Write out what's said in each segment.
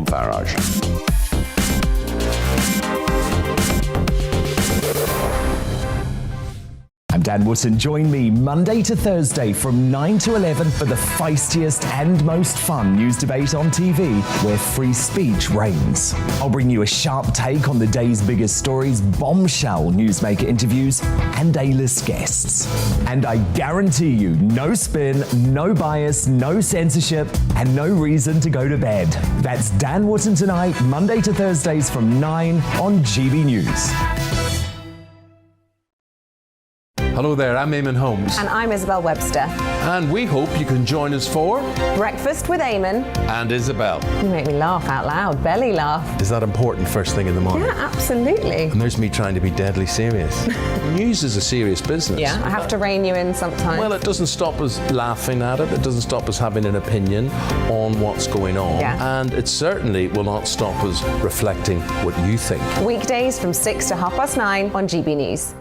Tom Farage. I'm Dan Wootton. Join me Monday to Thursday from 9 to 11 for the feistiest and most fun news debate on TV, where free speech reigns. I'll bring you a sharp take on the day's biggest stories, bombshell newsmaker interviews, and A-list guests. And I guarantee you, no spin, no bias, no censorship, and no reason to go to bed. That's Dan Wootton tonight, Monday to Thursdays from 9 on GB News. Hello there, I'm Eamonn Holmes. And I'm Isabel Webster. And we hope you can join us for Breakfast with Eamonn and Isabel. You make me laugh out loud, belly laugh. Is that important first thing in the morning? Yeah, absolutely. And there's me trying to be deadly serious. News is a serious business. Yeah, I have to rein you in sometimes. Well, it doesn't stop us laughing at it. It doesn't stop us having an opinion on what's going on. Yeah. And it certainly will not stop us reflecting what you think. Weekdays from 6 to 9:30 on GB News.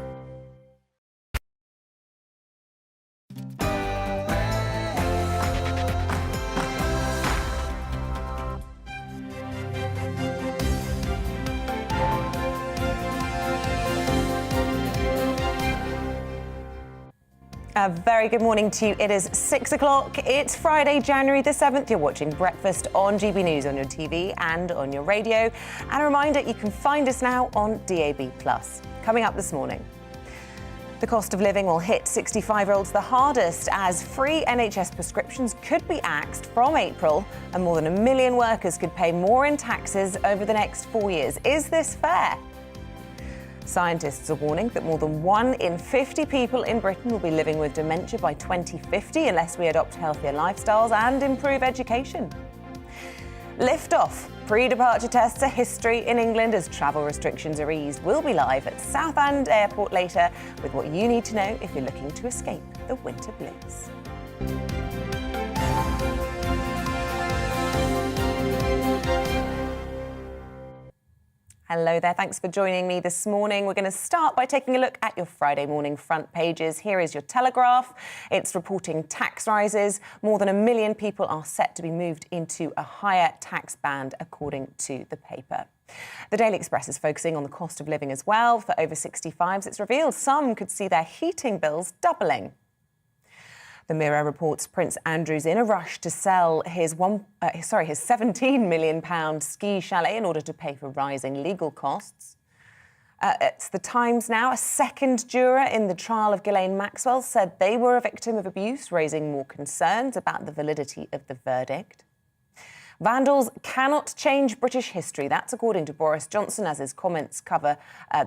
A very good morning to you. It is 6 o'clock. It's Friday, January the 7th. You're watching Breakfast on GB News on your TV and on your radio. And a reminder, you can find us now on DAB+. Coming up this morning, the cost of living will hit 65-year-olds the hardest as free NHS prescriptions could be axed from April, and more than 1 million workers could pay more in taxes over the next 4 years. Is this fair? Scientists are warning that more than 1 in 50 people in Britain will be living with dementia by 2050 unless we adopt healthier lifestyles and improve education. Liftoff. Pre-departure tests are history in England as travel restrictions are eased. We'll be live at Southend Airport later with what you need to know if you're looking to escape the winter blues. Hello there, thanks for joining me this morning. We're going to start by taking a look at your Friday morning front pages. Here is your Telegraph. It's reporting tax rises. More than 1 million people are set to be moved into a higher tax band, according to the paper. The Daily Express is focusing on the cost of living as well. For over 65s, it's revealed some could see their heating bills doubling. The Mirror reports Prince Andrew's in a rush to sell his £17 million ski chalet in order to pay for rising legal costs. It's the Times now. A second juror in the trial of Ghislaine Maxwell said they were a victim of abuse, raising more concerns about the validity of the verdict. Vandals cannot change British history. That's according to Boris Johnson, as his comments cover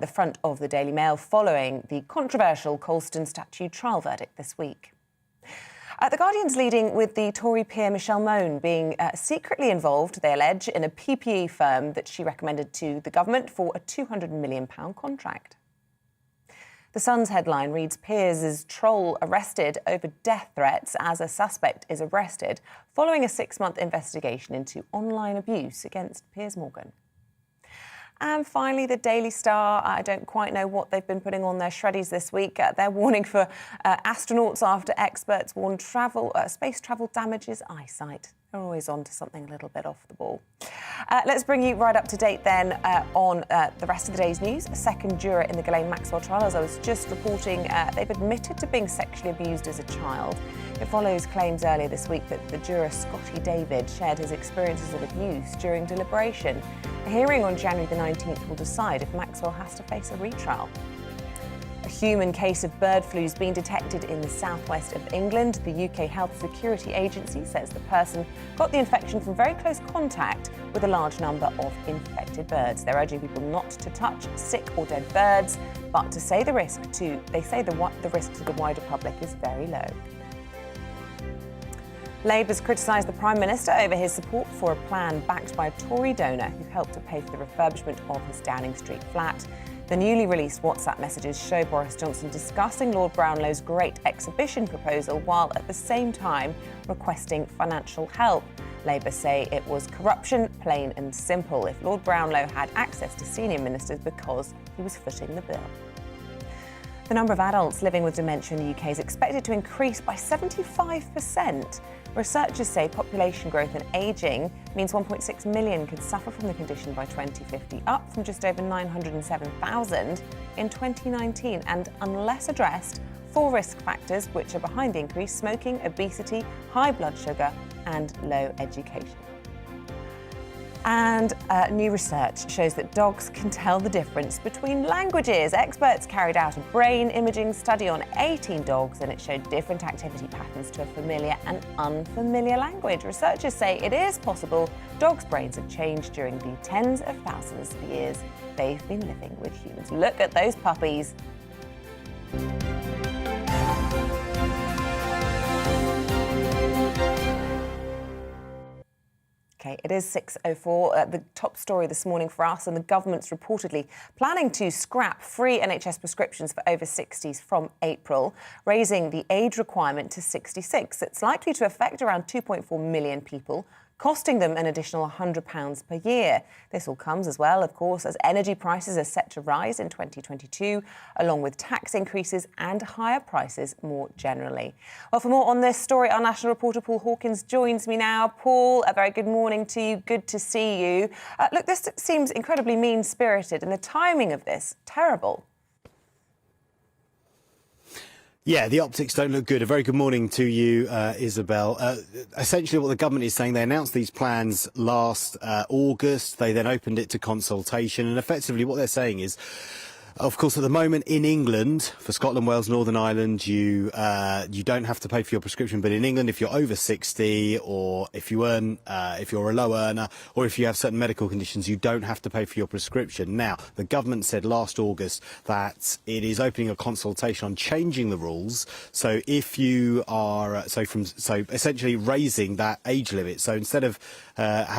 the front of the Daily Mail following the controversial Colston statue trial verdict this week. The Guardian's leading with the Tory peer Michelle Mone being secretly involved, they allege, in a PPE firm that she recommended to the government for a £200 million contract. The Sun's headline reads, Piers' troll arrested over death threats as a suspect is arrested following a 6-month investigation into online abuse against Piers Morgan. And finally, the Daily Star. I don't quite know what they've been putting on their shreddies this week. They're warning for astronauts after experts warn space travel damages eyesight. They're always on to something a little bit off the ball. Let's bring you right up to date then on the rest of the day's news. A second juror in the Ghislaine Maxwell trial, as I was just reporting, they've admitted to being sexually abused as a child. It follows claims earlier this week that the juror Scotty David shared his experiences of abuse during deliberation. A hearing on January the 19th will decide if Maxwell has to face a retrial. A human case of bird flu has been detected in the southwest of England. The UK Health Security Agency says the person got the infection from very close contact with a large number of infected birds. They're urging people not to touch sick or dead birds, but to say the risk to the wider public is very low. Labour's criticised the Prime Minister over his support for a plan backed by a Tory donor who helped to pay for the refurbishment of his Downing Street flat. The newly released WhatsApp messages show Boris Johnson discussing Lord Brownlow's Great Exhibition proposal while at the same time requesting financial help. Labour say it was corruption, plain and simple, if Lord Brownlow had access to senior ministers because he was footing the bill. The number of adults living with dementia in the UK is expected to increase by 75% Researchers say population growth and ageing means 1.6 million could suffer from the condition by 2050, up from just over 907,000 in 2019. And unless addressed, 4 risk factors which are behind the increase: smoking, obesity, high blood sugar and low education. And new research shows that dogs can tell the difference between languages. Experts carried out a brain imaging study on 18 dogs and it showed different activity patterns to a familiar and unfamiliar language. Researchers say it is possible dogs' brains have changed during the tens of thousands of years they've been living with humans. Look at those puppies. Okay, it is 6:04. The top story this morning for us, and the government's reportedly planning to scrap free NHS prescriptions for over 60s from April, raising the age requirement to 66. It's likely to affect around 2.4 million people, costing them an additional £100 per year. This all comes as well, of course, as energy prices are set to rise in 2022, along with tax increases and higher prices more generally. Well, for more on this story, our national reporter Paul Hawkins joins me now. Paul, a very good morning to you. Good to see you. Look, this seems incredibly mean-spirited, and the timing of this, terrible. Yeah, the optics don't look good. A very good morning to you, Isabel. Essentially what the government is saying, they announced these plans last August. They then opened it to consultation. And effectively what they're saying is, of course, at the moment in England, for Scotland, Wales, Northern Ireland, you don't have to pay for your prescription. But in England, if you're over 60 or if you're a low earner or if you have certain medical conditions, you don't have to pay for your prescription. Now, the government said last August that it is opening a consultation on changing the rules. So if you are so essentially raising that age limit. So instead of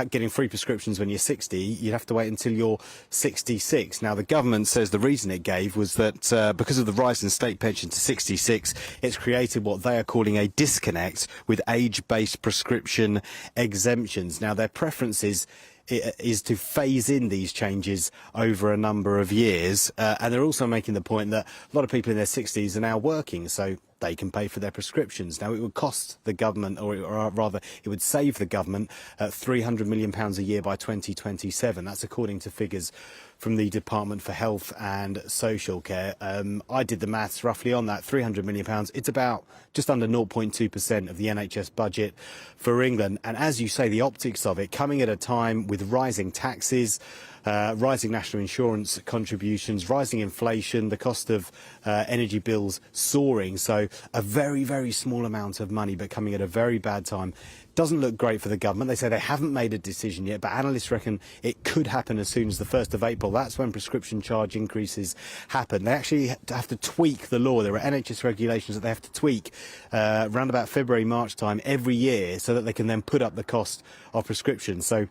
getting free prescriptions when you're 60, you'd have to wait until you're 66. Now, the government says the reason it gave was that because of the rise in state pension to 66, it's created what they are calling a disconnect with age-based prescription exemptions. Now, their preference is to phase in these changes over a number of years. And they're also making the point that a lot of people in their 60s are now working, so they can pay for their prescriptions. Now, it would cost the government, or rather, it would save the government £300 million a year by 2027. That's according to figures from the Department for Health and Social Care. I did the maths roughly on that, £300 million. It's about just under 0.2% of the NHS budget for England. And as you say, the optics of it, coming at a time with rising taxes, rising national insurance contributions, rising inflation, the cost of energy bills soaring. So a very, very small amount of money, but coming at a very bad time. Doesn't look great for the government. They say they haven't made a decision yet, but analysts reckon it could happen as soon as the 1st of April. That's when prescription charge increases happen. They actually have to tweak the law. There are NHS regulations that they have to tweak around about February, March time every year so that they can then put up the cost of prescriptions. So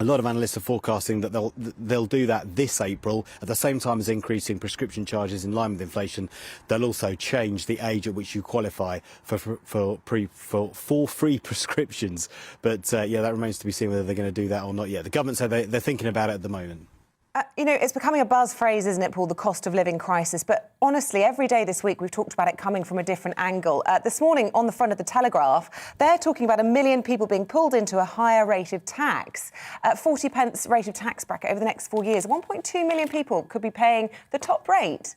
a lot of analysts are forecasting that they'll do that this April. At the same time as increasing prescription charges in line with inflation, they'll also change the age at which you qualify for free prescriptions. But yeah, that remains to be seen whether they're going to do that or not yet. The government said they're thinking about it at the moment. You know, it's becoming a buzz phrase, isn't it, Paul, the cost of living crisis? But honestly, every day this week we've talked about it coming from a different angle. This morning, on the front of the Telegraph, they're talking about 1 million people being pulled into a higher rate of tax, 40 pence rate of tax bracket over the next 4 years. 1.2 million people could be paying the top rate.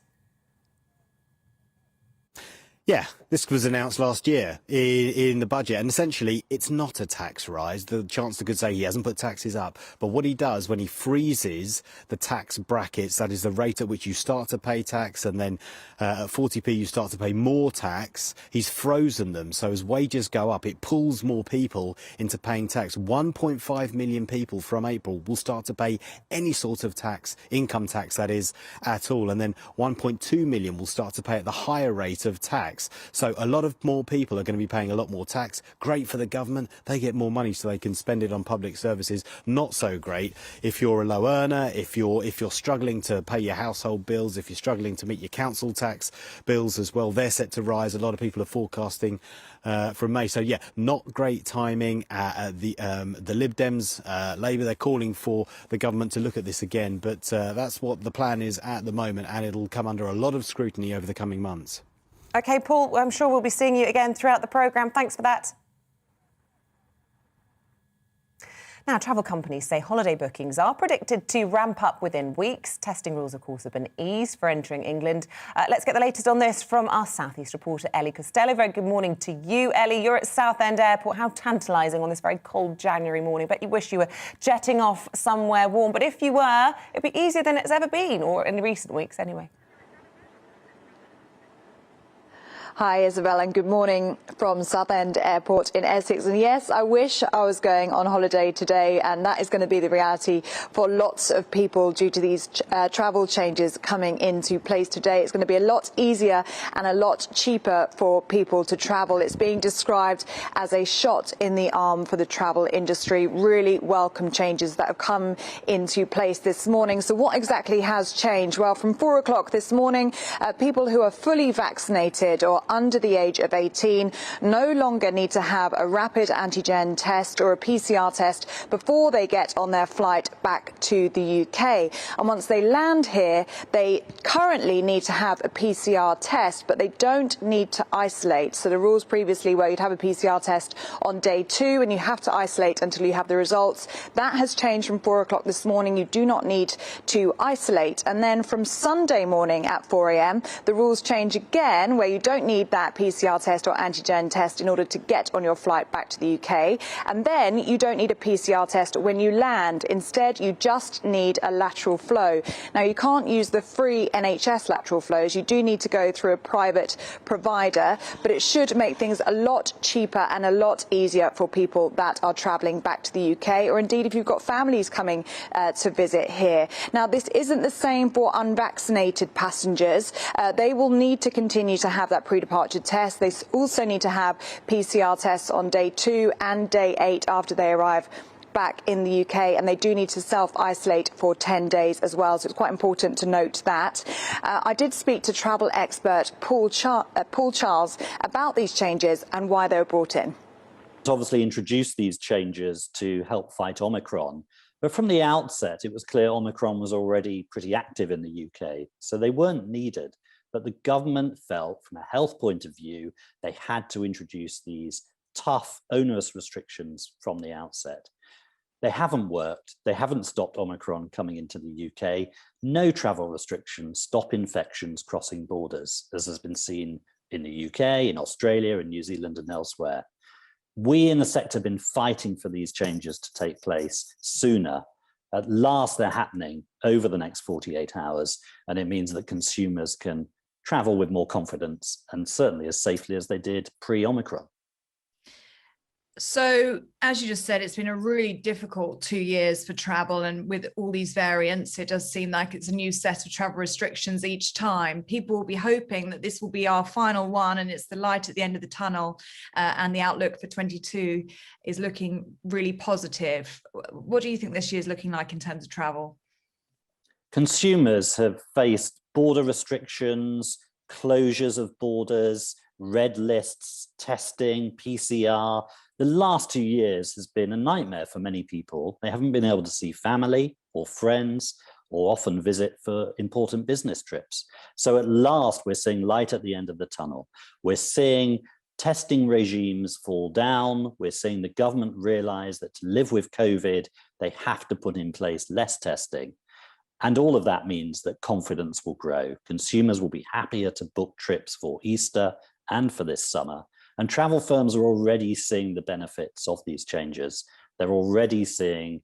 Yeah, this was announced last year in the budget, and essentially it's not a tax rise. The Chancellor could say he hasn't put taxes up, but what he does when he freezes the tax brackets, that is the rate at which you start to pay tax, and then at 40p you start to pay more tax, he's frozen them. So as wages go up, it pulls more people into paying tax. 1.5 million people from April will start to pay any sort of tax, income tax that is, at all, and then 1.2 million will start to pay at the higher rate of tax. So a lot of more people are going to be paying a lot more tax. Great for the government. They get more money so they can spend it on public services. Not so great if you're a low earner, if you're struggling to pay your household bills, if you're struggling to meet your council tax bills as well. They're set to rise. A lot of people are forecasting from May. So yeah, not great timing. The Lib Dems, Labour, they're calling for the government to look at this again. But that's what the plan is at the moment, and it'll come under a lot of scrutiny over the coming months. OK, Paul, I'm sure we'll be seeing you again throughout the programme. Thanks for that. Now, travel companies say holiday bookings are predicted to ramp up within weeks. Testing rules, of course, have been eased for entering England. Let's get the latest on this from our South East reporter, Ellie Costello. Very good morning to you, Ellie. You're at Southend Airport. How tantalising on this very cold January morning. Bet you wish you were jetting off somewhere warm. But if you were, it'd be easier than it's ever been, or in recent weeks anyway. Hi, Isabel, and good morning from Southend Airport in Essex. And yes, I wish I was going on holiday today, and that is going to be the reality for lots of people due to these travel changes coming into place today. It's going to be a lot easier and a lot cheaper for people to travel. It's being described as a shot in the arm for the travel industry. Really welcome changes that have come into place this morning. So what exactly has changed? Well, from 4 o'clock this morning, people who are fully vaccinated or under the age of 18 no longer need to have a rapid antigen test or a PCR test before they get on their flight back to the UK. And once they land here, they currently need to have a PCR test, but they don't need to isolate. So the rules previously where you'd have a PCR test on day 2 and you have to isolate until you have the results, that has changed from 4 o'clock this morning. You do not need to isolate. And then from Sunday morning at 4 a.m, the rules change again, where you don't need that PCR test or antigen test in order to get on your flight back to the UK. And then you don't need a PCR test when you land. Instead, you just need a lateral flow. Now, you can't use the free NHS lateral flows. You do need to go through a private provider, but it should make things a lot cheaper and a lot easier for people that are travelling back to the UK, or indeed if you've got families coming to visit here. Now, this isn't the same for unvaccinated passengers. They will need to continue to have that pre-departure test. They also need to have PCR tests on day 2 and day 8 after they arrive back in the UK, and they do need to self-isolate for 10 days as well. So it's quite important to note that. I did speak to travel expert Paul Charles about these changes and why they were brought in. Obviously introduced these changes to help fight Omicron, but from the outset it was clear Omicron was already pretty active in the UK, so they weren't needed. But the government felt, from a health point of view, they had to introduce these tough, onerous restrictions from the outset. They haven't worked. They haven't stopped Omicron coming into the UK. No travel restrictions stop infections crossing borders, as has been seen in the UK, in Australia, in New Zealand and elsewhere. We in the sector have been fighting for these changes to take place sooner. At last, they're happening over the next 48 hours, and it means that consumers can travel with more confidence and certainly as safely as they did pre-Omicron. So, as you just said, it's been a really difficult 2 years for travel, and with all these variants, it does seem like it's a new set of travel restrictions each time. People will be hoping that this will be our final one and it's the light at the end of the tunnel, and the outlook for 22 is looking really positive. What do you think this year is looking like in terms of travel? Consumers have faced border restrictions, closures of borders, red lists, testing, PCR. The last 2 years has been a nightmare for many people. They haven't been able to see family or friends, or often visit for important business trips. So at last, we're seeing light at the end of the tunnel. We're seeing testing regimes fall down. We're seeing the government realize that to live with COVID, they have to put in place less testing. And all of that means that confidence will grow. Consumers will be happier to book trips for Easter and for this summer. And travel firms are already seeing the benefits of these changes. They're already seeing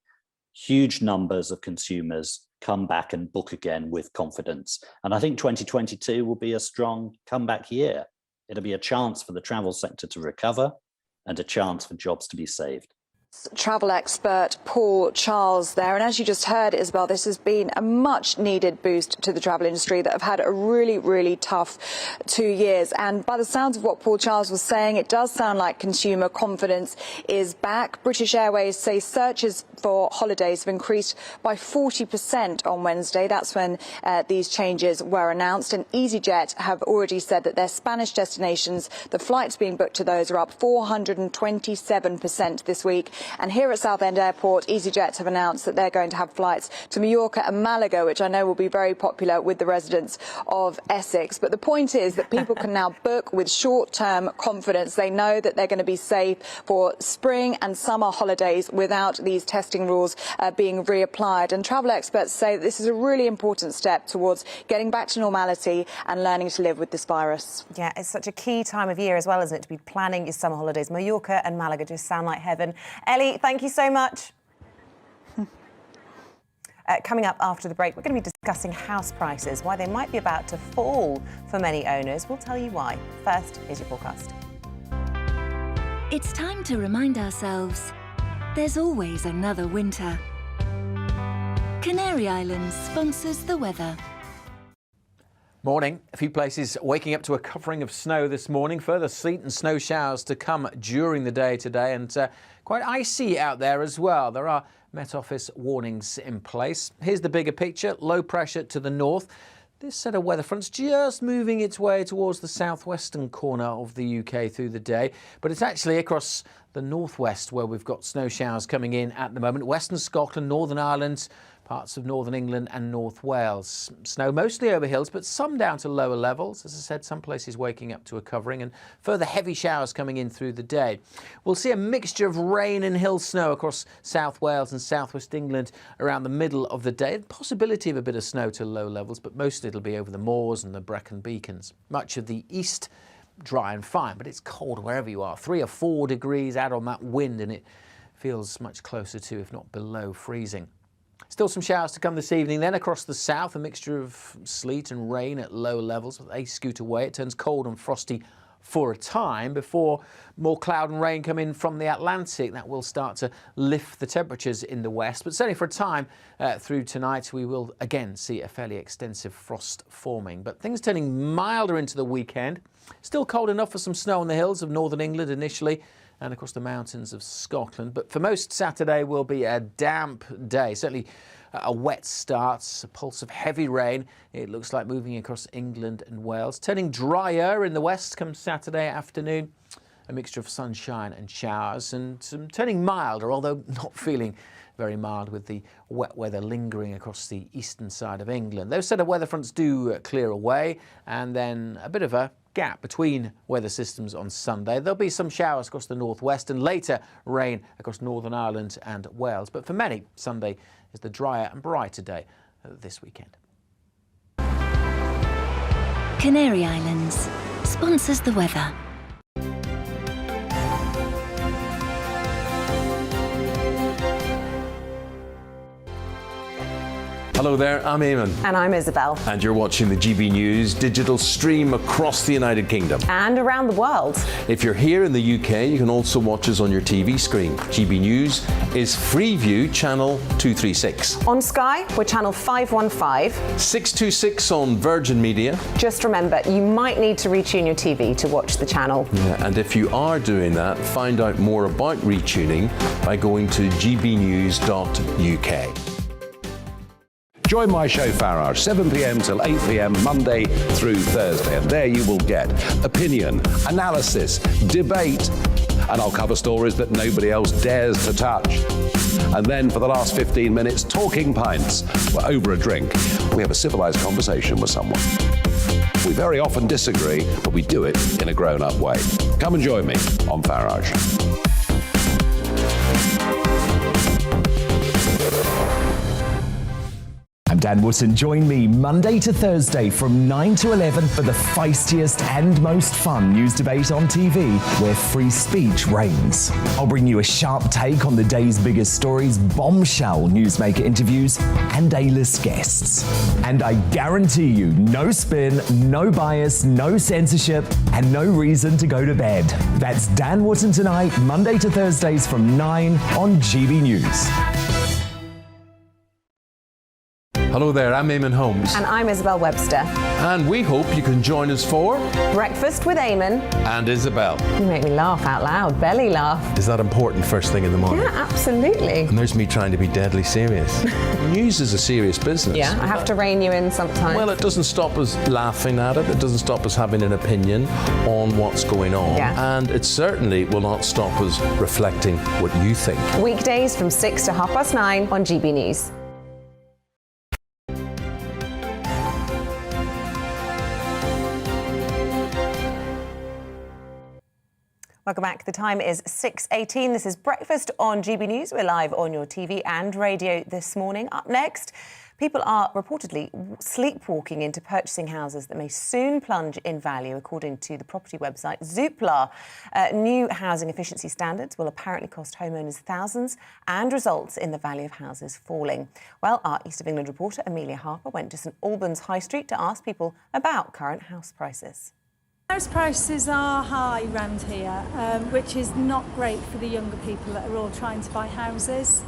huge numbers of consumers come back and book again with confidence. And I think 2022 will be a strong comeback year. It'll be a chance for the travel sector to recover and a chance for jobs to be saved. Travel expert Paul Charles there. And as you just heard, Isabel, this has been a much needed boost to the travel industry that have had a really, really tough 2 years. And by the sounds of what Paul Charles was saying, it does sound like consumer confidence is back. British Airways say searches for holidays have increased by 40% on Wednesday. That's when these changes were announced. And EasyJet have already said that their Spanish destinations, the flights being booked to those are up 427% this week. And here at Southend Airport, EasyJet have announced that they're going to have flights to Mallorca and Malaga, which I know will be very popular with the residents of Essex. But the point is that people can now book with short-term confidence. They know that they're going to be safe for spring and summer holidays without these testing rules being reapplied. And travel experts say that this is a really important step towards getting back to normality and learning to live with this virus. Yeah, it's such a key time of year as well, isn't it, to be planning your summer holidays. Mallorca and Malaga just sound like heaven. Ellie, thank you so much. Coming up after the break, we're going to be discussing house prices, why they might be about to fall for many owners. We'll tell you why. First, here's your forecast. It's time to remind ourselves there's always another winter. Canary Islands sponsors the weather. Morning. A few places waking up to a covering of snow this morning. Further sleet and snow showers to come during the day today, and quite icy out there as well. There are Met Office warnings in place. Here's the bigger picture. Low pressure to the north. This set of weather fronts just moving its way towards the southwestern corner of the UK through the day, but it's actually across the northwest where we've got snow showers coming in at the moment. Western Scotland, Northern Ireland, parts of Northern England and North Wales. Snow mostly over hills, but some down to lower levels. As I said, some places waking up to a covering, and further heavy showers coming in through the day. We'll see a mixture of rain and hill snow across South Wales and southwest England around the middle of the day. Possibility of a bit of snow to low levels, but mostly it'll be over the moors and the Brecon Beacons. Much of the east dry and fine, but it's cold wherever you are. 3 or 4 degrees out on that wind, and it feels much closer to, if not below, freezing. Still some showers to come this evening. Then across the south, a mixture of sleet and rain at low levels. They scoot away. It turns cold and frosty for a time before more cloud and rain come in from the Atlantic. That will start to lift the temperatures in the west. But certainly for a time through tonight, we will again see a fairly extensive frost forming. But things turning milder into the weekend. Still cold enough for some snow on the hills of northern England initially, and across the mountains of Scotland. But for most, Saturday will be a damp day. Certainly a wet start, a pulse of heavy rain. It looks like moving across England and Wales. Turning drier in the west come Saturday afternoon. A mixture of sunshine and showers, and turning milder, although not feeling very mild, with the wet weather lingering across the eastern side of England. Those set of weather fronts do clear away, and then a bit of a gap between weather systems on Sunday. There'll be some showers across the northwest and later rain across Northern Ireland and Wales. But for many, Sunday is the drier and brighter day this weekend. Canary Islands sponsors the weather. Hello there, I'm Eamonn. And I'm Isabel. And you're watching the GB News digital stream across the United Kingdom. And around the world. If you're here in the UK, you can also watch us on your TV screen. GB News is Freeview channel 236. On Sky, we're channel 515. 626 on Virgin Media. Just remember, you might need to retune your TV to watch the channel. Yeah, and if you are doing that, find out more about retuning by going to gbnews.uk. Join my show Farage, 7 p.m. till 8 p.m. Monday through Thursday, and there you will get opinion, analysis, debate, and I'll cover stories that nobody else dares to touch. And then for the last 15 minutes, talking pints. We're over a drink. We have a civilized conversation with someone. We very often disagree, but we do it in a grown-up way. Come and join me on Farage. I'm Dan Wootton. Join me Monday to Thursday from 9 to 11 for the feistiest and most fun news debate on TV, where free speech reigns. I'll bring you a sharp take on the day's biggest stories, bombshell newsmaker interviews, and A-list guests. And I guarantee you, no spin, no bias, no censorship, and no reason to go to bed. That's Dan Wootton tonight, Monday to Thursdays from 9 on GB News. Hello there, I'm Eamonn Holmes. And I'm Isabel Webster. And we hope you can join us for Breakfast with Eamonn and Isabel. You make me laugh out loud, belly laugh. Is that important first thing in the morning? Yeah, absolutely. And there's me trying to be deadly serious. News is a serious business. Yeah, I have to rein you in sometimes. Well, it doesn't stop us laughing at it. It doesn't stop us having an opinion on what's going on. Yeah. And it certainly will not stop us reflecting what you think. Weekdays from 6 to 9:30 on GB News. Welcome back. The time is 6:18. This is Breakfast on GB News. We're live on your TV and radio this morning. Up next, people are reportedly sleepwalking into purchasing houses that may soon plunge in value, according to the property website Zoopla. New housing efficiency standards will apparently cost homeowners thousands and result in the value of houses falling. Well, our East of England reporter Amelia Harper went to St Albans High Street to ask people about current house prices. House prices are high around here, which is not great for the younger people that are all trying to buy houses.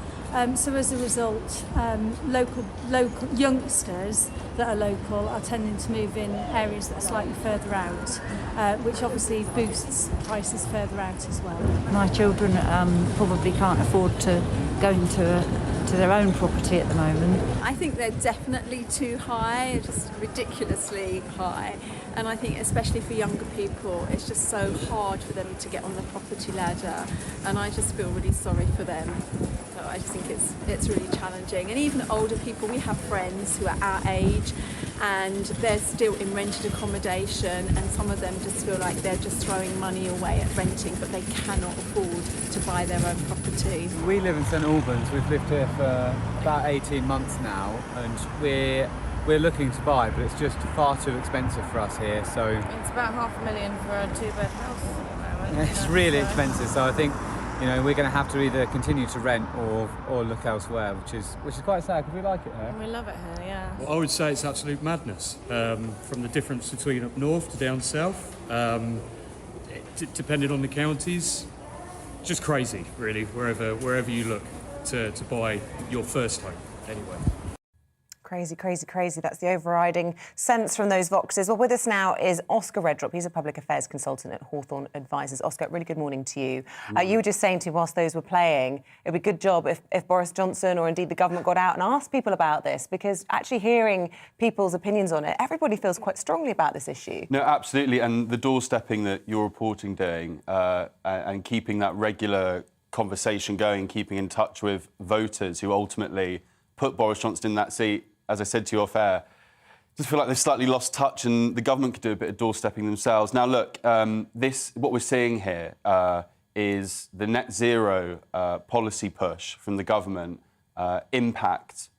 So as a result, local youngsters that are local are tending to move in areas that are slightly further out, which obviously boosts prices further out as well. My children probably can't afford to go into their own property at the moment. I think they're definitely too high, just ridiculously high. And I think especially for younger people, it's just so hard for them to get on the property ladder. And I just feel really sorry for them. So I just think it's really challenging. And even older people, we have friends who are our age and they're still in rented accommodation, and some of them just feel like they're just throwing money away at renting, but they cannot afford to buy their own property. We live in St Albans. We've lived here for about 18 months now, and we're looking to buy, but it's just far too expensive for us here. So it's about $500,000 for a two-bed house at the moment. It's really expensive. So I think, you know, we're going to have to either continue to rent or look elsewhere, which is quite sad because we like it here. We love it here, yeah. Well, I would say it's absolute madness. From the difference between up north to down south, depending on the counties, just crazy, really. Wherever you look to buy your first home, anyway. Crazy, crazy, crazy. That's the overriding sense from those voxes. Well, with us now is Oscar Redrop. He's a public affairs consultant at Hawthorne Advisors. Oscar, really good morning to you. You were just saying to me whilst those were playing, it'd be a good job if Boris Johnson or indeed the government got out and asked people about this, because actually hearing people's opinions on it, everybody feels quite strongly about this issue. No, absolutely. And the doorstepping that you're reporting doing and keeping that regular conversation going, keeping in touch with voters who ultimately put Boris Johnson in that seat, as I said to you off air, just feel like they've slightly lost touch and the government could do a bit of doorstepping themselves. Now, look, what we're seeing here is the net zero policy push from the government impact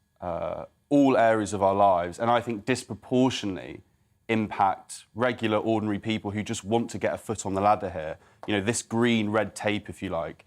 all areas of our lives, and I think disproportionately impact regular, ordinary people who just want to get a foot on the ladder here. You know, this green red tape, if you like,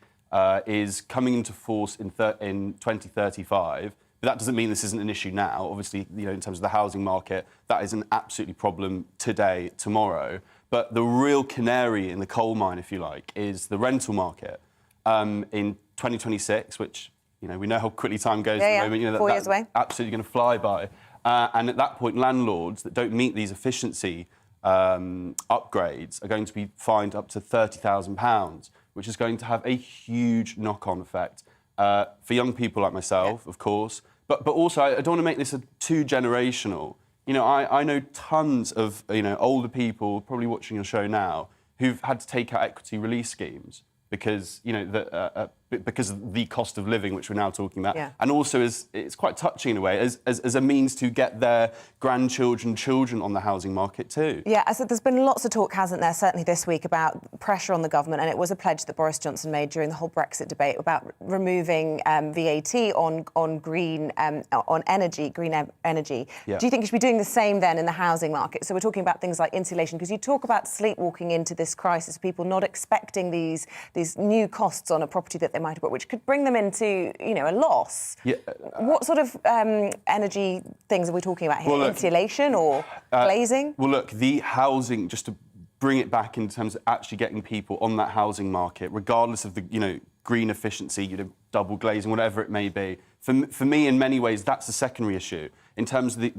is coming into force in 2035. But that doesn't mean this isn't an issue now. Obviously, you know, in terms of the housing market, that is an absolutely problem today, tomorrow. But the real canary in the coal mine, if you like, is the rental market. In 2026, which, you know, we know how quickly time goes at the moment. You know, 4 years away. Absolutely going to fly by. And at that point, landlords that don't meet these efficiency upgrades are going to be fined up to £30,000, which is going to have a huge knock-on effect for young people like myself, of course. But also, I don't want to make this too generational. You know, I know tons of, you know, older people probably watching your show now who've had to take out equity release schemes because, you know, because of the cost of living, which we're now talking about. Yeah. And also, it's quite touching in a way, as a means to get their grandchildren, children on the housing market too. Yeah, so there's been lots of talk, hasn't there, certainly this week, about pressure on the government, and it was a pledge that Boris Johnson made during the whole Brexit debate about removing VAT on green energy. Yeah. Do you think you should be doing the same then in the housing market? So we're talking about things like insulation, because you talk about sleepwalking into this crisis, people not expecting these new costs on a property that they might have bought, which could bring them into, you know, a loss. Yeah. What sort of energy things are we talking about here? Well, look, insulation or glazing? Well, look, the housing, just to bring it back in terms of actually getting people on that housing market, regardless of the, you know, green efficiency, you know, double glazing, whatever it may be. For me, in many ways, that's a secondary issue. in terms of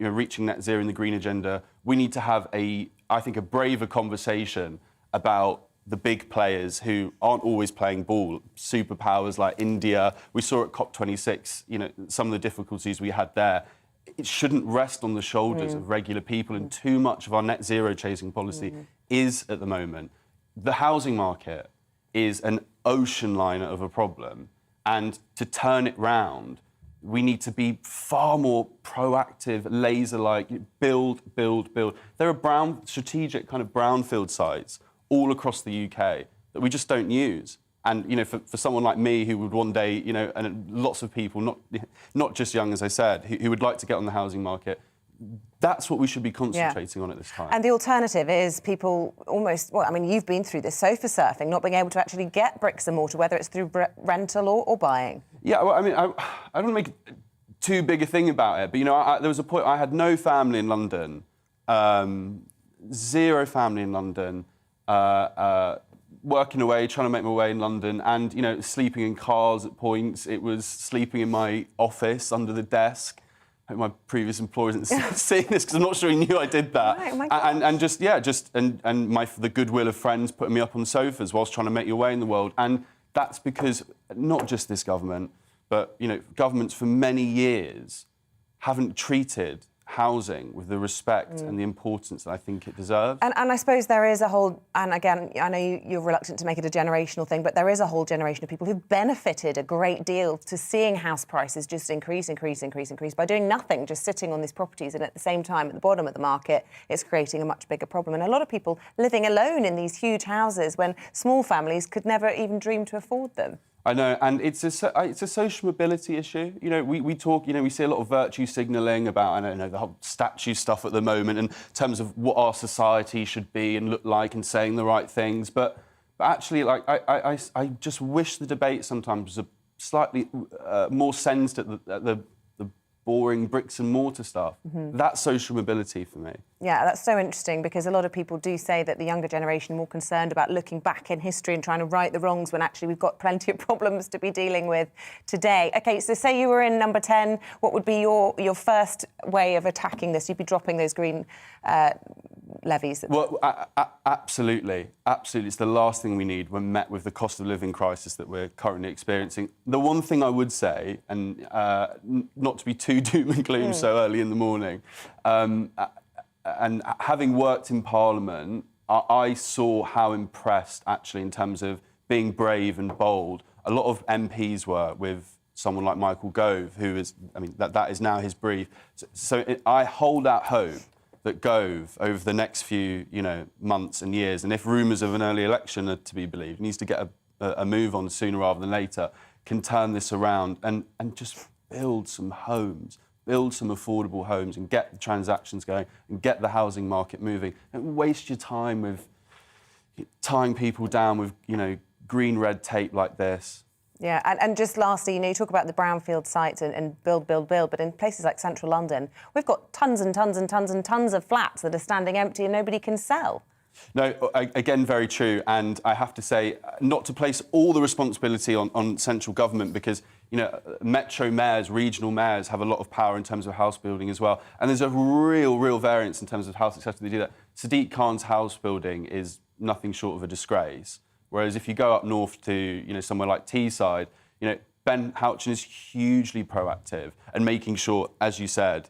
reaching net zero in the green agenda, we need to have I think, a braver conversation about the big players who aren't always playing ball, superpowers like India. We saw at COP26, some of the difficulties we had there. It shouldn't rest on the shoulders of regular people, and too much of our net zero chasing policy is, at the moment. The housing market is an ocean liner of a problem, and to turn it round, we need to be far more proactive, laser-like, build. There are strategic kind of brownfield sites all across the UK that we just don't use. And, for someone like me who would one day, and lots of people, not just young, as I said, who would like to get on the housing market, that's what we should be concentrating on at this time. And the alternative is people almost, you've been through this, sofa surfing, not being able to actually get bricks and mortar, whether it's through rental or buying. Yeah, well, I don't make too big a thing about it, but, there was a point, I had no family in London, zero family in London, working away, trying to make my way in London, and, sleeping in cars at points. It was sleeping in my office under the desk. I hope my previous employer isn't seeing this, because I'm not sure he knew I did that. Right, oh my gosh. And the goodwill of friends putting me up on sofas whilst trying to make your way in the world. And that's because not just this government, but governments for many years haven't treated housing with the respect and the importance that I think it deserves. And I suppose there is a whole, and again, I know you're reluctant to make it a generational thing, but there is a whole generation of people who benefited a great deal to seeing house prices just increase by doing nothing, just sitting on these properties, and at the same time, at the bottom of the market, it's creating a much bigger problem. And a lot of people living alone in these huge houses when small families could never even dream to afford them. I know, and it's a social mobility issue. We talk, we see a lot of virtue signalling about, I don't know, the whole statue stuff at the moment in terms of what our society should be and look like, and saying the right things. But actually, I just wish the debate sometimes was slightly more sensed at the boring bricks and mortar stuff. That's social mobility for me. Yeah, that's so interesting, because a lot of people do say that the younger generation are more concerned about looking back in history and trying to right the wrongs, when actually we've got plenty of problems to be dealing with today. OK, so say you were in number 10, what would be your first way of attacking this? You'd be dropping those green levies? Well, absolutely. Absolutely. It's the last thing we need when met with the cost of living crisis that we're currently experiencing. The one thing I would say, and not to be too doom and gloom so early in the morning, and having worked in Parliament, I saw how impressed, actually, in terms of being brave and bold, a lot of MPs were with someone like Michael Gove, who is, that is now his brief. So I hold out hope that Gove, over the next few, months and years, and if rumours of an early election are to be believed, needs to get a move on sooner rather than later, can turn this around and just build some homes, build some affordable homes, and get the transactions going, and get the housing market moving. Don't waste your time with tying people down with, green red tape like this. Yeah, and just lastly, you talk about the brownfield sites and build, but in places like central London, we've got tons and tons and tons and tons of flats that are standing empty and nobody can sell. No, again, very true. And I have to say, not to place all the responsibility on central government, because, metro mayors, regional mayors have a lot of power in terms of house building as well. And there's a real variance in terms of how successfully they do that. Sadiq Khan's house building is nothing short of a disgrace. Whereas if you go up north to, somewhere like Teesside, Ben Houchen is hugely proactive and making sure, as you said,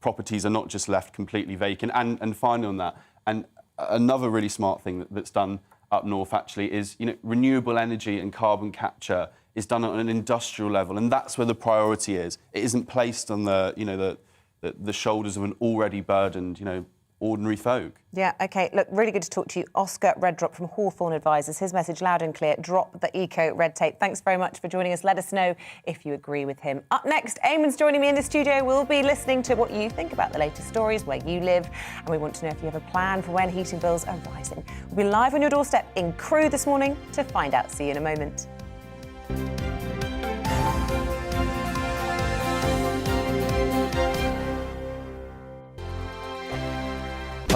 properties are not just left completely vacant. And finally on that, and another really smart thing that's done up north, actually, is, renewable energy and carbon capture is done on an industrial level, and that's where the priority is. It isn't placed on the shoulders of an already burdened, ordinary folk. Yeah, OK. Look, really good to talk to you. Oscar Reddrop from Hawthorne Advisors. His message loud and clear: drop the eco-red tape. Thanks very much for joining us. Let us know if you agree with him. Up next, Eamonn's joining me in the studio. We'll be listening to what you think about the latest stories, where you live, and we want to know if you have a plan for when heating bills are rising. We'll be live on your doorstep in Crewe this morning to find out. See you in a moment.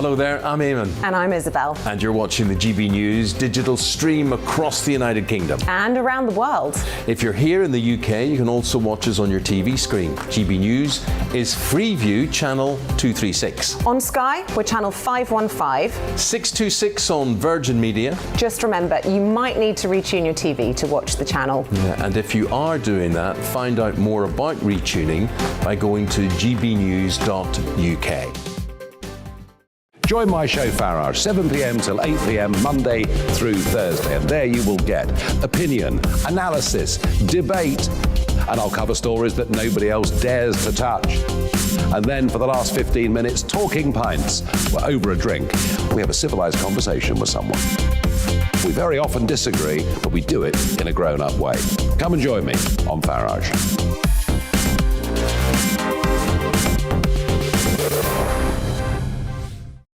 Hello there, I'm Eamonn. And I'm Isabel. And you're watching the GB News digital stream across the United Kingdom. And around the world. If you're here in the UK, you can also watch us on your TV screen. GB News is Freeview channel 236. On Sky, we're channel 515. 626 on Virgin Media. Just remember, you might need to retune your TV to watch the channel. Yeah, and if you are doing that, find out more about retuning by going to gbnews.uk. Join my show Farage, 7 p.m. till 8 p.m. Monday through Thursday. And there you will get opinion, analysis, debate, and I'll cover stories that nobody else dares to touch. And then for the last 15 minutes, talking pints. We're over a drink. We have a civilized conversation with someone. We very often disagree, but we do it in a grown-up way. Come and join me on Farage.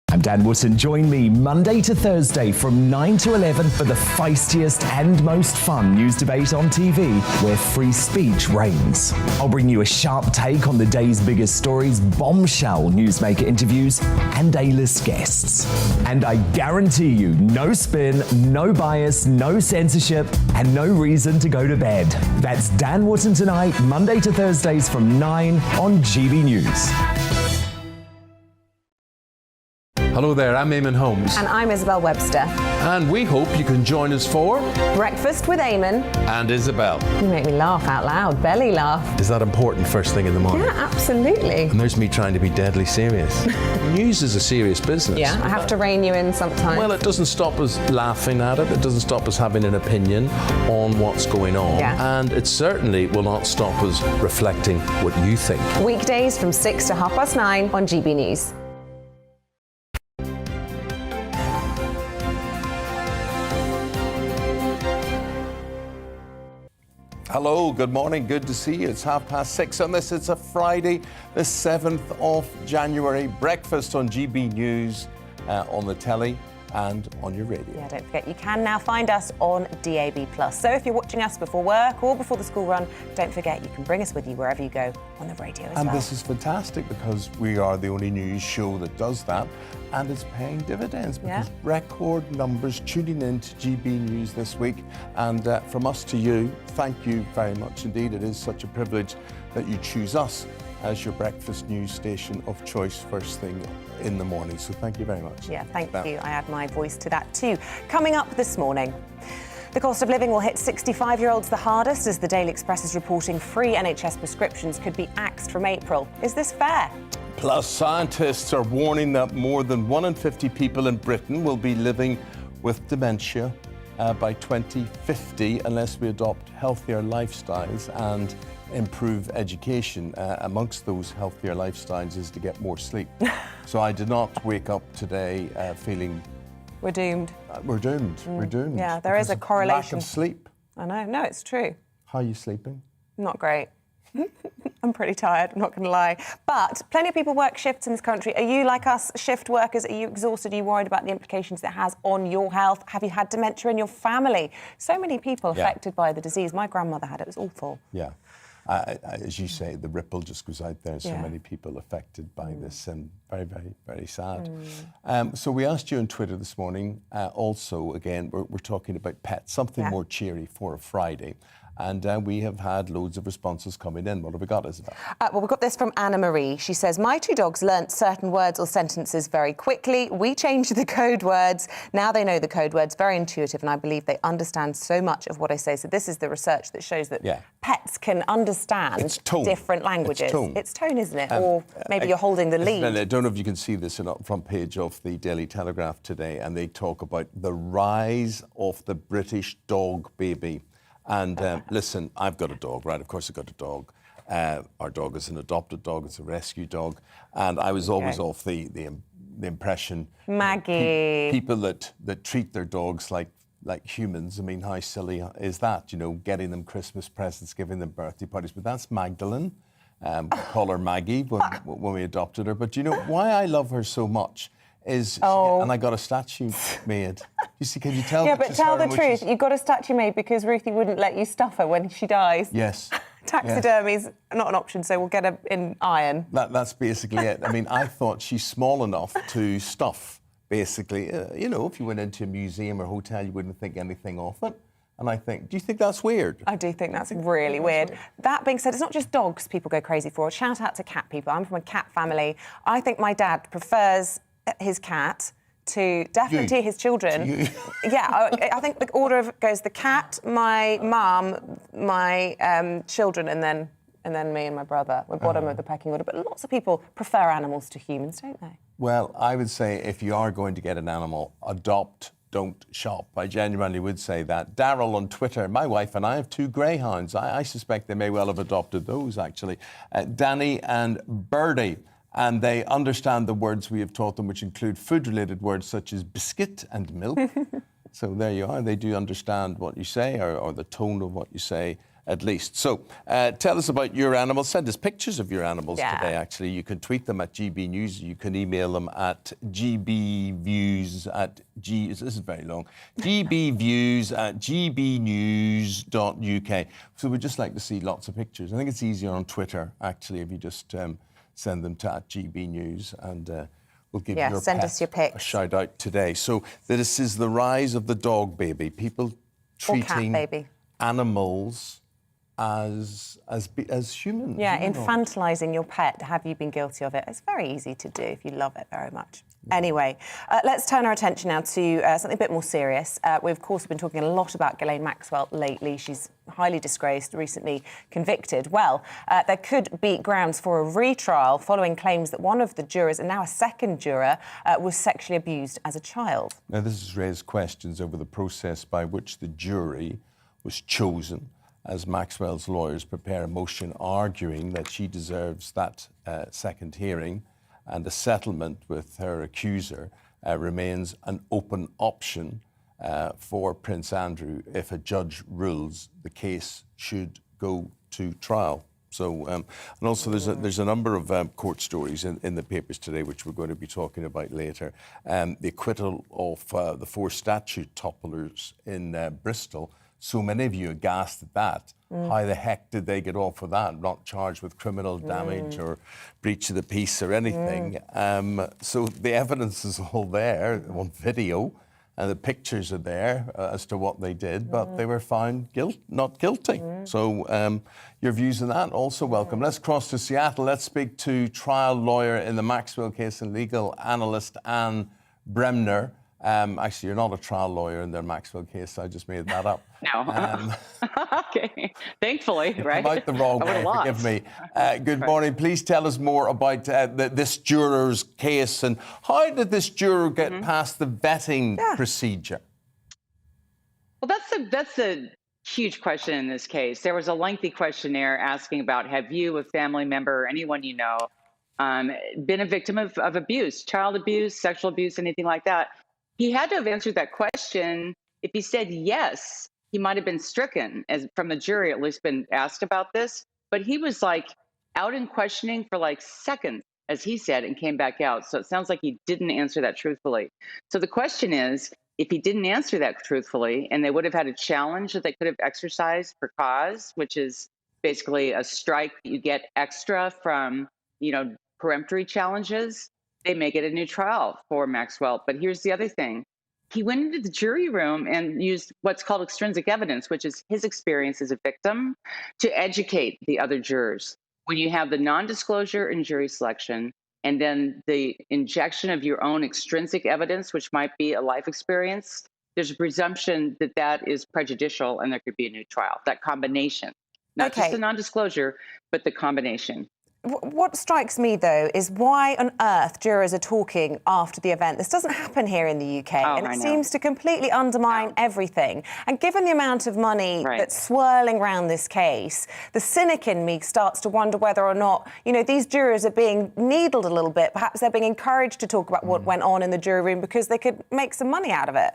I'm Dan Wootton. Join me Monday to Thursday from 9 to 11 for the feistiest and most fun news debate on TV, where free speech reigns. I'll bring you a sharp take on the day's biggest stories, bombshell newsmaker interviews, and A-list guests. And I guarantee you, no spin, no bias, no censorship, and no reason to go to bed. That's Dan Wootton tonight, Monday to Thursdays from 9 on GB News. Hello there, I'm Eamonn Holmes. And I'm Isabel Webster. And we hope you can join us for Breakfast with Eamonn and Isabel. You make me laugh out loud, belly laugh. Is that important first thing in the morning? Yeah, absolutely. And there's me trying to be deadly serious. News is a serious business. Yeah, I have to rein you in sometimes. Well, it doesn't stop us laughing at it. It doesn't stop us having an opinion on what's going on. Yeah. And it certainly will not stop us reflecting what you think. Weekdays from 6 to 9:30 on GB News. Hello, good morning, good to see you. It's 6:30 on this. It's a Friday, the 7th of January. Breakfast on GB News, on the telly and on your radio. Yeah, don't forget, you can now find us on DAB+. So if you're watching us before work or before the school run, don't forget you can bring us with you wherever you go on the radio as well. And this is fantastic because we are the only news show that does that, and it's paying dividends because record numbers tuning in to GB News this week. And from us to you, thank you very much indeed. It is such a privilege that you choose us as your breakfast news station of choice first thing in the morning. So thank you very much. Yeah, thank you. I add my voice to that too. Coming up this morning, the cost of living will hit 65-year-olds the hardest as the Daily Express is reporting free NHS prescriptions could be axed from April. Is this fair? Plus, scientists are warning that more than 1 in 50 people in Britain will be living with dementia by 2050 unless we adopt healthier lifestyles and improve education. Amongst those healthier lifestyles is to get more sleep. So I did not wake up today feeling... We're doomed. We're doomed. We're doomed. Yeah, there is a correlation. Lack of sleep. I know. No, it's true. How are you sleeping? Not great. I'm pretty tired, I'm not going to lie. But plenty of people work shifts in this country. Are you like us, shift workers? Are you exhausted? Are you worried about the implications it has on your health? Have you had dementia in your family? So many people affected by the disease. My grandmother had it. It was awful. Yeah. As you say, the ripple just goes out there. So many people affected by this, and very, very, very sad. So we asked you on Twitter this morning, also, again, we're talking about pets, something more cheery for a Friday. And we have had loads of responses coming in. What have we got, Isabel? Well, we've got this from Anna Marie. She says, my 2 dogs learnt certain words or sentences very quickly. We changed the code words. Now they know the code words, very intuitive, and I believe they understand so much of what I say. So this is the research that shows that pets can understand different languages. It's tone, isn't it? Or maybe you're holding the lead. I don't know if you can see this on the front page of the Daily Telegraph today, and they talk about the rise of the British dog baby. And listen, I've got a dog, right? Of course I've got a dog. Our dog is an adopted dog. It's a rescue dog. And I was always off the impression... Maggie. People that treat their dogs like humans. I mean, how silly is that? You know, getting them Christmas presents, giving them birthday parties. But that's Magdalene. We call her Maggie when we adopted her. But you know, why I love her so much is... and I got a statue made. You see, can you tell? Yeah, but tell the truth. You got a statue made because Ruthie wouldn't let you stuff her when she dies. Yes. Taxidermy's not an option, so we'll get her in iron. That's basically it. I mean, I thought she's small enough to stuff, basically. You know, if you went into a museum or hotel, you wouldn't think anything of it. And I think, do you think that's weird? I do think that's really weird. That being said, it's not just dogs people go crazy for. Shout out to cat people. I'm from a cat family. I think my dad prefers his cat to definitely his children. Yeah, I think the order of goes the cat, my mum, my children, and then me and my brother. We're bottom of the pecking order. But lots of people prefer animals to humans, don't they? Well, I would say if you are going to get an animal, adopt, don't shop. I genuinely would say that. Daryl on Twitter, my wife and I have 2 greyhounds. I suspect they may well have adopted those, actually. Danny and Birdie. And they understand the words we have taught them, which include food-related words such as biscuit and milk. So there you are. They do understand what you say, or the tone of what you say, at least. So tell us about your animals. Send us pictures of your animals today, actually. You can tweet them at GB News. You can email them at gbviews at this is very long, gbviews@gbnews.uk. So we'd just like to see lots of pictures. I think it's easier on Twitter, actually, if you just send them to @GB News, and we'll give your send pet us your pics. a shout out today. So this is the rise of the dog baby. People treating animals as humans. Yeah, infantilising your pet. Have you been guilty of it? It's very easy to do if you love it very much. Anyway, let's turn our attention now to something a bit more serious. We've, of course, been talking a lot about Ghislaine Maxwell lately. She's highly disgraced, recently convicted. Well, there could be grounds for a retrial following claims that one of the jurors, and now a second juror, was sexually abused as a child. Now, this has raised questions over the process by which the jury was chosen, as Maxwell's lawyers prepare a motion arguing that she deserves that second hearing, and a settlement with her accuser remains an open option for Prince Andrew if a judge rules the case should go to trial. So, and also there's a number of court stories in the papers today, which we're going to be talking about later. The acquittal of the 4 statue topplers in Bristol. So many of you are aghast at that. How the heck did they get off with that? Not charged with criminal damage or breach of the peace or anything. So the evidence is all there on video, and the pictures are there as to what they did, but they were found not guilty. So your views on that also welcome. Let's cross to Seattle. Let's speak to trial lawyer in the Maxwell case and legal analyst Anne Bremner. Actually, you're not a trial lawyer in the Maxwell case. I just made that up. No. Okay. Thankfully, right? Come out the wrong way. Forgive me. Good morning. Please tell us more about this juror's case, and how did this juror get past the vetting procedure? Well, that's a huge question in this case. There was a lengthy questionnaire asking about, have you, a family member, or anyone you know, been a victim of abuse, child abuse, sexual abuse, anything like that? He had to have answered that question. If he said yes, he might have been stricken from the jury, at least been asked about this. But he was like out in questioning for like seconds, as he said, and came back out. So it sounds like he didn't answer that truthfully. So the question is, if he didn't answer that truthfully, and they would have had a challenge that they could have exercised for cause, which is basically a strike that you get extra from, peremptory challenges, they may get a new trial for Maxwell. But here's the other thing. He went into the jury room and used what's called extrinsic evidence, which is his experience as a victim, to educate the other jurors. When you have the non-disclosure in jury selection, and then the injection of your own extrinsic evidence, which might be a life experience, there's a presumption that that is prejudicial and there could be a new trial. That combination, not just the non-disclosure, but the combination. What strikes me, though, is why on earth jurors are talking after the event. This doesn't happen here in the UK, and it seems to completely undermine everything. And given the amount of money that's swirling around this case, the cynic in me starts to wonder whether or not, these jurors are being needled a little bit. Perhaps they're being encouraged to talk about what went on in the jury room because they could make some money out of it.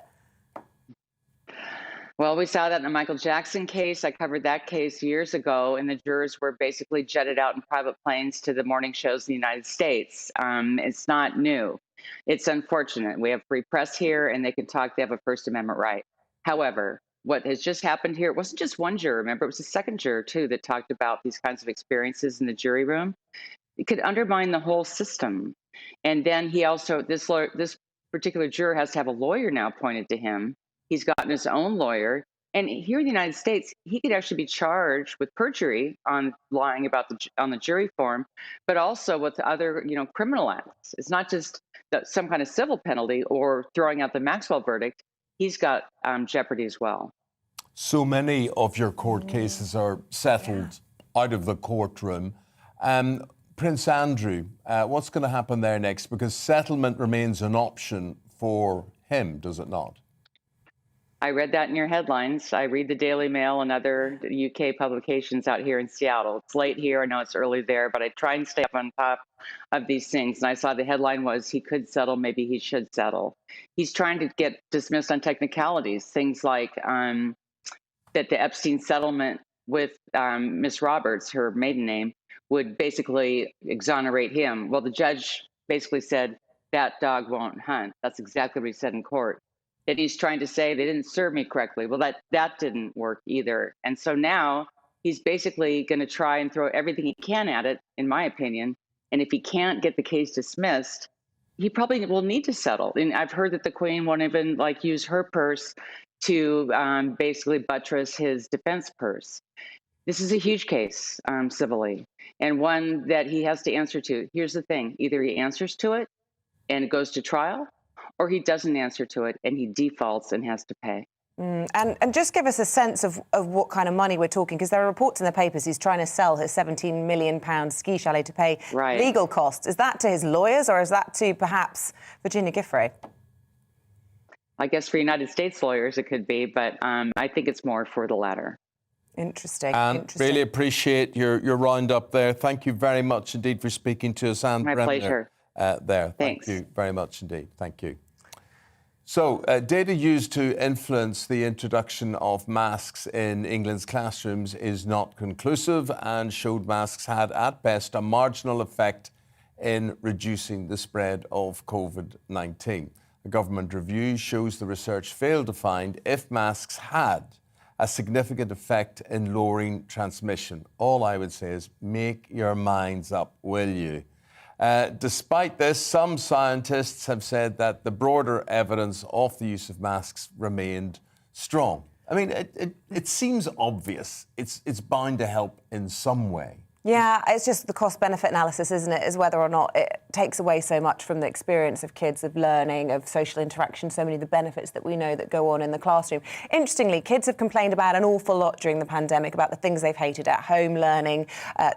Well, we saw that in the Michael Jackson case. I covered that case years ago, and the jurors were basically jetted out in private planes to the morning shows in the United States. It's not new. It's unfortunate. We have free press here, and they can talk. They have a First Amendment right. However, what has just happened here, it wasn't just one juror, remember, it was a second juror too that talked about these kinds of experiences in the jury room. It could undermine the whole system. And then he also, this particular juror has to have a lawyer now appointed to him. He's gotten his own lawyer. And here in the United States, he could actually be charged with perjury on lying about on the jury form, but also with other, criminal acts. It's not just some kind of civil penalty or throwing out the Maxwell verdict. He's got jeopardy as well. So many of your court cases are settled out of the courtroom. Prince Andrew, what's going to happen there next? Because settlement remains an option for him, does it not? I read that in your headlines. I read the Daily Mail and other UK publications out here in Seattle. It's late here. I know it's early there, but I try and stay up on top of these things. And I saw the headline was he could settle, maybe he should settle. He's trying to get dismissed on technicalities, things like that the Epstein settlement with Miss Roberts, her maiden name, would basically exonerate him. Well, the judge basically said, that dog won't hunt. That's exactly what he said in court. That he's trying to say they didn't serve me correctly. Well, that didn't work either. And so now he's basically going to try and throw everything he can at it, in my opinion. And if he can't get the case dismissed, he probably will need to settle. And I've heard that the Queen won't even use her purse to basically buttress his defense purse. This is a huge case civilly, and one that he has to answer to. Here's the thing: either he answers to it and it goes to trial, or he doesn't answer to it and he defaults and has to pay. And just give us a sense of what kind of money we're talking, because there are reports in the papers he's trying to sell his £17 million ski chalet to pay legal costs. Is that to his lawyers, or is that to perhaps Virginia Giuffre? I guess for United States lawyers it could be, but I think it's more for the latter. Interesting. And really appreciate your roundup there. Thank you very much indeed for speaking to us. And my pleasure. There. Thanks. Thank you very much indeed. Thank you. So, data used to influence the introduction of masks in England's classrooms is not conclusive and showed masks had, at best, a marginal effect in reducing the spread of COVID-19. A government review shows the research failed to find if masks had a significant effect in lowering transmission. All I would say is make your minds up, will you? Despite this, some scientists have said that the broader evidence of the use of masks remained strong. I mean, it seems obvious. It's bound to help in some way. Yeah, it's just the cost-benefit analysis, isn't it, is whether or not it takes away so much from the experience of kids, of learning, of social interaction, so many of the benefits that we know that go on in the classroom. Interestingly, kids have complained about an awful lot during the pandemic about the things they've hated at home, learning,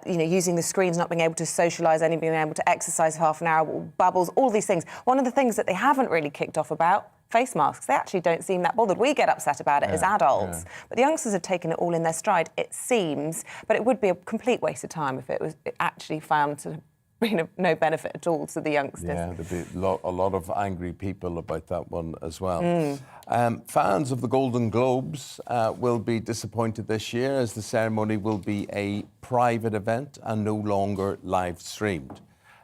using the screens, not being able to socialise, only being able to exercise half an hour, bubbles, all these things. One of the things that they haven't really kicked off about, face masks. They actually don't seem that bothered. We get upset about it as adults, but the youngsters have taken it all in their stride, it seems. But it would be a complete waste of time if it actually found to be no benefit at all to the youngsters. Yeah, there'd be a lot of angry people about that one as well. Fans of the Golden Globes will be disappointed this year, as the ceremony will be a private event and no longer live streamed.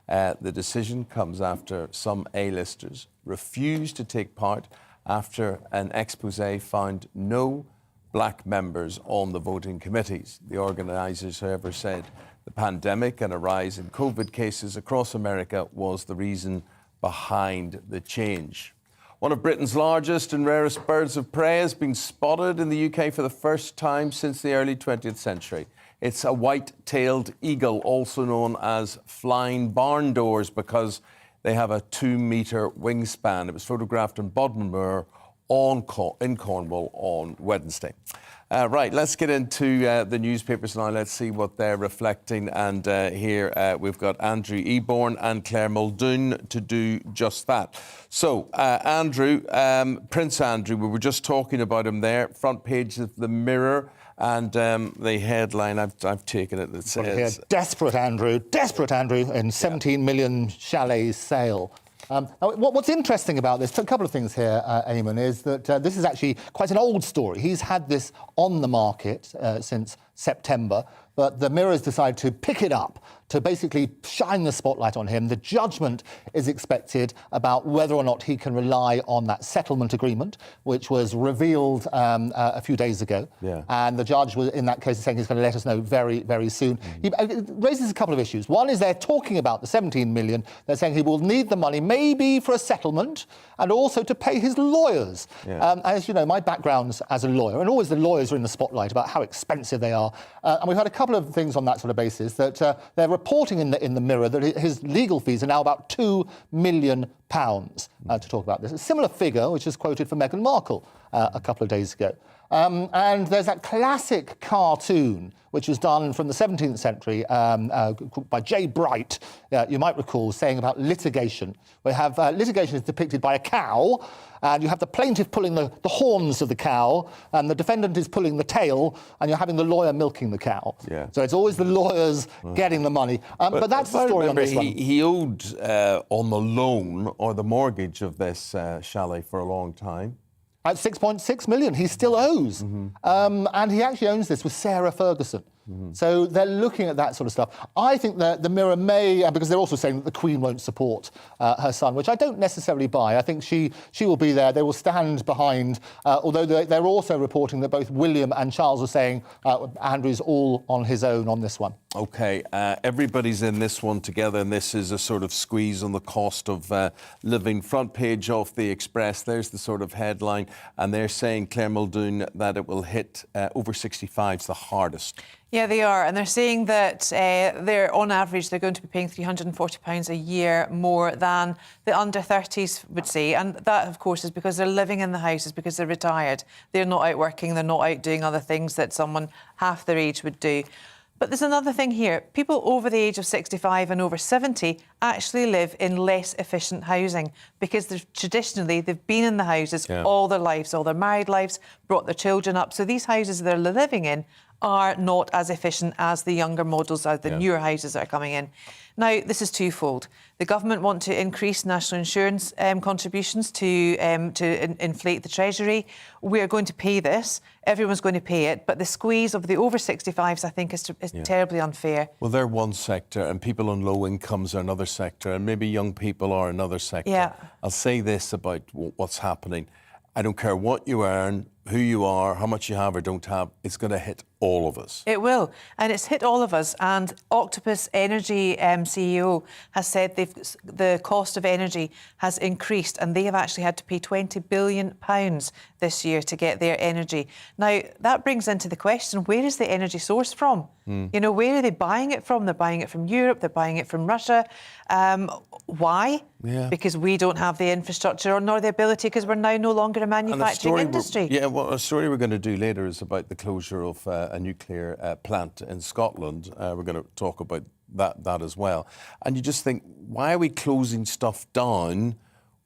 The decision comes after some A-listers refused to take part after an expose found no black members on the voting committees. The organisers, however, said the pandemic and a rise in COVID cases across America was the reason behind the change. One of Britain's largest and rarest birds of prey has been spotted in the UK for the first time since the early 20th century. It's a white-tailed eagle, also known as flying barn doors, because they have a 2-metre wingspan. It was photographed in Bodmin Moor in Cornwall on Wednesday. Right, let's get into the newspapers now. Let's see what they're reflecting. And here we've got Andrew Eamonn and Claire Muldoon to do just that. So, Andrew, Prince Andrew, we were just talking about him there, front page of the Mirror. And the headline, I've taken it, that says... Desperate Andrew in 17 million chalet sale. What's interesting about this, a couple of things here, Eamonn, is that this is actually quite an old story. He's had this on the market since September, but the Mirror's decided to pick it up to basically shine the spotlight on him. The judgment is expected about whether or not he can rely on that settlement agreement, which was revealed a few days ago. Yeah. And the judge was, in that case, saying he's going to let us know very, very soon. He raises a couple of issues. One is they're talking about the 17 million. They're saying he will need the money maybe for a settlement and also to pay his lawyers. Yeah. As you know, my background's as a lawyer, and always the lawyers are in the spotlight about how expensive they are. And we've had a couple of things on that sort of basis, that they're reporting in the Mirror that his legal fees are now about £2 million to talk about this. A similar figure, which is quoted for Meghan Markle a couple of days ago. And there's that classic cartoon which was done from the 17th century by J. Bright, you might recall, saying about litigation. We have litigation is depicted by a cow, and you have the plaintiff pulling the horns of the cow, and the defendant is pulling the tail, and you're having the lawyer milking the cow. Yeah. So it's always the lawyers getting the money. But that's the story on this one. He owed on the loan or the mortgage of this chalet for a long time. At 6.6 million, he still owes. And he actually owns this with Sarah Ferguson. So they're looking at that sort of stuff. I think that the Mirror may, because they're also saying that the Queen won't support her son, which I don't necessarily buy. I think she will be there. They will stand behind, although they're also reporting that both William and Charles are saying Andrew's all on his own on this one. OK, everybody's in this one together, and this is a sort of squeeze on the cost of living. Front page off the Express, there's the sort of headline, and they're saying, Claire Muldoon, that it will hit over 65s the hardest. Yeah, they are. And they're saying that they're, on average, they're going to be paying £340 a year more than the under-30s would say. And that, of course, is because they're living in the houses, because they're retired. They're not out working, they're not out doing other things that someone half their age would do. But there's another thing here. People over the age of 65 and over 70 actually live in less efficient housing because traditionally they've been in the houses all their lives, all their married lives, brought their children up. So these houses they're living in are not as efficient as the younger models, as the newer houses that are coming in. Now, this is twofold. The government want to increase national insurance contributions to inflate the Treasury. We are going to pay this. Everyone's going to pay it. But the squeeze of the over 65s, I think, is terribly unfair. Well, they're one sector, and people on low incomes are another sector, and maybe young people are another sector. Yeah. I'll say this about what's happening. I don't care what you earn, who you are, how much you have or don't have, it's going to hit all of us. It will, and it's hit all of us. And Octopus Energy CEO has said the cost of energy has increased, and they have actually had to pay £20 billion this year to get their energy. Now, that brings into the question, where is the energy sourced from? You know, where are they buying it from? They're buying it from Europe, they're buying it from Russia. Why? Because we don't have the infrastructure nor the ability, because we're now no longer a manufacturing industry. Well, a story we're going to do later is about the closure of a nuclear plant in Scotland. We're going to talk about that as well. And you just think, why are we closing stuff down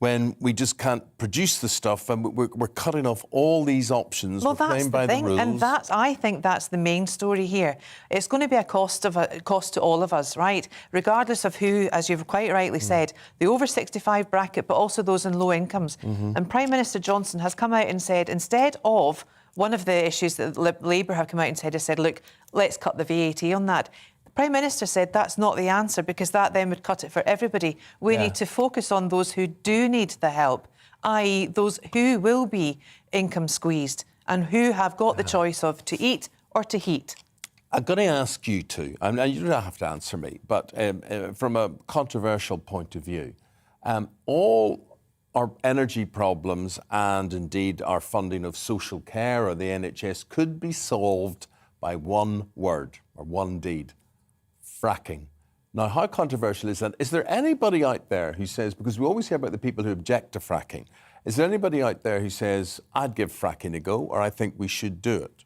when we just can't produce the stuff, and we're cutting off all these options? Well, we're playing by the rules. And I think that's the main story here. It's going to be a cost to all of us, right? Regardless of who, as you've quite rightly said, the over 65 bracket, but also those in low incomes. And Prime Minister Johnson has come out and said, instead of one of the issues that Labour have come out and said, look, let's cut the VAT on that. Prime Minister said that's not the answer, because that then would cut it for everybody. We need to focus on those who do need the help, i.e. those who will be income squeezed and who have got the choice of to eat or to heat. I'm going to ask you two, and you don't have to answer me, but from a controversial point of view, all our energy problems and indeed our funding of social care or the NHS could be solved by one word or one deed: fracking. Now, how controversial is that? Is there anybody out there who says, because we always hear about the people who object to fracking, is there anybody out there who says, I'd give fracking a go, or I think we should do it?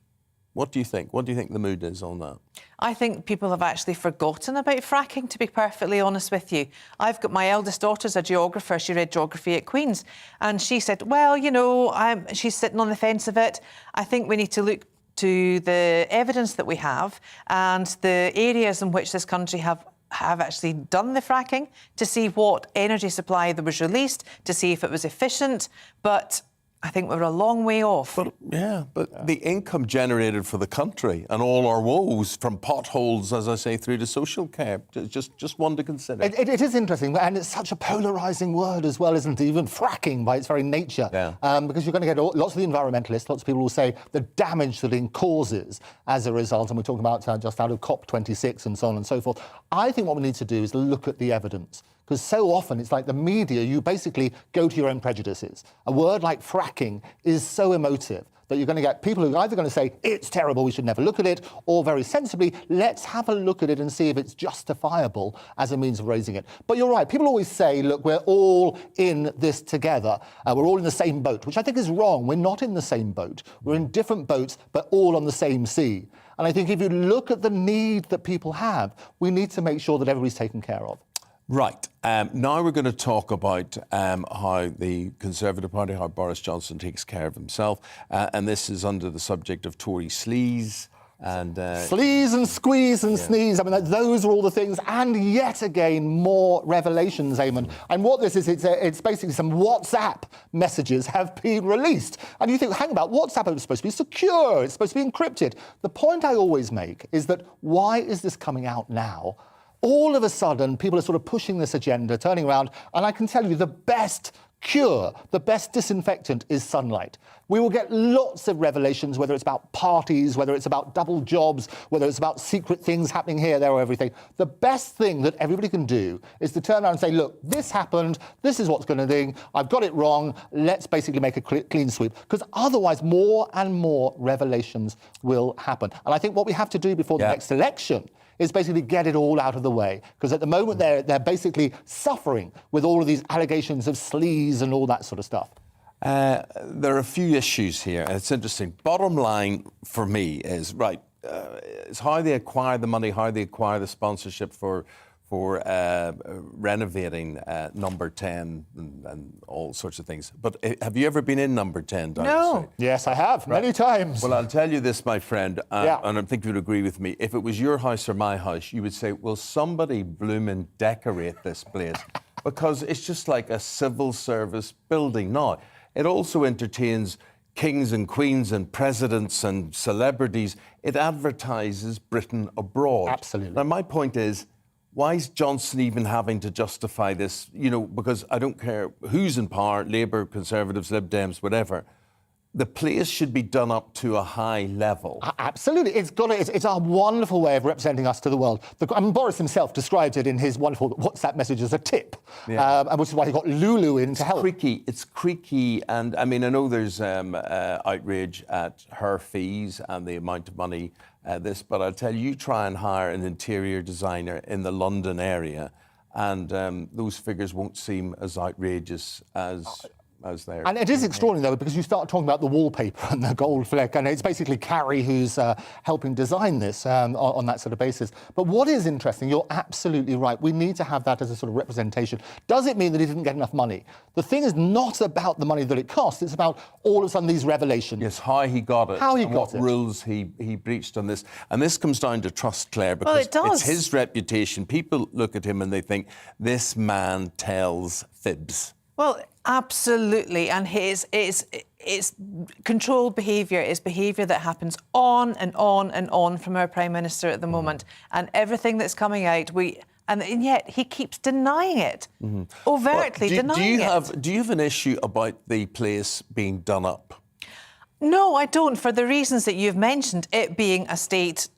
What do you think? What do you think the mood is on that? I think people have actually forgotten about fracking, to be perfectly honest with you. I've got my eldest daughter's a geographer. She read geography at Queen's, and she said, well, you know, she's sitting on the fence of it. I think we need to look to the evidence that we have and the areas in which this country have actually done the fracking, to see what energy supply there was released, to see if it was efficient. But I think we're a long way off. But the income generated for the country and all our woes, from potholes, as I say, through to social care, just one to consider. It is interesting, and it's such a polarising word as well, isn't it? Even fracking by its very nature. Because you're going to get lots of the environmentalists, lots of people will say the damage that it causes as a result, and we're talking about just out of COP26 and so on and so forth. I think what we need to do is look at the evidence. Because so often it's like the media, you basically go to your own prejudices. A word like fracking is so emotive that you're going to get people who are either going to say, it's terrible, we should never look at it, or very sensibly, let's have a look at it and see if it's justifiable as a means of raising it. But you're right, people always say, look, we're all in this together. We're all in the same boat, which I think is wrong. We're not in the same boat. We're in different boats, but all on the same sea. And I think if you look at the need that people have, we need to make sure that everybody's taken care of. Right. Now we're going to talk about how the Conservative Party, how Boris Johnson takes care of himself. And this is under the subject of Tory sleaze. And sleaze and squeeze and sneeze. I mean, those are all the things. And yet again, more revelations, Eamonn. And what this is, it's basically some WhatsApp messages have been released. And you think, hang about, WhatsApp is supposed to be secure. It's supposed to be encrypted. The point I always make is that why is this coming out now? All of a sudden, people are sort of pushing this agenda, turning around, and I can tell you the best cure, the best disinfectant is sunlight. We will get lots of revelations, whether it's about parties, whether it's about double jobs, whether it's about secret things happening here, there, or everything. The best thing that everybody can do is to turn around and say, look, this happened, this is what's going to be, I've got it wrong, let's basically make a clean sweep. Because otherwise, more and more revelations will happen. And I think what we have to do before the next election is basically get it all out of the way. Because at the moment, they're basically suffering with all of these allegations of sleaze and all that sort of stuff. There are a few issues here, and it's interesting. Bottom line for me is, right, it's how they acquire the money, how they acquire the sponsorship for renovating Number 10 and all sorts of things. But have you ever been in Number 10? No. Yes, I have, many times. Well, I'll tell you this, my friend, and I think you'd agree with me. If it was your house or my house, you would say, will somebody bloomin' decorate this place? Because it's just like a civil service building. Now, it also entertains kings and queens and presidents and celebrities. It advertises Britain abroad. Absolutely. Now, my point is, why is Johnson even having to justify this? You know, because I don't care who's in power, Labour, Conservatives, Lib Dems, whatever. The place should be done up to a high level. Absolutely. It's a wonderful way of representing us to the world. Boris himself described it in his wonderful WhatsApp message as a tip, and which is why he got Lulu in to help. It's creaky, and I mean, I know there's outrage at her fees and the amount of money but I'll tell you, try and hire an interior designer in the London area, and those figures won't seem as outrageous as there. And it is extraordinary, though, because you start talking about the wallpaper and the gold fleck, and it's basically Carrie who's helping design this on that sort of basis. But what is interesting, you're absolutely right, we need to have that as a sort of representation. Does it mean that he didn't get enough money? The thing is not about the money that it costs, it's about all of a sudden these revelations. Yes, how he got it. How he got it. What rules he breached on this. And this comes down to trust, Claire, because it does. It's his reputation. People look at him and they think, this man tells fibs. Well, absolutely, and it's controlled behaviour is behaviour that happens on and on and on from our Prime Minister at the moment, and everything that's coming out, and yet he keeps denying it, overtly denying it. Do you have an issue about the place being done up? No, I don't, for the reasons that you've mentioned, it being a state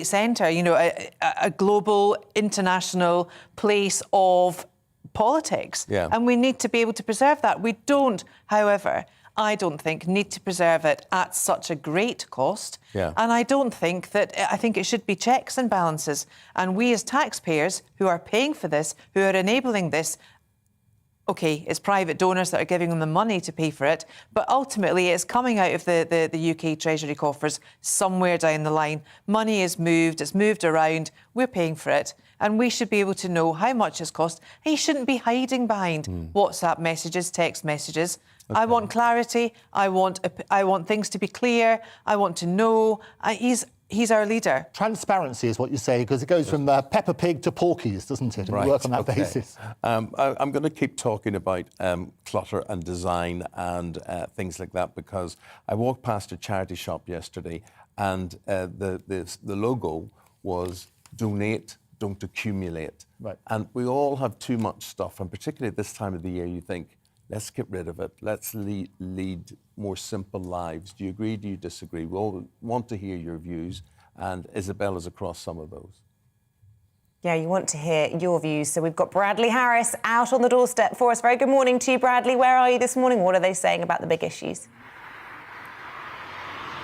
centre, you know, a global, international place of politics, and we need to be able to preserve that. We don't, however, I don't think, need to preserve it at such a great cost, and I think it should be checks and balances, and we as taxpayers who are paying for this, who are enabling this, OK, it's private donors that are giving them the money to pay for it, but ultimately it's coming out of the UK Treasury coffers somewhere down the line. Money is moved, it's moved around, we're paying for it, and we should be able to know how much it's cost. He shouldn't be hiding behind WhatsApp messages, text messages. Okay. I want clarity, I want things to be clear, I want to know. he's our leader. Transparency is what you say, because it goes from Peppa Pig to Porky's, doesn't it? And we work on that basis. I'm going to keep talking about clutter and design and things like that, because I walked past a charity shop yesterday and the logo was donate, don't accumulate. Right. And we all have too much stuff, and particularly at this time of the year, you think, let's get rid of it. Let's lead more simple lives. Do you agree? Do you disagree? We all want to hear your views, and Isabel is across some of those. Yeah, you want to hear your views. So we've got Bradley Harris out on the doorstep for us. Very good morning to you, Bradley. Where are you this morning? What are they saying about the big issues?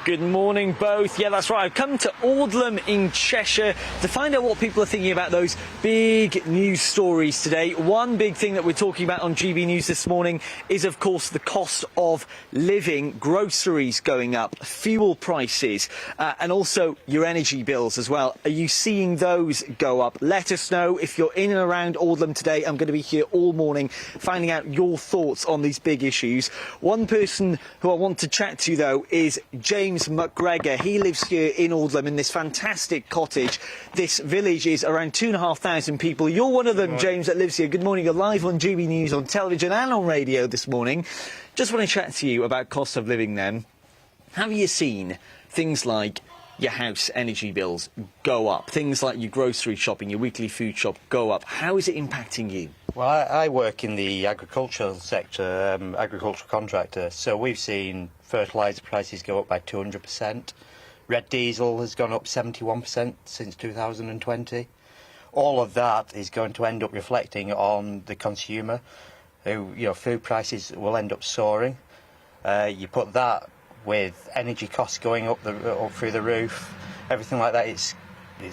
Good morning, both. Yeah, that's right. I've come to Aldlam in Cheshire to find out what people are thinking about those big news stories today. One big thing that we're talking about on GB News this morning is, of course, the cost of living, groceries going up, fuel prices, and also your energy bills as well. Are you seeing those go up? Let us know if you're in and around Aldlam today. I'm going to be here all morning finding out your thoughts on these big issues. One person who I want to chat to, though, is James McGregor. He lives here in Aldlam in this fantastic cottage. This village is around 2,500 people. You're one of them, James, that lives here. Good morning. You're live on GB News on television and on radio this morning. Just want to chat to you about cost of living then. Have you seen things like your house energy bills go up? Things like your grocery shopping, your weekly food shop go up. How is it impacting you? Well, I work in the agricultural sector, agricultural contractor, so we've seen fertiliser prices go up by 200%. Red diesel has gone up 71% since 2020. All of that is going to end up reflecting on the consumer, who, you know, food prices will end up soaring. You put that with energy costs going up through the roof, everything like that, it's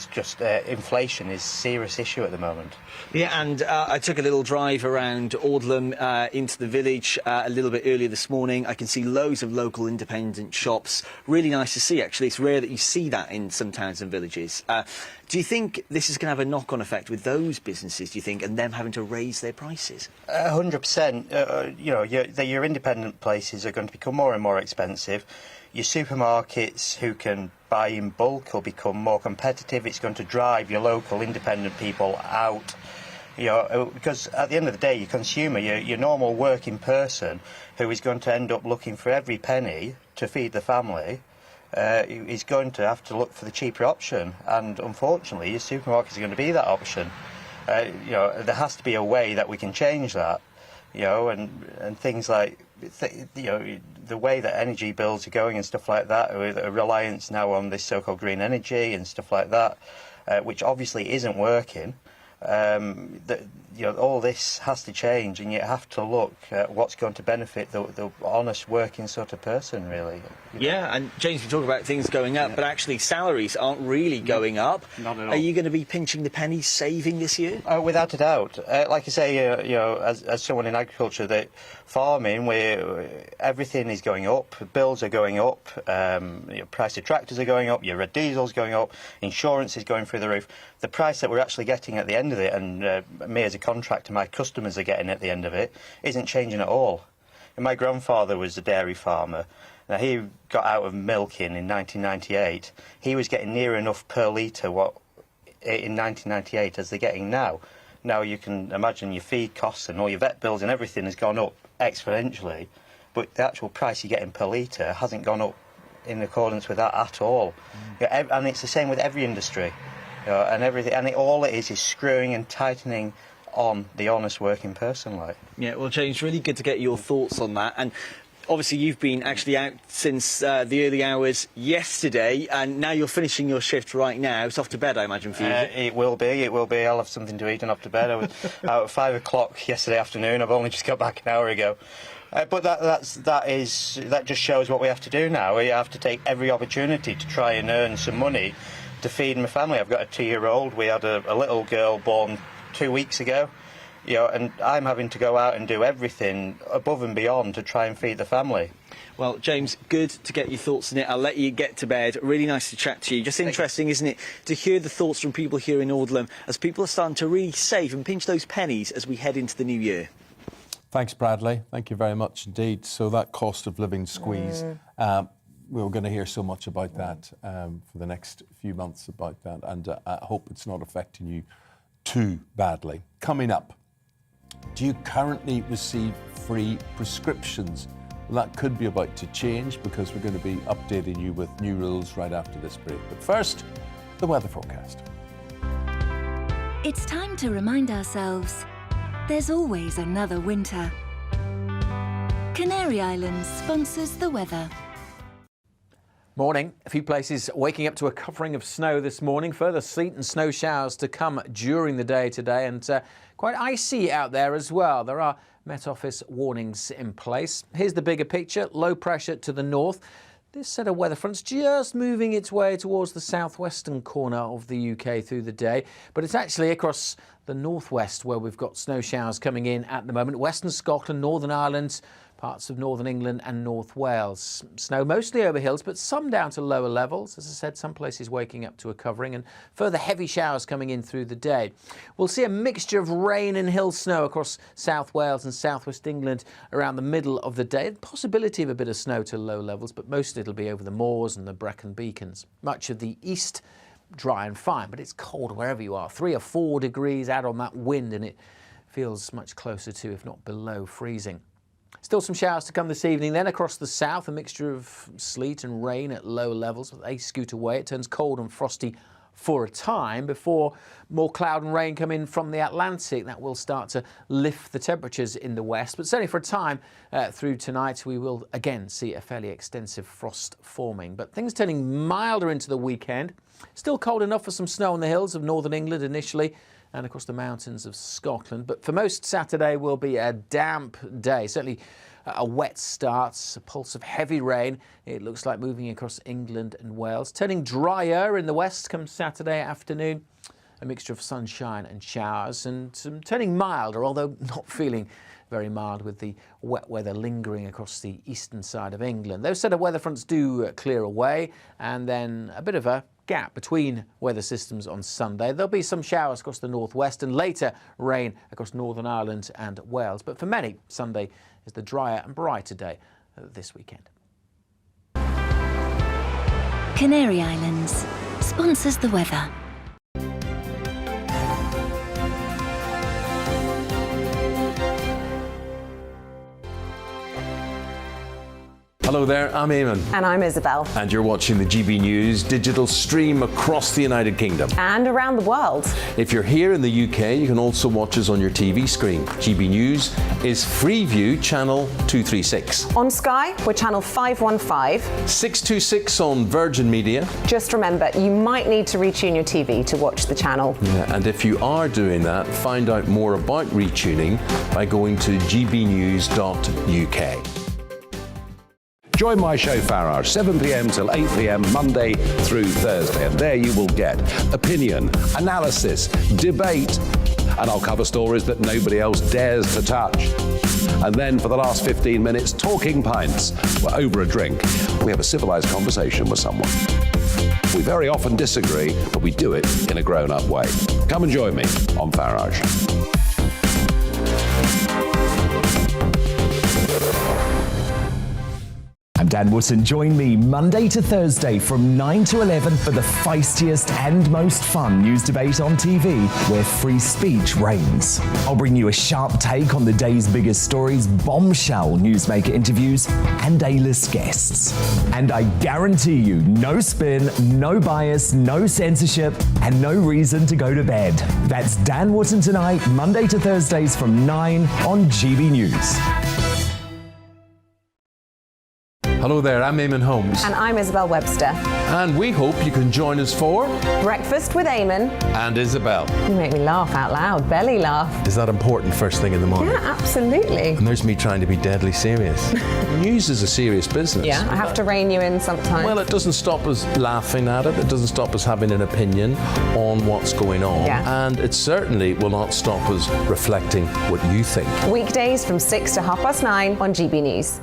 just inflation is a serious issue at the moment. Yeah, and I took a little drive around Aldlam into the village a little bit earlier this morning. I can see loads of local independent shops. Really nice to see, actually. It's rare that you see that in some towns and villages. Do you think this is going to have a knock-on effect with those businesses, do you think, and them having to raise their prices? 100%. You know, your independent places are going to become more and more expensive. Your supermarkets who can buy in bulk will become more competitive. It's going to drive your local independent people out. You know, because at the end of the day, your consumer, your normal working person, who is going to end up looking for every penny to feed the family, is going to have to look for the cheaper option. And unfortunately, your supermarkets are going to be that option. You know, there has to be a way that we can change that. You know, and things like, you know, the way that energy bills are going and stuff like that, with a reliance now on this so-called green energy and stuff like that, which obviously isn't working. You know, all this has to change, and you have to look at what's going to benefit the honest working sort of person, really. Yeah, and James, we talk about things going up, but actually salaries aren't really going up. Not at all. Are you going to be pinching the pennies, saving this year? Without a doubt. Like I say, you know, as someone in agriculture, that farming, where everything is going up, bills are going up, your price of tractors are going up, your red diesel's going up, insurance is going through the roof. The price that we're actually getting at the end of it, and me as a contractor, my customers are getting at the end of it, isn't changing at all. And my grandfather was a dairy farmer. Now, he got out of milking in 1998. He was getting near enough per litre what in 1998 as they're getting now. Now you can imagine your feed costs and all your vet bills and everything has gone up exponentially, but the actual price you're getting per litre hasn't gone up in accordance with that at all. Yeah, and it's the same with every industry, you know, and everything. And all it is screwing and tightening on the honest working person, like. Yeah, well, James, really good to get your thoughts on that. And obviously, you've been actually out since the early hours yesterday, and now you're finishing your shift right now. It's off to bed, I imagine, for you. It will be. It will be. I'll have something to eat and off to bed. I was out at 5 o'clock yesterday afternoon. I've only just got back an hour ago. But that just shows what we have to do now. We have to take every opportunity to try and earn some money to feed my family. I've got a 2-year-old. We had a little girl born 2 weeks ago. You know, and I'm having to go out and do everything above and beyond to try and feed the family. Well, James, good to get your thoughts on it. I'll let you get to bed. Really nice to chat to you. Just interesting, isn't it, to hear the thoughts from people here in Aldlam as people are starting to really save and pinch those pennies as we head into the new year. Thanks, Bradley. Thank you very much indeed. So that cost of living squeeze, we're going to hear so much about that for the next few months about that, and I hope it's not affecting you too badly. Coming up, do you currently receive free prescriptions? Well, that could be about to change because we're going to be updating you with new rules right after this break. But first, the weather forecast. It's time to remind ourselves there's always another winter. Canary Islands sponsors the weather. Morning. A few places waking up to a covering of snow this morning. Further sleet and snow showers to come during the day today, and quite icy out there as well. There are Met Office warnings in place. Here's the bigger picture. Low pressure to the north. This set of weather fronts just moving its way towards the southwestern corner of the UK through the day, but it's actually across the northwest where we've got snow showers coming in at the moment. Western Scotland, Northern Ireland, parts of Northern England and North Wales. Snow mostly over hills, but some down to lower levels. As I said, some places waking up to a covering, and further heavy showers coming in through the day. We'll see a mixture of rain and hill snow across South Wales and southwest England around the middle of the day. Possibility of a bit of snow to low levels, but mostly it'll be over the moors and the Brecon Beacons. Much of the east dry and fine, but it's cold wherever you are. 3 or 4 degrees out on that wind, and it feels much closer to, if not below, freezing. Still some showers to come this evening. Then across the south, a mixture of sleet and rain at lower levels. They scoot away. It turns cold and frosty for a time before more cloud and rain come in from the Atlantic. That will start to lift the temperatures in the west. But certainly for a time through tonight, we will again see a fairly extensive frost forming. But things turning milder into the weekend. Still cold enough for some snow on the hills of northern England initially, and across the mountains of Scotland. But for most, Saturday will be a damp day, certainly a wet start, a pulse of heavy rain. It looks like moving across England and Wales. Turning drier in the west come Saturday afternoon. A mixture of sunshine and showers, and turning milder, although not feeling very mild, with the wet weather lingering across the eastern side of England. Those set of weather fronts do clear away, and then a bit of a gap between weather systems on Sunday. There'll be some showers across the northwest and later rain across Northern Ireland and Wales. But for many, Sunday is the drier and brighter day this weekend. Canary Islands sponsors the weather. Hello there, I'm Eamonn. And I'm Isabel. And you're watching the GB News digital stream across the United Kingdom. And around the world. If you're here in the UK, you can also watch us on your TV screen. GB News is Freeview channel 236. On Sky, we're channel 515. 626 on Virgin Media. Just remember, you might need to retune your TV to watch the channel. Yeah, and if you are doing that, find out more about retuning by going to gbnews.uk. Join my show Farage, 7 p.m. till 8 p.m. Monday through Thursday. And there you will get opinion, analysis, debate, and I'll cover stories that nobody else dares to touch. And then for the last 15 minutes, talking pints. We're over a drink. We have a civilized conversation with someone. We very often disagree, but we do it in a grown-up way. Come and join me on Farage. I'm Dan Wootton. Join me Monday to Thursday from 9 to 11 for the feistiest and most fun news debate on TV, where free speech reigns. I'll bring you a sharp take on the day's biggest stories, bombshell newsmaker interviews, and A-list guests. And I guarantee you, no spin, no bias, no censorship, and no reason to go to bed. That's Dan Wootton Tonight, Monday to Thursdays from 9 on GB News. Hello there, I'm Eamonn Holmes. And I'm Isabel Webster. And we hope you can join us for Breakfast with Eamonn and Isabel. You make me laugh out loud, belly laugh. Is that important first thing in the morning? Yeah, absolutely. And there's me trying to be deadly serious. News is a serious business. Yeah, I have to rein you in sometimes. Well, it doesn't stop us laughing at it. It doesn't stop us having an opinion on what's going on. Yeah. And it certainly will not stop us reflecting what you think. Weekdays from 6 to 9:30 on GB News.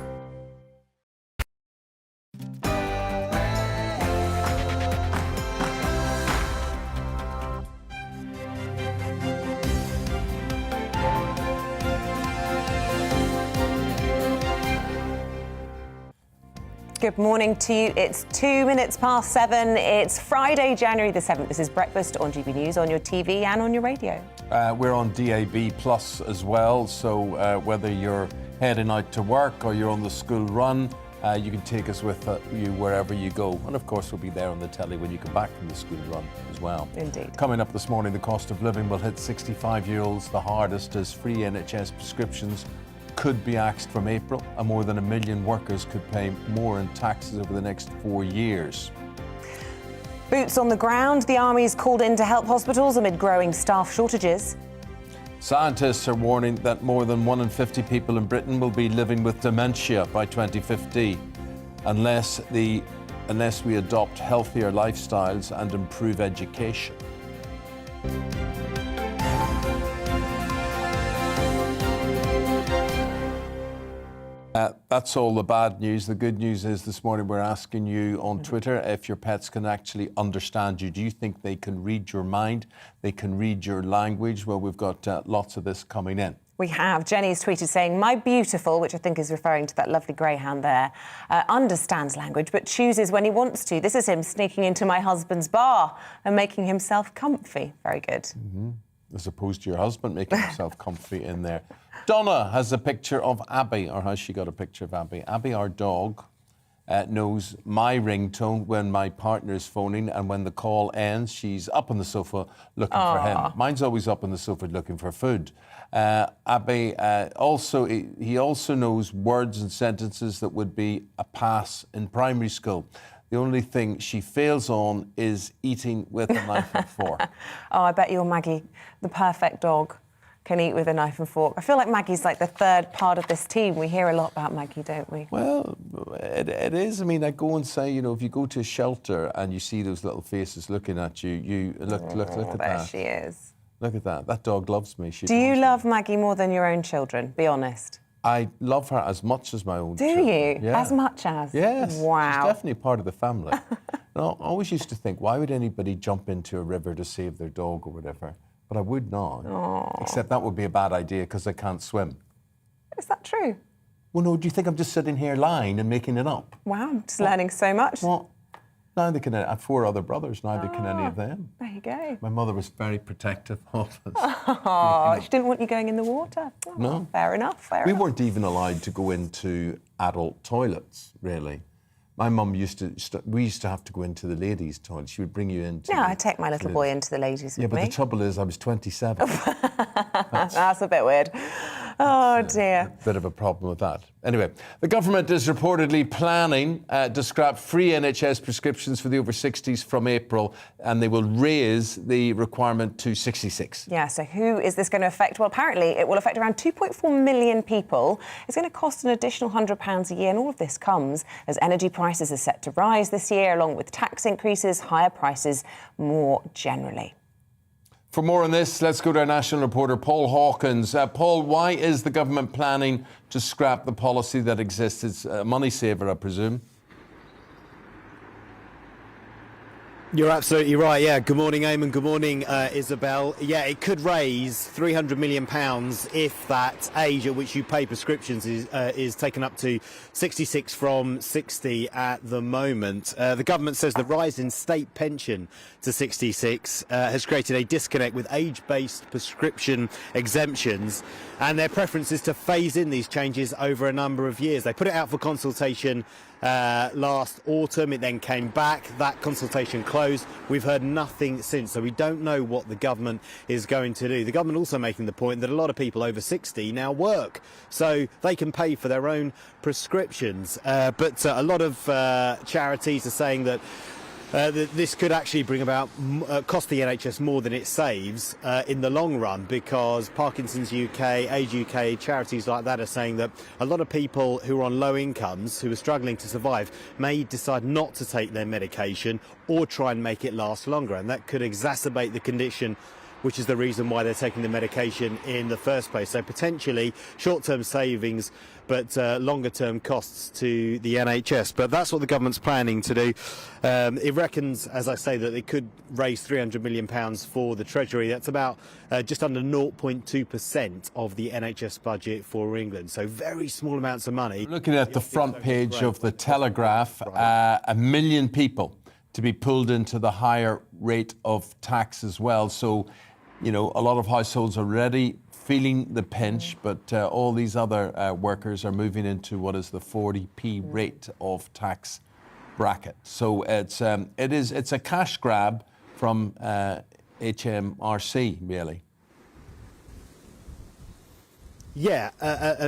Good morning to you. It's 2 minutes past 7. It's Friday, January the 7th. This is Breakfast on GB News, on your TV and on your radio. We're on DAB Plus as well, so whether you're heading out to work or you're on the school run, you can take us with you wherever you go. And of course, we'll be there on the telly when you come back from the school run as well. Indeed. Coming up this morning, the cost of living will hit 65-year-olds the hardest as free NHS prescriptions could be axed from April, and more than 1 million workers could pay more in taxes over the next 4 years. Boots on the ground. The army's called in to help hospitals amid growing staff shortages. Scientists are warning that more than 1 in 50 people in Britain will be living with dementia by 2050 unless we adopt healthier lifestyles and improve education. That's all the bad news. The good news is this morning we're asking you on Twitter if your pets can actually understand you. Do you think they can read your mind? They can read your language? Well, we've got lots of this coming in. We have. Jenny's tweeted saying, "My beautiful," which I think is referring to that lovely greyhound there, understands language but chooses when he wants to. This is him sneaking into my husband's bar and making himself comfy. Very good. Mm-hmm. As opposed to your husband making himself comfy in there. Donna has a picture of Abby, or has she got a picture of Abby? Abby, our dog, knows my ringtone when my partner is phoning, and when the call ends, she's up on the sofa looking for him. Mine's always up on the sofa looking for food. Abby he also knows words and sentences that would be a pass in primary school. The only thing she fails on is eating with a knife and fork. Oh, I bet your Maggie, the perfect dog, can eat with a knife and fork. I feel like Maggie's like the third part of this team. We hear a lot about Maggie, don't we? Well, it is. I mean, I go and say, if you go to a shelter and you see those little faces looking at you, you look at that. There she is. Look at that. That dog loves me. Do you love Maggie more than your own children? Be honest. I love her as much as my own Do children. you? Yeah. As much as? Yes. Wow. She's definitely part of the family. No, I always used to think, why would anybody jump into a river to save their dog or whatever? But I would not. Aww. Except that would be a bad idea because I can't swim. Is that true? Well, no, do you think I'm just sitting here lying and making it up? Wow, I'm just learning so much. Well, neither can I have 4 other brothers, neither can any of them. There you go. My mother was very protective of us. Oh, she didn't want you going in the water. Oh, no. Fair enough, We weren't even allowed to go into adult toilets, really. My mum we used to have to go into the ladies' toilet. She would bring you into... Yeah, I'd take my little boy into the ladies' Yeah, with but me. the trouble is I was 27. That's a bit weird. Oh, dear. A bit of a problem with that. Anyway, the government is reportedly planning to scrap free NHS prescriptions for the over 60s from April, and they will raise the requirement to 66. Yeah, so who is this going to affect? Well, apparently it will affect around 2.4 million people. It's going to cost an additional £100 a year, and all of this comes as energy prices are set to rise this year, along with tax increases, higher prices more generally. For more on this, let's go to our national reporter, Paul Hawkins. Paul, why is the government planning to scrap the policy that exists? It's a money saver, I presume. You're absolutely right, yeah. Good morning, Eamonn. Good morning, Isabel. Yeah, it could raise £300 million if that age at which you pay prescriptions is taken up to 66 from 60 at the moment. The government says the rise in state pension to 66 has created a disconnect with age-based prescription exemptions, and their preference is to phase in these changes over a number of years. They put it out for consultation last autumn. It then came back. That consultation closed. We've heard nothing since, so we don't know what the government is going to do. The government also making the point that a lot of people over 60 now work, so they can pay for their own prescriptions. But a lot of charities are saying that this could actually bring about cost the NHS more than it saves in the long run, because Parkinson's UK, Age UK, charities like that are saying that a lot of people who are on low incomes, who are struggling to survive, may decide not to take their medication or try and make it last longer, and that could exacerbate the condition which is the reason why they're taking the medication in the first place. So potentially short-term savings, but longer-term costs to the NHS. But that's what the government's planning to do. It reckons, as I say, that they could raise £300 million for the Treasury. That's about just under 0.2% of the NHS budget for England. So very small amounts of money. Looking at the front page of the Telegraph, 1 million people to be pulled into the higher rate of tax as well. So, you know, a lot of households are already feeling the pinch, but all these other workers are moving into what is the 40p rate of tax bracket. So it's a cash grab from HMRC, really. Yeah,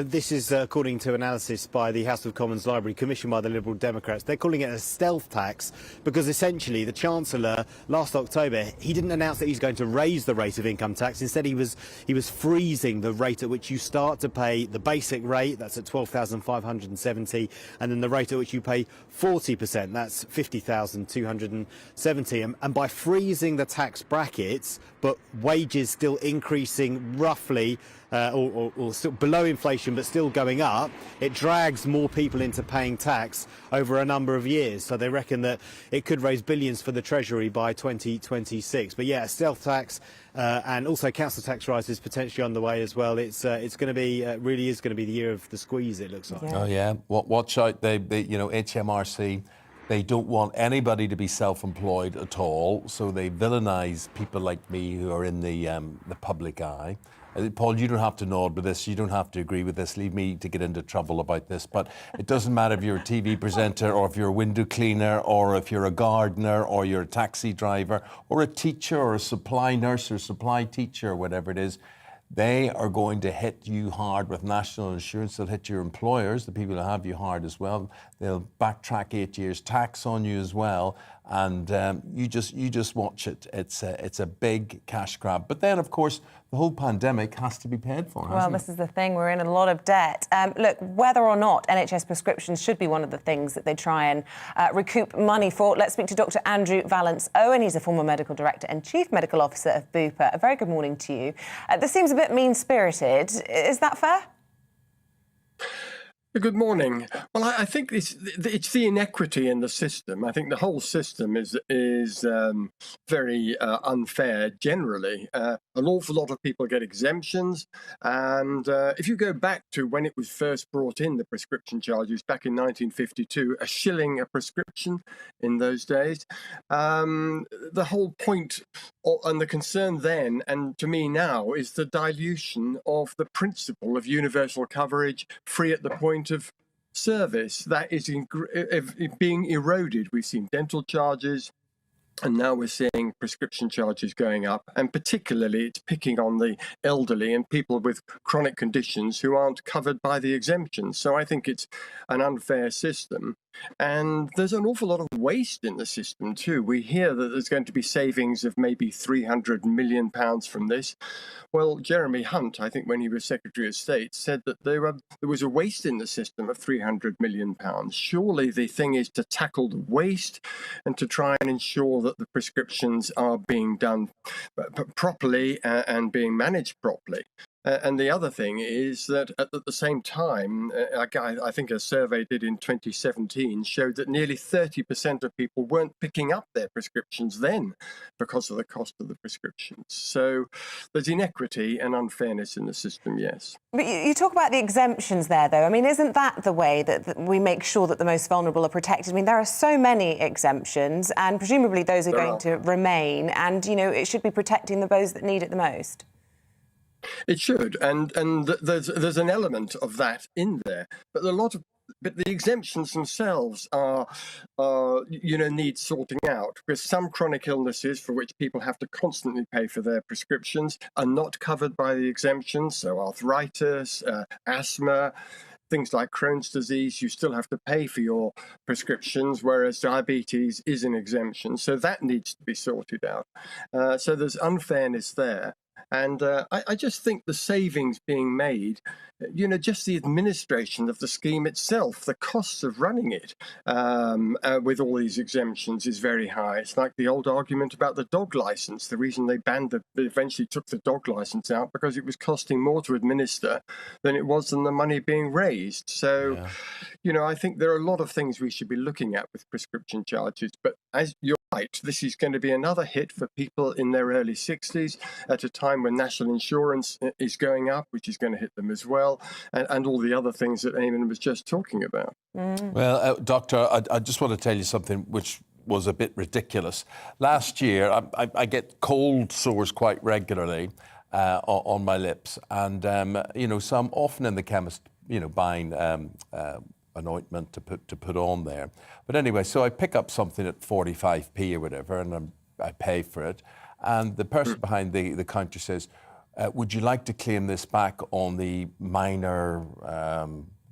this is according to analysis by the House of Commons Library, commissioned by the Liberal Democrats. They're calling it a stealth tax because essentially the Chancellor last October, he didn't announce that he's going to raise the rate of income tax. Instead, he was freezing the rate at which you start to pay the basic rate, that's at 12,570, and then the rate at which you pay 40%, that's 50,270. And by freezing the tax brackets, but wages still increasing roughly or still below inflation but still going up, it drags more people into paying tax over a number of years. So they reckon that it could raise billions for the Treasury by 2026. But yeah, stealth tax and also council tax rises potentially on the way as well. It's going to be really is going to be the year of the squeeze, it looks like. Yeah. Oh yeah, watch out! They you know, HMRC. They don't want anybody to be self-employed at all, so they villainise people like me who are in the public eye. Paul, you don't have to nod with this. You don't have to agree with this. Leave me to get into trouble about this. But it doesn't matter if you're a TV presenter or if you're a window cleaner or if you're a gardener or you're a taxi driver or a teacher or a supply nurse or supply teacher or whatever it is. They are going to hit you hard with national insurance. They'll hit your employers, the people who have you hard as well. They'll backtrack 8 years tax on you as well. And you just watch it. It's a big cash grab. But then, of course, the whole pandemic has to be paid for. Well, this is the thing. We're in a lot of debt. Look, whether or not NHS prescriptions should be one of the things that they try and recoup money for, let's speak to Dr. Andrew Vallance-Owen. He's a former medical director and chief medical officer of Bupa. A very good morning to you. This seems a bit mean-spirited. Is that fair? Good morning. Well, I think it's the inequity in the system. I think the whole system is very unfair generally. An awful lot of people get exemptions. And if you go back to when it was first brought in, the prescription charges back in 1952, a shilling a prescription in those days. The whole point and the concern then, and to me now, is the dilution of the principle of universal coverage, free at the point of service. That is being eroded. We've seen dental charges, and now we're seeing prescription charges going up, and particularly it's picking on the elderly and people with chronic conditions who aren't covered by the exemptions. So I think it's an unfair system. And there's an awful lot of waste in the system too. We hear that there's going to be savings of maybe £300 million from this. Well, Jeremy Hunt, I think when he was Secretary of State, said that there was a waste in the system of £300 million. Surely the thing is to tackle the waste and to try and ensure that the prescriptions are being done properly and being managed properly. And the other thing is that at the same time, I think a survey did in 2017 showed that nearly 30% of people weren't picking up their prescriptions then because of the cost of the prescriptions. So there's inequity and unfairness in the system, yes. But you talk about the exemptions there, though. I mean, isn't that the way that we make sure that the most vulnerable are protected? I mean, there are so many exemptions, and presumably those are going to remain, and, you know, it should be protecting those that need it the most. It should, and there's an element of that in there, but the exemptions themselves are need sorting out, because some chronic illnesses for which people have to constantly pay for their prescriptions are not covered by the exemptions. So arthritis, asthma, things like Crohn's disease, you still have to pay for your prescriptions, whereas diabetes is an exemption. So that needs to be sorted out. So there's unfairness there. And I just think the savings being made, just the administration of the scheme itself, the costs of running it with all these exemptions is very high. It's like the old argument about the dog license. The reason they eventually took the dog license out because it was costing more to administer than it was than the money being raised. So, I think there are a lot of things we should be looking at with prescription charges. But as you're right, this is going to be another hit for people in their early 60s at a time when national insurance is going up, which is going to hit them as well, and all the other things that Eamonn was just talking about. Well, Doctor, I just want to tell you something which was a bit ridiculous. Last year, I get cold sores quite regularly on my lips, and so I'm often in the chemist, buying an ointment to put on there. But anyway, so I pick up something at 45p or whatever, and I pay for it. And the person behind the counter says, would you like to claim this back on the minor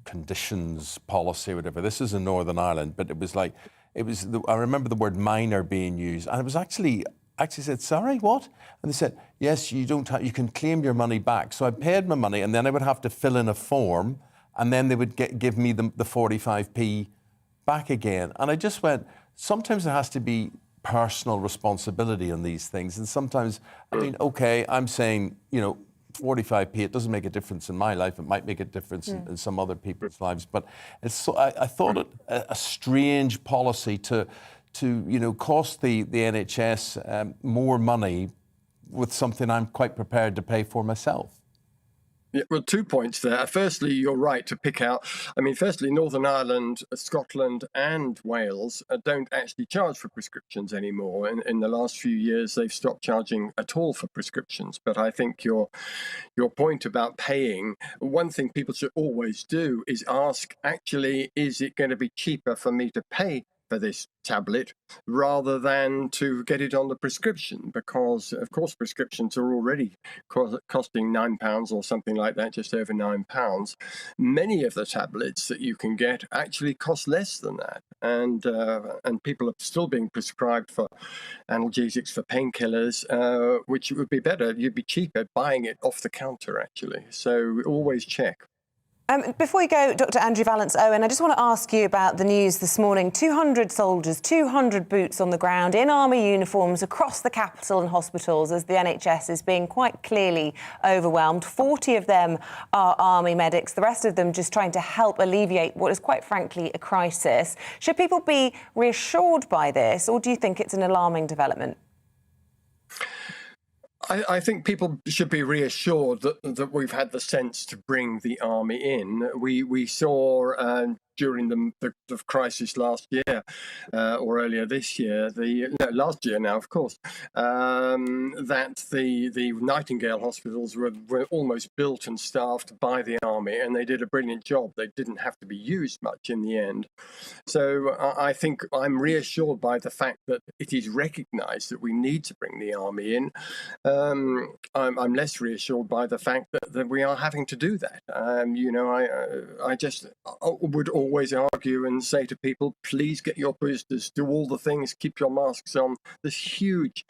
conditions policy or whatever? This is in Northern Ireland, but I remember the word minor being used. And it was actually said, sorry, what? And they said, yes, you can claim your money back. So I paid my money, and then I would have to fill in a form, and then they would give me the 45p back again. And I just went, sometimes there has to be personal responsibility on these things. And sometimes, okay, I'm saying, 45p, it doesn't make a difference in my life. It might make a difference in some other people's lives. But I thought it a strange policy to cost the NHS more money with something I'm quite prepared to pay for myself. Yeah, well, 2 points there. Firstly, you're right to pick out. Firstly, Northern Ireland, Scotland and Wales don't actually charge for prescriptions anymore. In the last few years, they've stopped charging at all for prescriptions. But I think your point about paying, one thing people should always do is ask, actually, is it going to be cheaper for me to pay for this tablet rather than to get it on the prescription? Because of course prescriptions are already costing £9 or something like that, just over £9. Many of the tablets that you can get actually cost less than that, and people are still being prescribed for analgesics, for painkillers, which would be better, you'd be cheaper buying it off the counter actually. So always check. Before we go, Dr. Andrew Vallance-Owen, I just want to ask you about the news this morning. 200 soldiers, 200 boots on the ground in army uniforms across the capital and hospitals as the NHS is being quite clearly overwhelmed. 40 of them are army medics, the rest of them just trying to help alleviate what is quite frankly a crisis. Should people be reassured by this, or do you think it's an alarming development? I think people should be reassured that we've had the sense to bring the army in. We saw during the crisis last year or earlier this year, last year now, of course, that the Nightingale hospitals were almost built and staffed by the army, and they did a brilliant job. They didn't have to be used much in the end. So I think I'm reassured by the fact that it is recognised that we need to bring the army in. I'm less reassured by the fact that we are having to do that. I just would always argue and say to people, please get your boosters, do all the things, keep your masks on. There's huge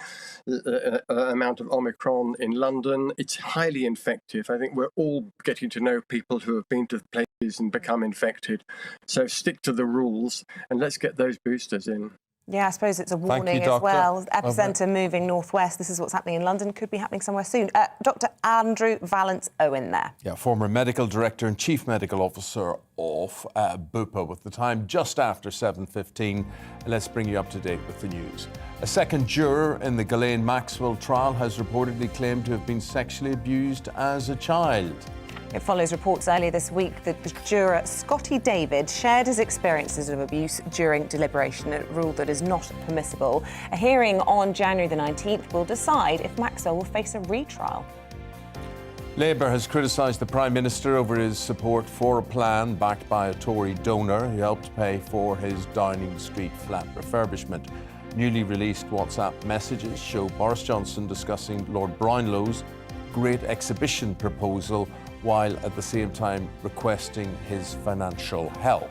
amount of Omicron in London. It's highly infective. I think we're all getting to know people who have been to places and become infected. So stick to the rules and let's get those boosters in. Yeah, I suppose it's a warning as well. Epicentre moving northwest. This is what's happening in London. Could be happening somewhere soon. Dr. Andrew Vallance-Owen there. Yeah, former medical director and chief medical officer of Bupa, with the time just after 7:15. Let's bring you up to date with the news. A second juror in the Ghislaine Maxwell trial has reportedly claimed to have been sexually abused as a child. It follows reports earlier this week that the juror Scotty David shared his experiences of abuse during deliberation, a rule that is not permissible. A hearing on January the 19th will decide if Maxwell will face a retrial. Labour has criticised the Prime Minister over his support for a plan backed by a Tory donor who helped pay for his Downing Street flat refurbishment. Newly released WhatsApp messages show Boris Johnson discussing Lord Brownlow's Great Exhibition proposal, while at the same time requesting his financial help.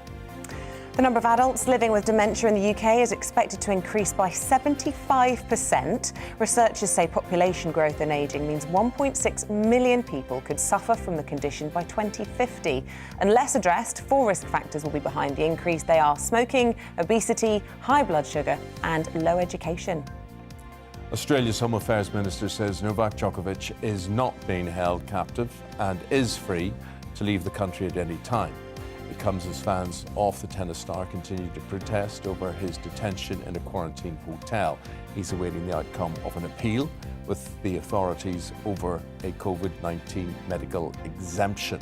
The number of adults living with dementia in the UK is expected to increase by 75%. Researchers say population growth and ageing means 1.6 million people could suffer from the condition by 2050. Unless addressed, 4 risk factors will be behind the increase. They are smoking, obesity, high blood sugar and low education. Australia's Home Affairs Minister says Novak Djokovic is not being held captive and is free to leave the country at any time. It comes as fans of the tennis star continue to protest over his detention in a quarantine hotel. He's awaiting the outcome of an appeal with the authorities over a COVID-19 medical exemption.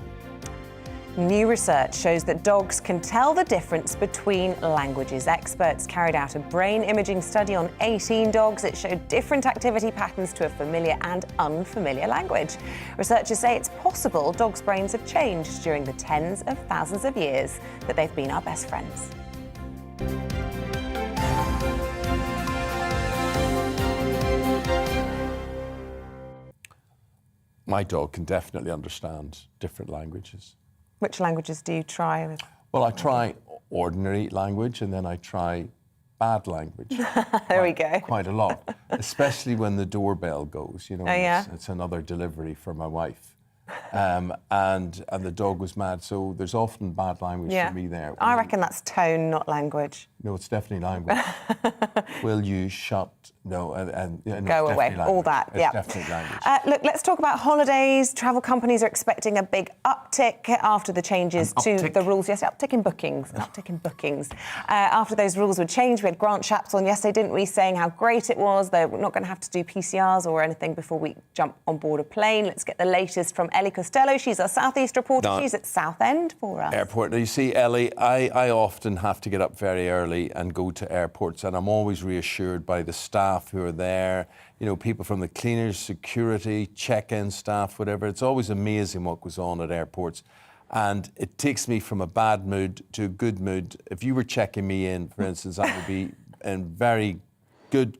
New research shows that dogs can tell the difference between languages. Experts carried out a brain imaging study on 18 dogs. It showed different activity patterns to a familiar and unfamiliar language. Researchers say it's possible dogs' brains have changed during the tens of thousands of years that they've been our best friends. My dog can definitely understand different languages. Which languages do you try with? Well, I try ordinary language and then I try bad language. There we go. Quite a lot, especially when the doorbell goes, you know. Oh, yeah. It's another delivery for my wife. And the dog was mad, so there's often bad language for me there. I reckon that's tone, not language. No, it's definitely language. Will you shut? No, and go away. All that, it's definitely language. Look, let's talk about holidays. Travel companies are expecting a big uptick after the changes to the rules. Yes, uptick in bookings. After those rules were changed, we had Grant Shapps on yesterday, didn't we, saying how great it was. They're not going to have to do PCRs or anything before we jump on board a plane. Let's get the latest from Ellie Costello. She's our Southeast reporter. She's at Southend for us. Airport. Now, you see, Ellie, I often have to get up very early and go to airports, and I'm always reassured by the staff who are there, you know, people from the cleaners, security, check-in staff, whatever. It's always amazing what goes on at airports, and it takes me from a bad mood to a good mood. If you were checking me in, for instance, I would be in very good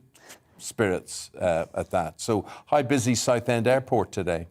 spirits at that. So how busy Southend Airport today?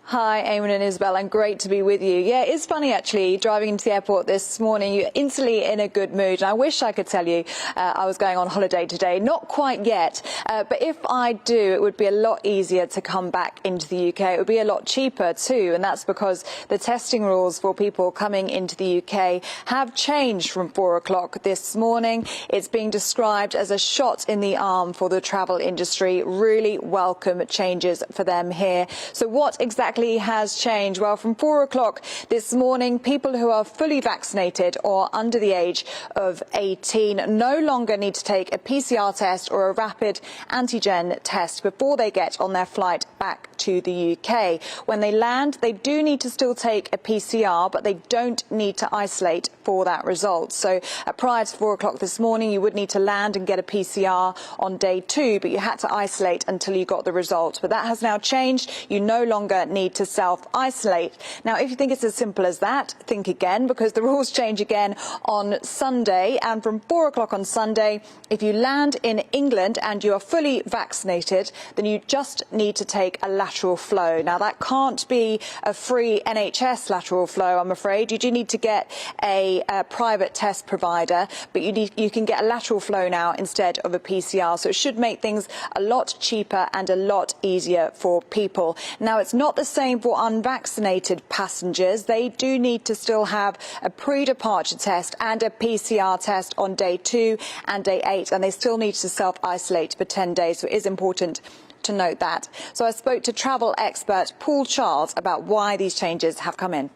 Hi, Eamonn and Isabel, and great to be with you. Yeah, it's funny, actually, driving into the airport this morning, you're instantly in a good mood. And I wish I could tell you I was going on holiday today. Not quite yet, but if I do, it would be a lot easier to come back into the UK. It would be a lot cheaper too, and that's because the testing rules for people coming into the UK have changed from 4 o'clock this morning. It's being described as a shot in the arm for the travel industry. Really welcome changes for them here. So what exactly has changed? Well, from 4 o'clock this morning, people who are fully vaccinated or under the age of 18 no longer need to take a PCR test or a rapid antigen test before they get on their flight back to the UK. When they land, they do need to still take a PCR, but they don't need to isolate for that result. So prior to 4 o'clock this morning, you would need to land and get a PCR on day 2, but you had to isolate until you got the result. But that has now changed. You no longer need to self-isolate. Now, if you think it's as simple as that, think again, because the rules change again on Sunday. And from 4 o'clock on Sunday, if you land in England and you are fully vaccinated, then you just need to take a lateral flow. Now, that can't be a free NHS lateral flow, I'm afraid. You do need to get a private test provider, but you can get a lateral flow now instead of a PCR. So it should make things a lot cheaper and a lot easier for people. Now, it's not the same for unvaccinated passengers. They do need to still have a pre-departure test and a PCR test on day 2 and day 8, and they still need to self-isolate for 10 days. So it is important to note that. So I spoke to travel expert Paul Charles about why these changes have come in.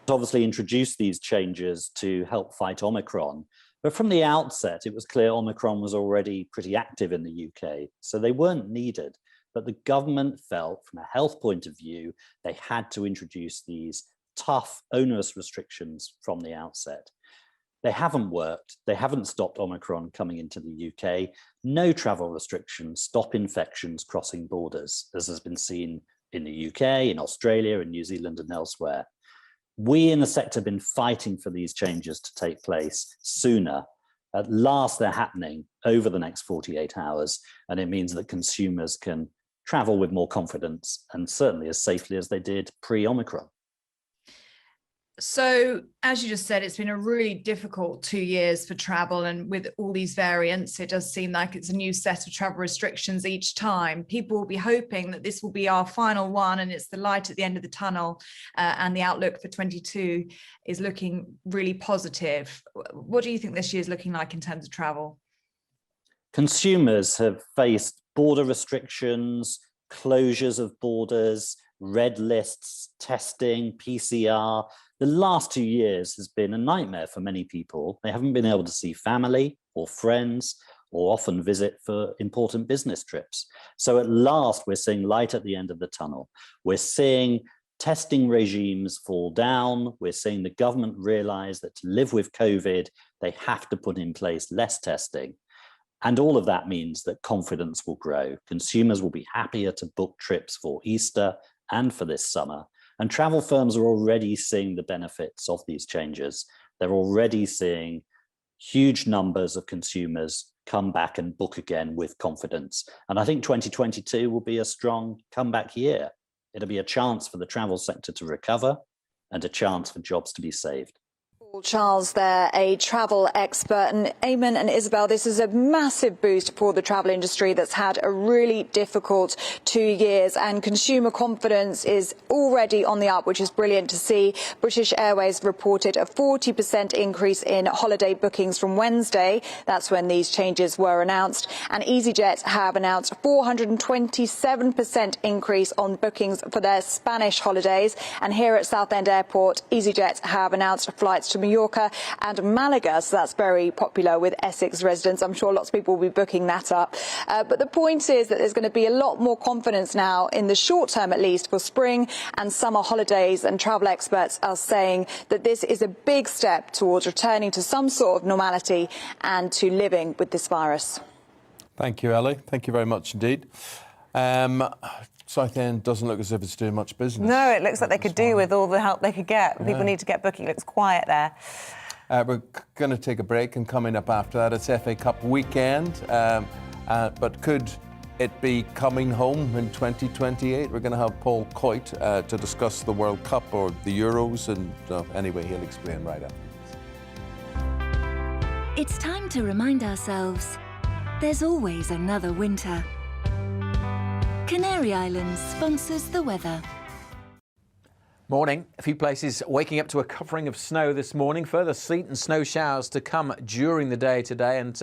Obviously introduced these changes to help fight Omicron, but from the outset it was clear Omicron was already pretty active in the UK, so they weren't needed. But the government felt, from a health point of view, they had to introduce these tough, onerous restrictions from the outset. They haven't worked. They haven't stopped Omicron coming into the UK. No travel restrictions stop infections crossing borders, as has been seen in the UK, in Australia, in New Zealand and elsewhere. We in the sector have been fighting for these changes to take place sooner. At last, they're happening over the next 48 hours, and it means that consumers can travel with more confidence and certainly as safely as they did pre-Omicron. So, as you just said, it's been a really difficult 2 years for travel, and with all these variants, it does seem like it's a new set of travel restrictions each time. People will be hoping that this will be our final one, and it's the light at the end of the tunnel, and the outlook for 22 is looking really positive. What do you think this year is looking like in terms of travel? Consumers have faced border restrictions, closures of borders, red lists, testing, PCR. The last 2 years has been a nightmare for many people. They haven't been able to see family or friends, or often visit for important business trips. So at last, we're seeing light at the end of the tunnel. We're seeing testing regimes fall down. We're seeing the government realize that to live with COVID, they have to put in place less testing. And all of that means that confidence will grow. Consumers will be happier to book trips for Easter and for this summer. And travel firms are already seeing the benefits of these changes. They're already seeing huge numbers of consumers come back and book again with confidence. And I think 2022 will be a strong comeback year. It'll be a chance for the travel sector to recover and a chance for jobs to be saved. Charles there, a travel expert. And Eamonn and Isabel, this is a massive boost for the travel industry that's had a really difficult 2 years, and consumer confidence is already on the up, which is brilliant to see. British Airways reported a 40% increase in holiday bookings from Wednesday. That's when these changes were announced. And EasyJet have announced a 427% increase on bookings for their Spanish holidays. And here at Southend Airport, EasyJet have announced flights to Mallorca and Malaga, so that's very popular with Essex residents. I'm sure lots of people will be booking that up. But the point is that there's going to be a lot more confidence now, in the short term at least, for spring and summer holidays, and travel experts are saying that this is a big step towards returning to some sort of normality and to living with this virus. Thank you, Ellie. Thank you very much indeed. Southend doesn't look as if it's doing much business. No, it looks like they could do with all the help they could get. Yeah. People need to get booking. It looks quiet there. We're going to take a break, and coming up after that, it's FA Cup weekend. But could it be coming home in 2028? We're going to have Paul Coit to discuss the World Cup or the Euros, and anyway, he'll explain right after. It's time to remind ourselves there's always another winter. Canary Islands sponsors the weather. Morning. A few places waking up to a covering of snow this morning. Further sleet and snow showers to come during the day today, and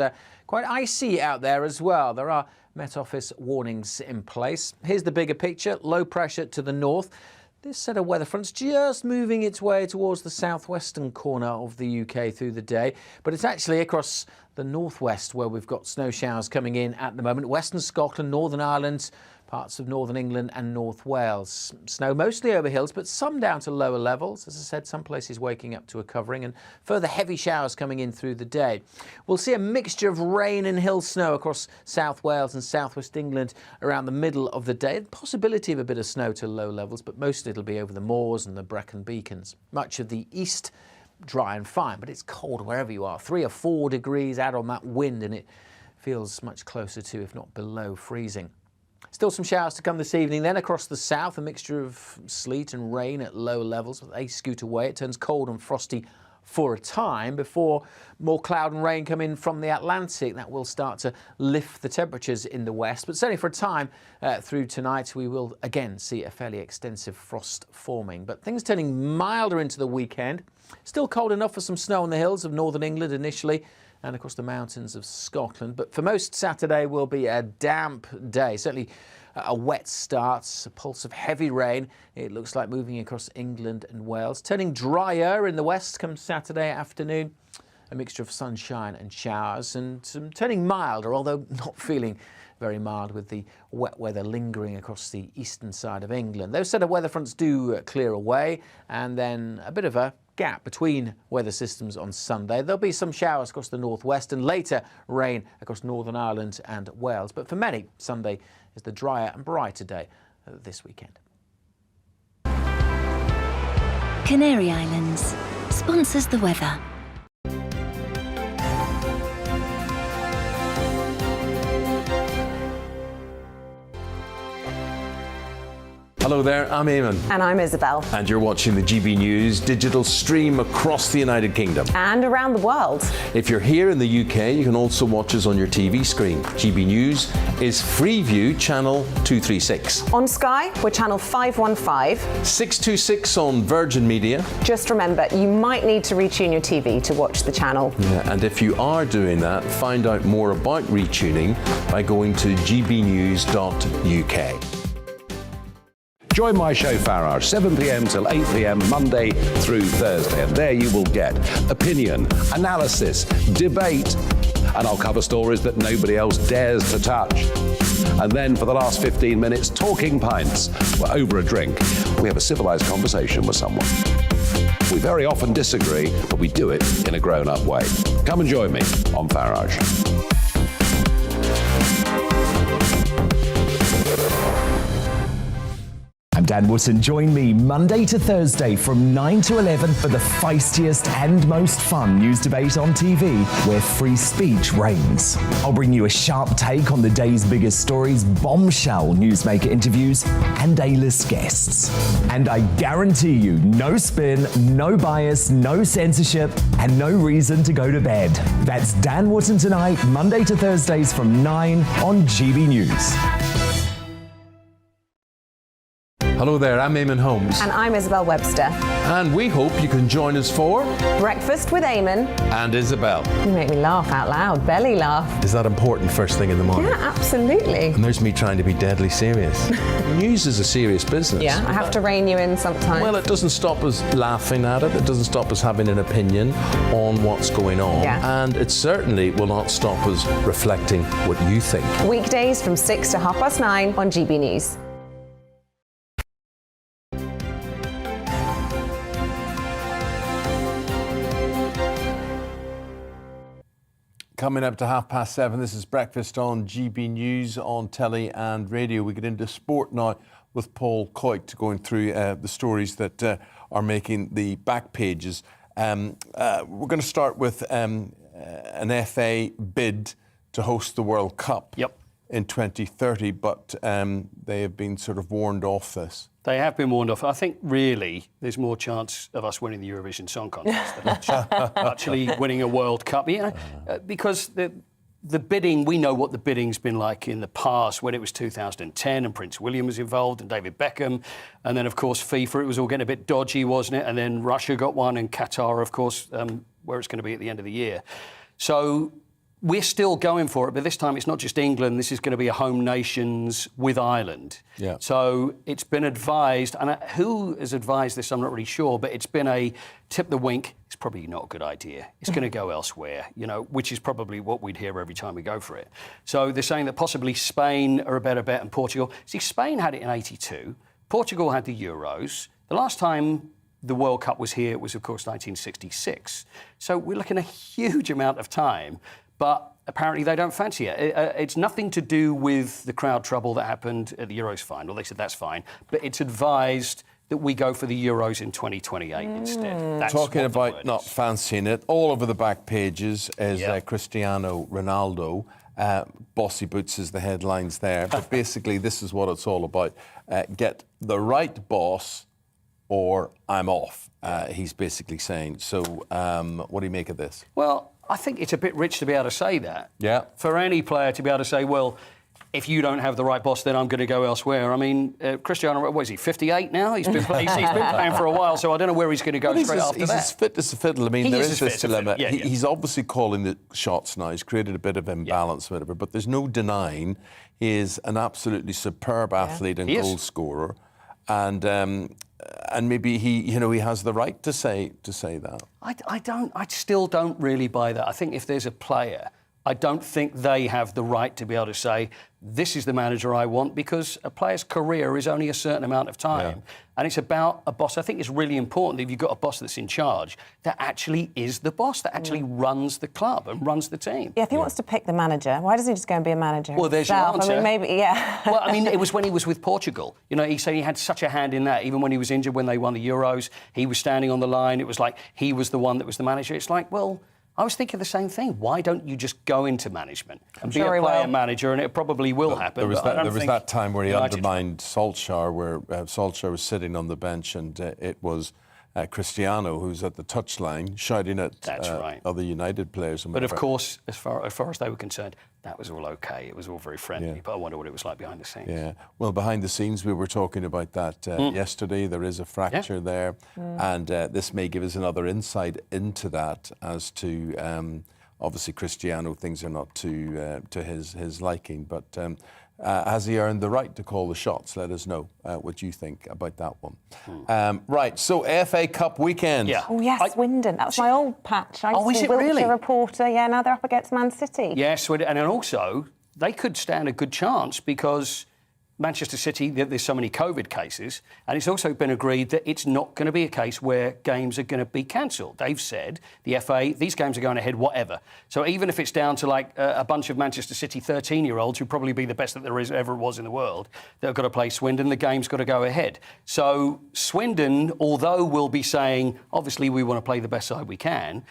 quite icy out there as well. There are Met Office warnings in place. Here's the bigger picture. Low pressure to the north. This set of weather fronts just moving its way towards the southwestern corner of the UK through the day, but it's actually across the northwest where we've got snow showers coming in at the moment. Western Scotland, Northern Ireland, parts of Northern England and North Wales. Snow mostly over hills, but some down to lower levels. As I said, some places waking up to a covering, and further heavy showers coming in through the day. We'll see a mixture of rain and hill snow across South Wales and southwest England around the middle of the day. Possibility of a bit of snow to low levels, but mostly it'll be over the moors and the Brecon Beacons. Much of the east dry and fine, but it's cold wherever you are. 3 or 4 degrees out on that wind, and it feels much closer to, if not below, freezing. Still some showers to come this evening. Then across the south, a mixture of sleet and rain at low levels. They scoot away. It turns cold and frosty for a time before more cloud and rain come in from the Atlantic. That will start to lift the temperatures in the west. But certainly for a time through tonight, we will again see a fairly extensive frost forming. But things turning milder into the weekend. Still cold enough for some snow on the hills of northern England initially, and across the mountains of Scotland. But for most, Saturday will be a damp day. Certainly a wet start, a pulse of heavy rain. It looks like moving across England and Wales. Turning drier in the west come Saturday afternoon. A mixture of sunshine and showers, and turning milder, although not feeling very mild, with the wet weather lingering across the eastern side of England. Those set of weather fronts do clear away, and then a bit of a gap between weather systems on Sunday. There'll be some showers across the northwest and later rain across Northern Ireland and Wales. But for many, Sunday is the drier and brighter day this weekend. Canary Islands sponsors the weather. Hello there, I'm Eamonn. And I'm Isabel. And you're watching the GB News digital stream across the United Kingdom. And around the world. If you're here in the UK, you can also watch us on your TV screen. GB News is Freeview channel 236. On Sky, we're channel 515. 626 on Virgin Media. Just remember, you might need to retune your TV to watch the channel. Yeah, and if you are doing that, find out more about retuning by going to gbnews.uk. Join my show Farage, 7 p.m. till 8 p.m. Monday through Thursday, and there you will get opinion, analysis, debate, and I'll cover stories that nobody else dares to touch. And then for the last 15 minutes, talking pints. We're over a drink. We have a civilized conversation with someone. We very often disagree, but we do it in a grown-up way. Come and join me on Farage. I'm Dan Wootton. Join me Monday to Thursday from 9 to 11 for the feistiest and most fun news debate on TV, where free speech reigns. I'll bring you a sharp take on the day's biggest stories, bombshell newsmaker interviews, and A-list guests. And I guarantee you, no spin, no bias, no censorship, and no reason to go to bed. That's Dan Wootton Tonight, Monday to Thursdays from 9 on GB News. Hello there, I'm Eamonn Holmes. And I'm Isabel Webster. And we hope you can join us for Breakfast with Eamonn and Isabel. You make me laugh out loud, belly laugh. Is that important first thing in the morning? Yeah, absolutely. And there's me trying to be deadly serious. News is a serious business. Yeah, I have to rein you in sometimes. Well, it doesn't stop us laughing at it. It doesn't stop us having an opinion on what's going on. Yeah. And it certainly will not stop us reflecting what you think. Weekdays from 6 to 9:30 on GB News. Coming up to 7:30, this is Breakfast on GB News on telly and radio. We get into sport now with Paul Coit going through the stories that are making the back pages. We're going to start with an FA bid to host the World Cup in 2030, but they have been sort of warned off this. They have been warned off. I think, really, there's more chance of us winning the Eurovision Song Contest than actually winning a World Cup. You know, because the bidding, we know what the bidding's been like in the past, when it was 2010 and Prince William was involved and David Beckham. And then, of course, FIFA, it was all getting a bit dodgy, wasn't it? And then Russia got one and Qatar, of course, where it's going to be at the end of the year. So we're still going for it, but this time it's not just England. This is going to be a home nations with Ireland. Yeah. So it's been advised, and who has advised this, I'm not really sure, but it's been a tip the wink. It's probably not a good idea. It's going to go elsewhere, you know, which is probably what we'd hear every time we go for it. So they're saying that possibly Spain are a better bet than Portugal. See, Spain had it in '82. Portugal had the Euros. The last time the World Cup was here, it was, of course, 1966. So we're looking at a huge amount of time. But apparently they don't fancy it. It's nothing to do with the crowd trouble that happened at the Euros final. They said that's fine. But it's advised that we go for the Euros in 2028 instead. That's Talking about not fancying it, all over the back pages is Cristiano Ronaldo. Bossy boots is the headlines there. But basically, this is what it's all about. Get the right boss or I'm off, he's basically saying. So what do you make of this? Well, I think it's a bit rich to be able to say that. Yeah. For any player to be able to say, well, if you don't have the right boss, then I'm going to go elsewhere. I mean, Cristiano, what is he, 58 now? He's been playing for a while, so I don't know where he's going to go straight after that. He's as fit as a fiddle. I mean, there is this dilemma. Yeah, yeah. He's obviously calling the shots now. He's created a bit of imbalance, whatever, but there's no denying he is an absolutely superb athlete and goal scorer. And maybe he has the right to say that. I still don't really buy that. I think if there's a player, I don't think they have the right to be able to say, this is the manager I want, because a player's career is only a certain amount of time. And it's about a boss. I think it's really important if you've got a boss that's in charge that actually is the boss, that actually runs the club and runs the team. Yeah, if he wants to pick the manager, why doesn't he just go and be a manager Well, there's your himself? answer. I mean, maybe, Well, I mean, it was when he was with Portugal. You know, he said he had such a hand in that. Even when he was injured, when they won the Euros, he was standing on the line. It was like he was the one that was the manager. It's like, well, I was thinking the same thing. Why don't you just go into management and be sure a he player will. manager, and it probably will happen. There was, but I don't there was think that time where he United- undermined Solskjaer, where Solskjaer was sitting on the bench, and it was Cristiano who's at the touchline shouting at That's right. other United players. And But of whatever. course, as far as they were concerned, that was all okay. It was all very friendly. But I wonder what it was like behind the scenes. Yeah. Well, behind the scenes, we were talking about that yesterday. There is a fracture there, and this may give us another insight into that as to. Obviously, Cristiano, things are not to his liking, but has he earned the right to call the shots? Let us know what you think about that one. Right, so FA Cup weekend. Yeah. Oh, yes, Swindon. That was my old patch. I used is to it be Wiltshire really? reporter. Yeah, now they're up against Man City. Yes, and then also, they could stand a good chance because Manchester City, there's so many COVID cases, and it's also been agreed that it's not going to be a case where games are going to be cancelled. They've said, the FA, these games are going ahead, whatever. So even if it's down to like a bunch of Manchester City 13-year-olds, who'd probably be the best that there ever was in the world, that have got to play Swindon, the game's got to go ahead. So Swindon, although we'll be saying, obviously we want to play the best side we can,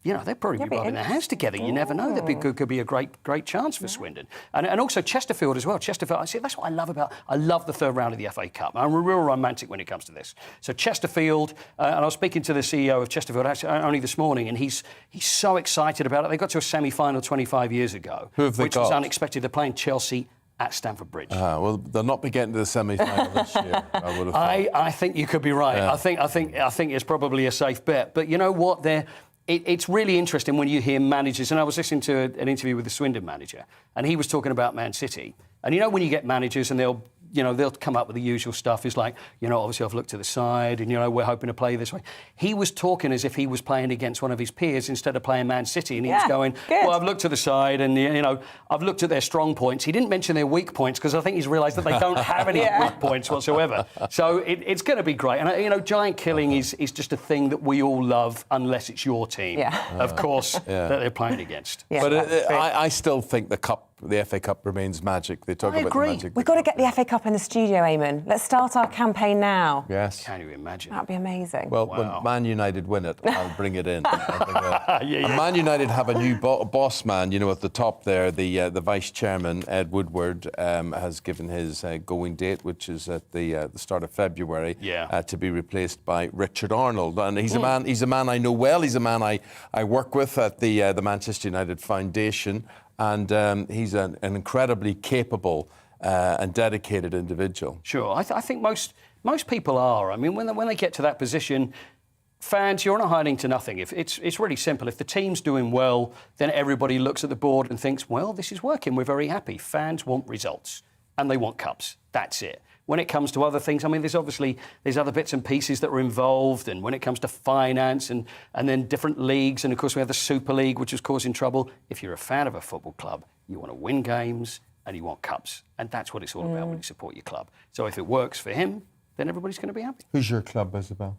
you know, they'll probably be rubbing their hands together. You never know. That could be a great chance for Swindon. And also Chesterfield as well. Chesterfield, I see, that's what I love about... I love the third round of the FA Cup. I'm a real romantic when it comes to this. So Chesterfield, and I was speaking to the CEO of Chesterfield actually only this morning, and he's so excited about it. They got to a semi-final 25 years ago, Who have they which was got? unexpected. They're playing Chelsea at Stamford Bridge. Well, they'll not be getting to the semi-final this year, I would have thought. I think you could be right. Yeah. I think it's probably a safe bet. But you know what? It's really interesting when you hear managers, and I was listening to an interview with the Swindon manager, and he was talking about Man City. And you know when you get managers and they'll come up with the usual stuff. It's like, obviously I've looked to the side and, we're hoping to play this way. He was talking as if he was playing against one of his peers instead of playing Man City. And he was going, well, I've looked to the side and, I've looked at their strong points. He didn't mention their weak points because I think he's realised that they don't have any weak points whatsoever. So it's going to be great. And, giant killing is just a thing that we all love unless it's your team, of course, that they're playing against. Yeah, but I still think the FA Cup remains magic. They talk about the magic. We've got to get the FA Cup in the studio, Eamonn. Let's start our campaign now. Yes. Can you imagine? That'd be amazing. Well, when Man United win it, I'll bring it in. And Man United have a new boss man, at the top there. The vice chairman, Ed Woodward, has given his going date, which is at the start of February, to be replaced by Richard Arnold. And he's a man I know well. He's a man I work with at the Manchester United Foundation. And he's an incredibly capable and dedicated individual. Sure, I think most people are. I mean, when they get to that position, fans, you're not hiding to nothing. If it's really simple. If the team's doing well, then everybody looks at the board and thinks, well, this is working. We're very happy. Fans want results, and they want cups. That's it. When it comes to other things, I mean, there's other bits and pieces that are involved, and when it comes to finance and then different leagues, and of course we have the Super League, which is causing trouble. If you're a fan of a football club, you want to win games and you want cups, and that's what it's all about when you support your club. So if it works for him, then everybody's going to be happy. Who's your club, Isabel?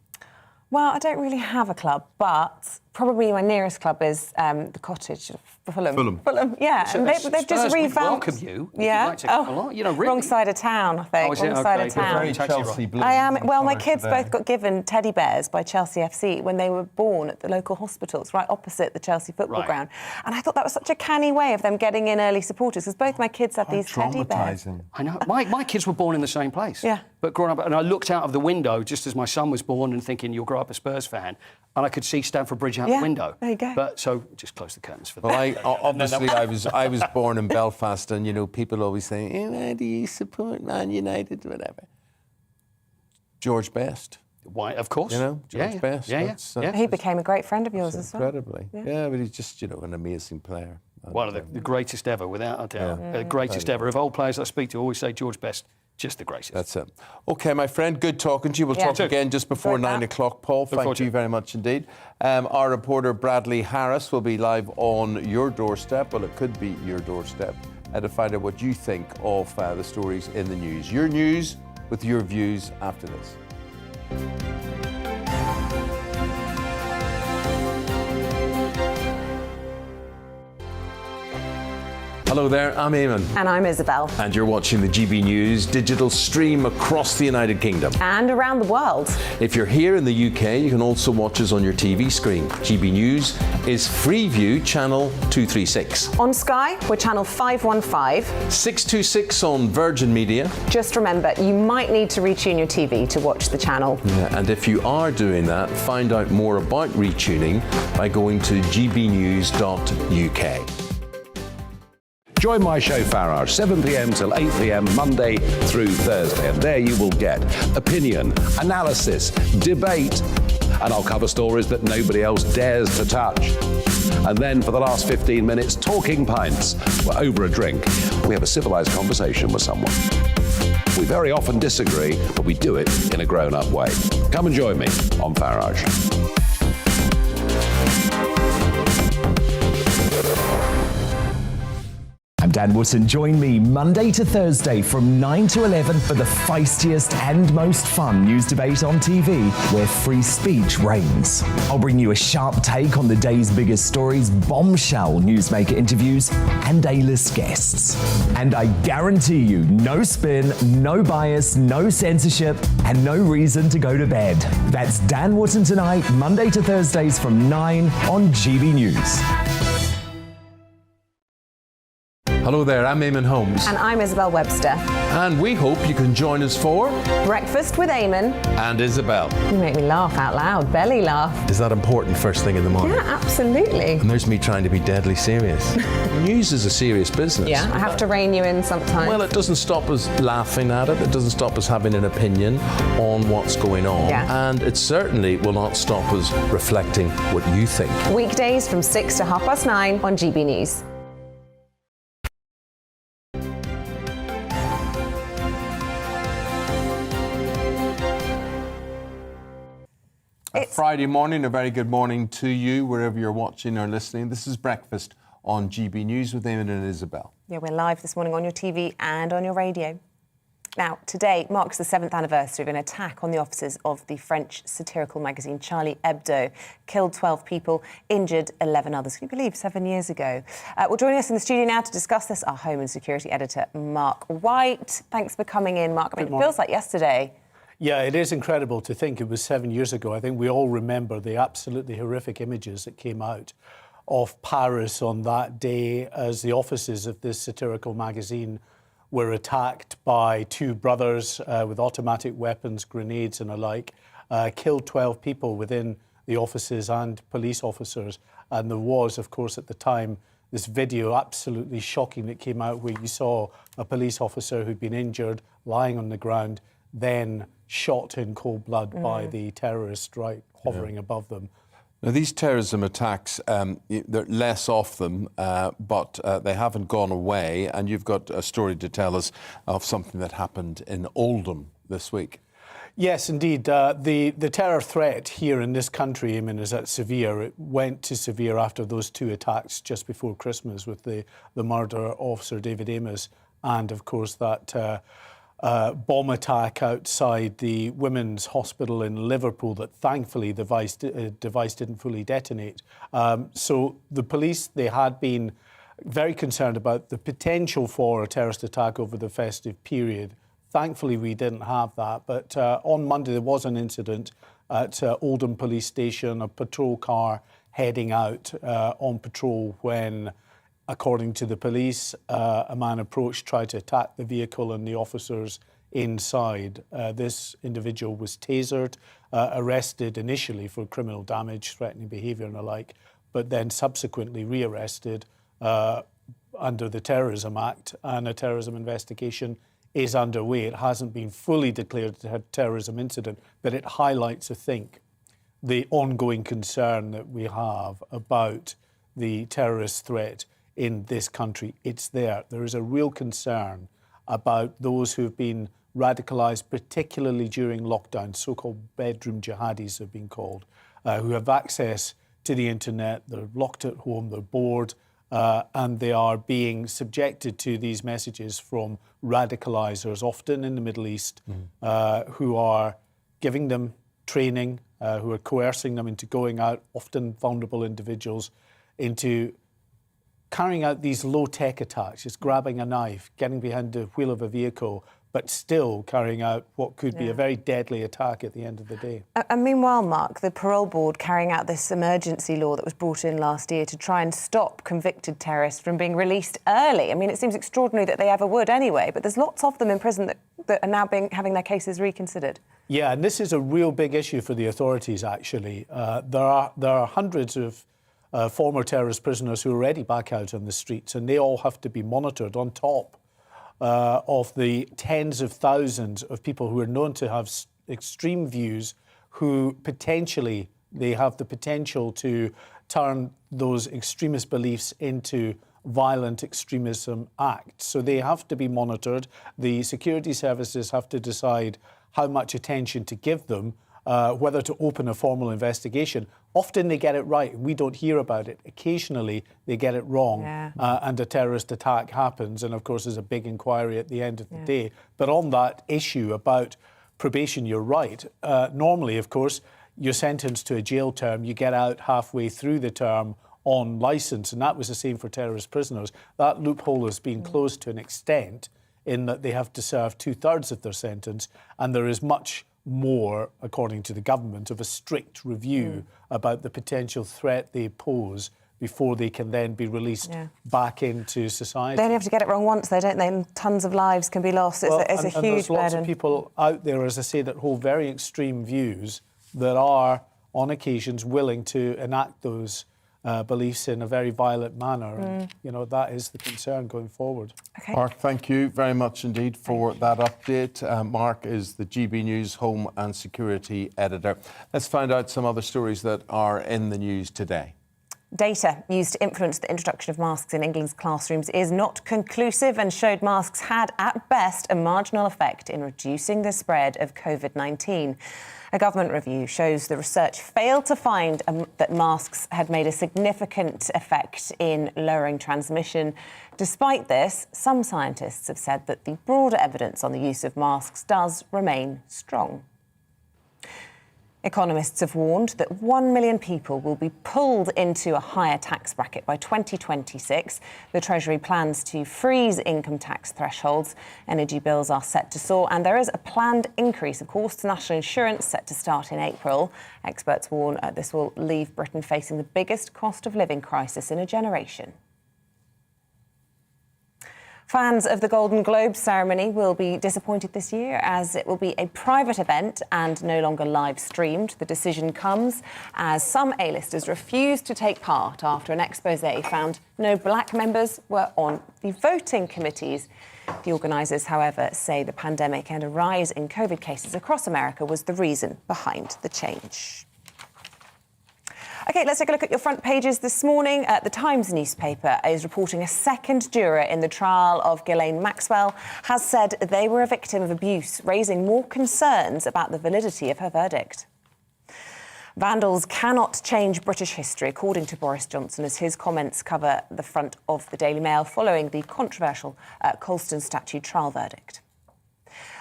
Well, I don't really have a club, but probably my nearest club is the Cottage, Fulham. Yeah. So and they've just revamped. Welcome you. Yeah. Really? Wrong side of town, I think. Oh, is it? Wrong side of Okay. town. Very Chelsea blue. I am. Well, my kids both got given teddy bears by Chelsea FC when they were born at the local hospital. It's right opposite the Chelsea football ground. And I thought that was such a canny way of them getting in early supporters, because both my kids had these teddy bears. I know. My kids were born in the same place. Yeah. But growing up, and I looked out of the window just as my son was born and thinking, you'll grow up a Spurs fan, and I could see Stamford Bridge out the window. There you go. But so just close the curtains for that. Well, I was born in Belfast, and people always say, "Why do you support Man United?" Whatever. George Best. Why? Of course. George Best. He became a great friend of yours as well. Incredibly. Yeah, but he's just an amazing player. One of the greatest ever, without a doubt. The greatest ever. Of old players I speak to, always say George Best. Just the greatest. That's it. OK, my friend, good talking to you. We'll talk again just before 9 o'clock. Paul, thank you very much indeed. Our reporter, Bradley Harris, will be live on your doorstep. Well, it could be your doorstep. To find out what you think of the stories in the news. Your news with your views after this. Hello there, I'm Eamonn. And I'm Isabel. And you're watching the GB News digital stream across the United Kingdom. And around the world. If you're here in the UK, you can also watch us on your TV screen. GB News is Freeview channel 236. On Sky, we're channel 515. 626 on Virgin Media. Just remember, you might need to retune your TV to watch the channel. Yeah, and if you are doing that, find out more about retuning by going to gbnews.uk. Join my show Farage, 7 p.m. till 8 p.m. Monday through Thursday. And there you will get opinion, analysis, debate, and I'll cover stories that nobody else dares to touch. And then for the last 15 minutes, talking pints. Well, over a drink, we have a civilized conversation with someone. We very often disagree, but we do it in a grown-up way. Come and join me on Farage. I'm Dan Wootton. Join me Monday to Thursday from 9 to 11 for the feistiest and most fun news debate on TV, where free speech reigns. I'll bring you a sharp take on the day's biggest stories, bombshell newsmaker interviews, and A-list guests. And I guarantee you, no spin, no bias, no censorship, and no reason to go to bed. That's Dan Wootton tonight, Monday to Thursdays from 9 on GB News. Hello there, I'm Eamonn Holmes. And I'm Isabel Webster. And we hope you can join us for Breakfast with Eamonn. And Isabel. You make me laugh out loud, belly laugh. Is that important first thing in the morning? Yeah, absolutely. And there's me trying to be deadly serious. News is a serious business. Yeah, I have to rein you in sometimes. Well, it doesn't stop us laughing at it. It doesn't stop us having an opinion on what's going on. Yeah. And it certainly will not stop us reflecting what you think. Weekdays from 6 to 9:30 on GB News. Friday morning, a very good morning to you, wherever you're watching or listening. This is Breakfast on GB News with Eamonn and Isabel. Yeah, we're live this morning on your TV and on your radio. Now, today marks the 7th anniversary of an attack on the offices of the French satirical magazine Charlie Hebdo. Killed 12 people, injured 11 others. Can you believe 7 years ago? Well, joining us in the studio now to discuss this, our Home and Security editor, Mark White. Thanks for coming in, Mark. I mean, it feels like yesterday. Yeah, it is incredible to think it was 7 years ago. I think we all remember the absolutely horrific images that came out of Paris on that day as the offices of this satirical magazine were attacked by two brothers with automatic weapons, grenades and alike, killed 12 people within the offices and police officers. And there was, of course, at the time, this video absolutely shocking that came out where you saw a police officer who'd been injured lying on the ground, then shot in cold blood by the terrorists hovering above them. Now, these terrorism attacks, there are less of them, but they haven't gone away. And you've got a story to tell us of something that happened in Oldham this week. Yes, indeed. The terror threat here in this country, Eamonn, is at severe. It went to severe after those two attacks just before Christmas with the murder of Officer David Amos and, of course, that bomb attack outside the women's hospital in Liverpool that thankfully the device didn't fully detonate. So the police, they had been very concerned about the potential for a terrorist attack over the festive period. Thankfully, we didn't have that. But on Monday, there was an incident at Oldham Police Station, a patrol car heading out on patrol when, according to the police, a man approached, tried to attack the vehicle and the officers inside. This individual was tasered, arrested initially for criminal damage, threatening behaviour and the like, but then subsequently rearrested under the Terrorism Act, and a terrorism investigation is underway. It hasn't been fully declared a terrorism incident, but it highlights, I think, the ongoing concern that we have about the terrorist threat in this country. It's there. There is a real concern about those who have been radicalised, particularly during lockdown, so-called bedroom jihadis have been called, who have access to the internet, they're locked at home, they're bored, and they are being subjected to these messages from radicalisers, often in the Middle East, who are giving them training, who are coercing them into going out, often vulnerable individuals, into carrying out these low-tech attacks, just grabbing a knife, getting behind the wheel of a vehicle, but still carrying out what could be a very deadly attack at the end of the day. And meanwhile, Mark, the parole board carrying out this emergency law that was brought in last year to try and stop convicted terrorists from being released early. I mean, it seems extraordinary that they ever would anyway, but there's lots of them in prison that are now having their cases reconsidered. Yeah, and this is a real big issue for the authorities, actually. There are hundreds of former terrorist prisoners who are already back out on the streets, and they all have to be monitored on top of the tens of thousands of people who are known to have extreme views, who potentially, they have the potential to turn those extremist beliefs into violent extremism acts. So they have to be monitored. The security services have to decide how much attention to give them, whether to open a formal investigation. Often they get it right. We don't hear about it. Occasionally they get it wrong, and a terrorist attack happens. And of course, there's a big inquiry at the end of the day. But on that issue about probation, you're right. Normally, of course, you're sentenced to a jail term. You get out halfway through the term on licence. And that was the same for terrorist prisoners. That loophole has been closed to an extent in that they have to serve 2/3 of their sentence. And there is much more, according to the government, of a strict review about the potential threat they pose before they can then be released back into society. They only have to get it wrong once, though, don't they? And tons of lives can be lost. It's a huge burden. There's lots of people out there, as I say, that hold very extreme views that are, on occasions, willing to enact those beliefs in a very violent manner. And, you know, that is the concern going forward. Okay. Mark, thank you very much indeed for that update. Mark is the GB News Home and Security Editor. Let's find out some other stories that are in the news today. Data used to influence the introduction of masks in England's classrooms is not conclusive and showed masks had, at best, a marginal effect in reducing the spread of COVID-19. A government review shows the research failed to find that masks had made a significant effect in lowering transmission. Despite this, some scientists have said that the broader evidence on the use of masks does remain strong. Economists have warned that 1 million people will be pulled into a higher tax bracket by 2026. The Treasury plans to freeze income tax thresholds. Energy bills are set to soar, and there is a planned increase, of course, to national insurance set to start in April. Experts warn this will leave Britain facing the biggest cost of living crisis in a generation. Fans of the Golden Globe ceremony will be disappointed this year, as it will be a private event and no longer live streamed. The decision comes as some A-listers refused to take part after an exposé found no black members were on the voting committees. The organisers, however, say the pandemic and a rise in COVID cases across America was the reason behind the change. OK, let's take a look at your front pages this morning. The Times newspaper is reporting a second juror in the trial of Ghislaine Maxwell has said they were a victim of abuse, raising more concerns about the validity of her verdict. Vandals cannot change British history, according to Boris Johnson, as his comments cover the front of the Daily Mail following the controversial Colston statue trial verdict.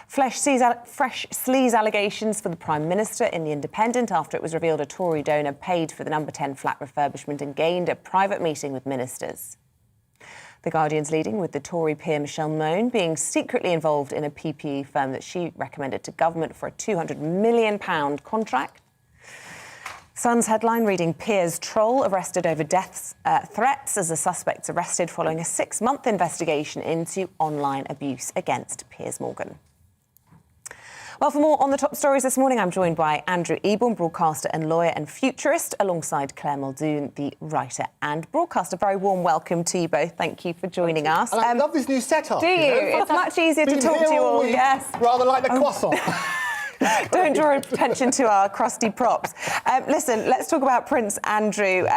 Fresh sleaze allegations for the Prime Minister in The Independent after it was revealed a Tory donor paid for the No. 10 flat refurbishment and gained a private meeting with ministers. The Guardian's leading with the Tory peer Michelle Mone being secretly involved in a PPE firm that she recommended to government for a £200 million contract. Sun's headline reading Piers Troll arrested over death threats as the suspect's arrested following a 6-month investigation into online abuse against Piers Morgan. Well, for more on the top stories this morning, I'm joined by Andrew Eamonn, broadcaster and lawyer and futurist, alongside Claire Muldoon, the writer and broadcaster. Very warm welcome to you both. Thank you for joining us. And I love this new setup. Do you? It's much easier to talk to you all. Yes. Rather like the croissant. Don't draw attention to our crusty props. Listen, let's talk about Prince Andrew.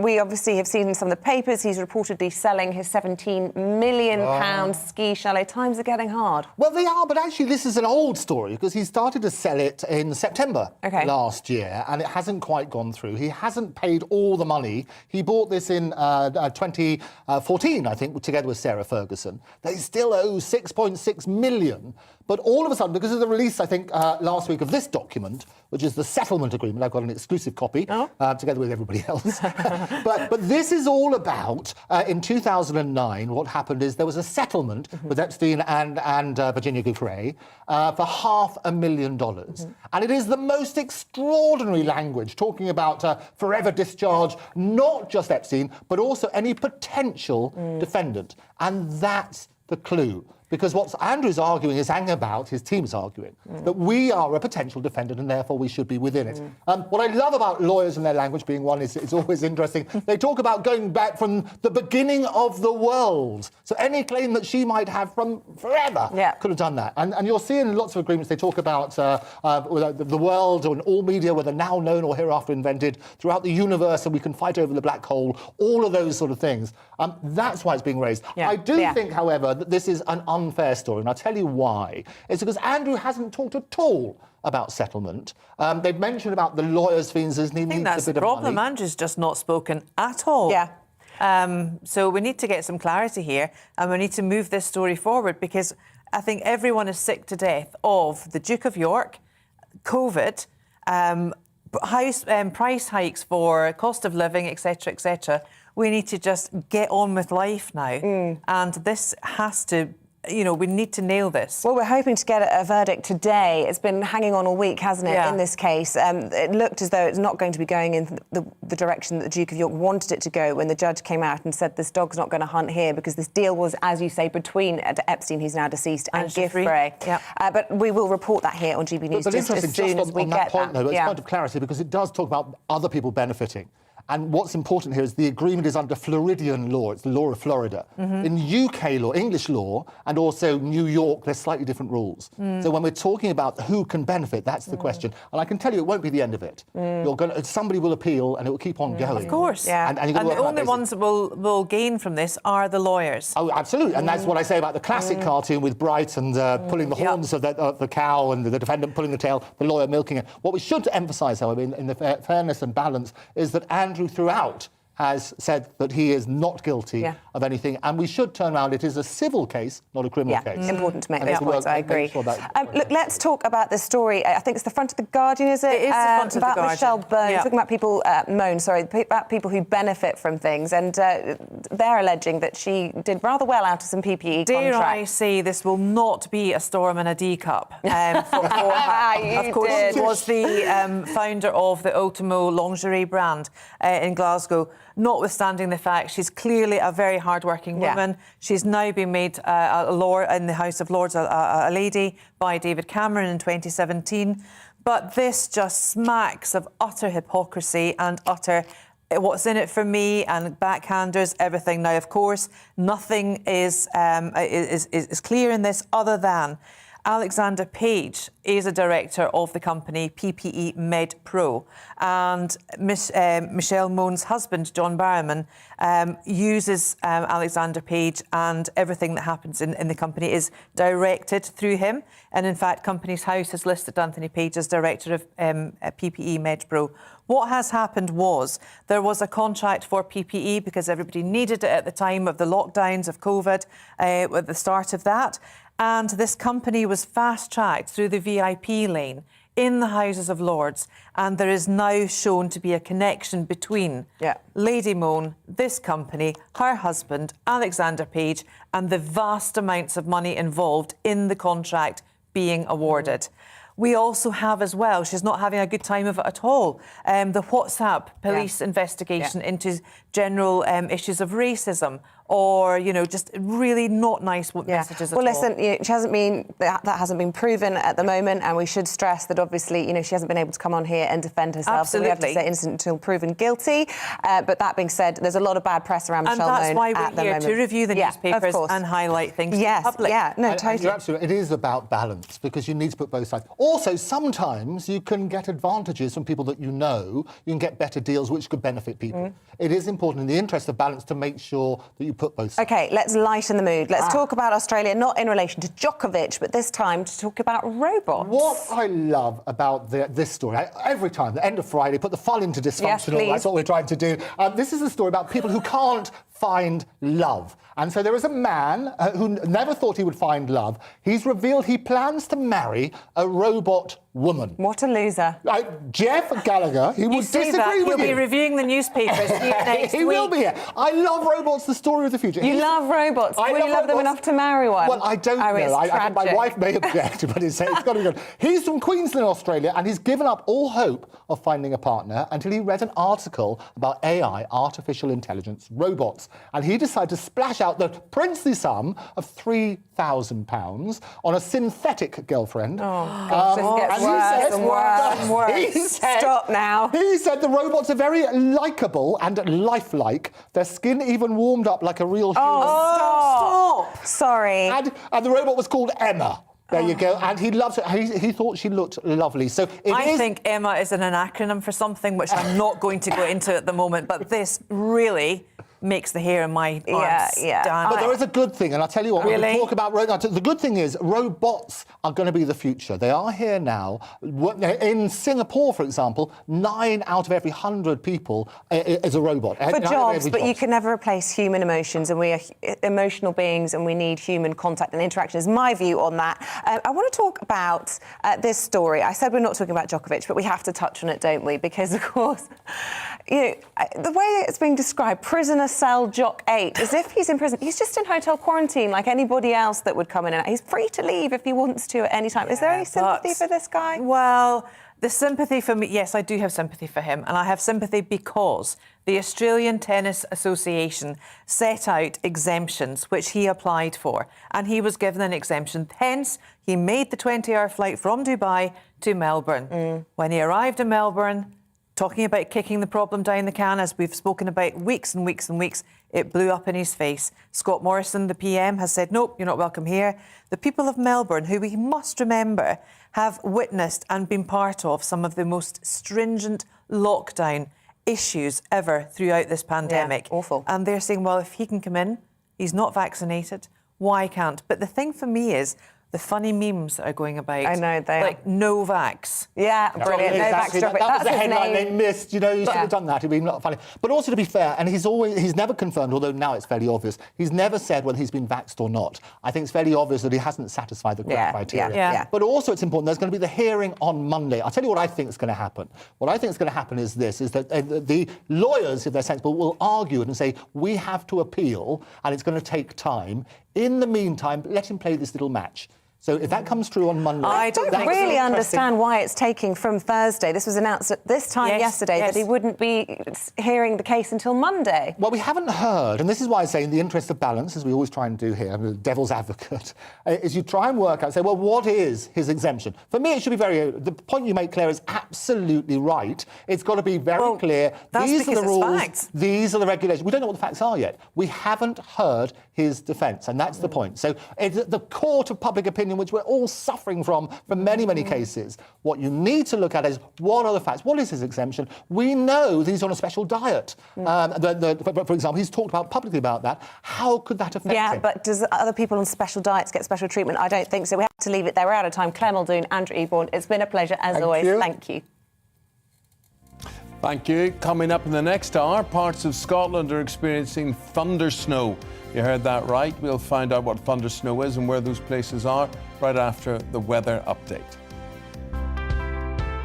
We obviously have seen in some of the papers he's reportedly selling his £17 million ski chalet. Times are getting hard. Well, they are, but actually this is an old story because he started to sell it in September last year and it hasn't quite gone through. He hasn't paid all the money. He bought this in 2014, I think, together with Sarah Ferguson. They still owe £6.6 million. But all of a sudden, because of the release, I think, last week of of this document, which is the settlement agreement. I've got an exclusive copy, together with everybody else. but this is all about, in 2009, what happened is there was a settlement with Epstein and Virginia Giuffre for $500,000. And it is the most extraordinary language, talking about forever discharge, not just Epstein, but also any potential defendant. And that's the clue. Because what Andrew's arguing is about, his team's arguing, that we are a potential defendant and therefore we should be within it. What I love about lawyers and their language being one is it's always interesting. They talk about going back from the beginning of the world. So any claim that she might have from forever could have done that. And you'll see in lots of agreements they talk about the world and all media, whether now known or hereafter invented, throughout the universe, and we can fight over the black hole, all of those sort of things. That's why it's being raised. I do think, however, that this is an unfair story, and I'll tell you why. It's because Andrew hasn't talked at all about settlement. They've mentioned about the lawyers' fees, and he needs that's a bit the of problem. money. Andrew's just not spoken at all. So we need to get some clarity here, and we need to move this story forward, because I think everyone is sick to death of the Duke of York, COVID, price hikes for cost of living, etc., etc. We need to just get on with life now, and this has to. We need to nail this. Well, we're hoping to get a verdict today. It's been hanging on all week, hasn't it, in this case? It looked as though it's not going to be going in the direction that the Duke of York wanted it to go when the judge came out and said this dog's not going to hunt here, because this deal was, as you say, between Epstein, who's now deceased, and Giuffre. But we will report that here on GB News But just as soon as we on get that point, that. though, it's a point of clarity, because it does talk about other people benefiting. And what's important here is the agreement is under Floridian law. It's the law of Florida. In UK law, English law, and also New York, there's slightly different rules. So when we're talking about who can benefit, that's the question. And I can tell you it won't be the end of it. Somebody will appeal and it will keep on going. Of course. And the only ones that will gain from this are the lawyers. Oh, absolutely. And that's what I say about the classic cartoon with Bright and pulling the horns of the cow and the defendant pulling the tail, the lawyer milking it. What we should emphasise, however, in the fairness and balance, is that Andrew throughout has said that he is not guilty of anything, and we should turn around. It is a civil case, not a criminal case. Important to make those points, I agree. Sure look, let's talk about this story. I think it's the front of The Guardian, is it? It is the front of The about Guardian. Michelle Byrne, talking about people, about people who benefit from things, and they're alleging that she did rather well out of some PPE Dare contracts. I say this will not be a storm in a D cup for her. Of course, she was the founder of the Ultimo lingerie brand in Glasgow. Notwithstanding the fact she's clearly a very hard-working woman. She's now been made a Lord in the House of Lords, a lady, by David Cameron in 2017. But this just smacks of utter hypocrisy and utter what's in it for me and backhanders, everything. Now, of course, nothing is clear in this other than Alexander Page is a director of the company PPE Med Pro, and Michelle Moan's husband, John Barrowman, uses Alexander Page, and everything that happens in the company is directed through him. And in fact, Companies House has listed Anthony Page as director of PPE Med Pro. What has happened was there was a contract for PPE because everybody needed it at the time of the lockdowns of COVID, at the start of that. And this company was fast-tracked through the VIP lane in the Houses of Lords. And there is now shown to be a connection between Lady Moan, this company, her husband, Alexander Page, and the vast amounts of money involved in the contract being awarded. We also have as well, she's not having a good time of it at all, the WhatsApp police investigation into general issues of racism, or, just really not nice messages at all. Well, listen, she hasn't been, that hasn't been proven at the moment, and we should stress that obviously, she hasn't been able to come on here and defend herself. Absolutely. So we have to say innocent until proven guilty. But that being said, there's a lot of bad press around Michelle Moan at the moment. And that's why we're here, to review the newspapers and highlight things to the public. Totally. You're absolutely, it is about balance, because you need to put both sides. Also, sometimes you can get advantages from people that you know. You can get better deals which could benefit people. It is important in the interest of balance to make sure that you put both sides. OK, let's lighten the mood. Let's talk about Australia, not in relation to Djokovic, but this time to talk about robots. What I love about this story, every time, the end of Friday, put the fun into dysfunctional, that's what we're trying to do. This is a story about people who can't find love. And so there is a man who never thought he would find love. He's revealed he plans to marry a robot woman. What a loser. Jeff Gallagher, he will disagree with you. He'll be reviewing the newspapers next He week. will be here. I love robots, the story of the future. You love robots. Will you love them enough to marry one? Well, I don't know. It's I think my tragic. wife may object, but it's got to be good. He's from Queensland, Australia, and he's given up all hope of finding a partner until he read an article about AI, artificial intelligence, robots. And he decided to splash out the princely sum of £3,000 on a synthetic girlfriend. Oh, gosh, this gets worse and worse and worse. Stop now. He said the robots are very likeable and lifelike. Their skin even warmed up like a real human. Oh, stop. Sorry. And the robot was called Emma. There you go. And he loves it. He thought she looked lovely. So I think Emma is an acronym for something which I'm not going to go into at the moment, but this really makes the hair in my arms stand. But there is a good thing, and I'll tell you what, when we Really? talk about robots, the good thing is robots are going to be the future. They are here now. In Singapore, for example, 9 out of every 100 people is a robot. For jobs, but you can never replace human emotions, and we are emotional beings, and we need human contact and interaction, is my view on that. I want to talk about this story. I said we're not talking about Djokovic, but we have to touch on it, don't we? Because, of course, the way it's being described, prisoner cell Jock 8, as if he's in prison. He's just in hotel quarantine like anybody else that would come in and out. He's free to leave if he wants to at any time. Is there any sympathy for this guy? Well, the sympathy for me, yes, I do have sympathy for him. And I have sympathy because the Australian Tennis Association set out exemptions, which he applied for. And he was given an exemption. Hence, he made the 20-hour flight from Dubai to Melbourne. When he arrived in Melbourne, talking about kicking the problem down the can, as we've spoken about weeks and weeks and weeks, it blew up in his face. Scott Morrison, the PM, has said, nope, you're not welcome here. The people of Melbourne, who we must remember, have witnessed and been part of some of the most stringent lockdown issues ever throughout this pandemic. Yeah, awful. And they're saying, well, if he can come in, he's not vaccinated, why can't? But the thing for me is, the funny memes that are going about. I know, they like no vax. Yeah, brilliant. No vax. That was That's the his headline name. they missed. You know, you should have done that. It'd been not funny. But also, to be fair, and he's never confirmed, although now it's fairly obvious, he's never said whether he's been vaxxed or not. I think it's fairly obvious that he hasn't satisfied the correct criteria. Yeah. But also, it's important, there's going to be the hearing on Monday. I'll tell you what I think is going to happen. What I think is going to happen is this, is that the lawyers, if they're sensible, will argue it and say, we have to appeal, and it's going to take time. In the meantime, let him play this little match. So if that comes through on Monday... I don't really understand why it's taking from Thursday. This was announced at this time yesterday that he wouldn't be hearing the case until Monday. Well, we haven't heard, and this is why I say in the interest of balance, as we always try and do here, I'm the devil's advocate, is you try and work out, say, well, what is his exemption? For me, it should be the point you make, Claire, is absolutely right. It's got to be very clear. These are the rules. Facts. These are the regulations. We don't know what the facts are yet. We haven't heard his defence, and that's the point. So it's the court of public opinion, which we're all suffering from many, many cases. What you need to look at is, what are the facts? What is his exemption? We know that he's on a special diet. For example, he's talked publicly about that. How could that affect him? Yeah, but does other people on special diets get special treatment? I don't think so. We have to leave it there. We're out of time. Claire Muldoon, Andrew Eamonn, it's been a pleasure, as always. Thank you. Thank you. Coming up in the next hour, parts of Scotland are experiencing thunder snow. You heard that right. We'll find out what thunder snow is and where those places are right after the weather update.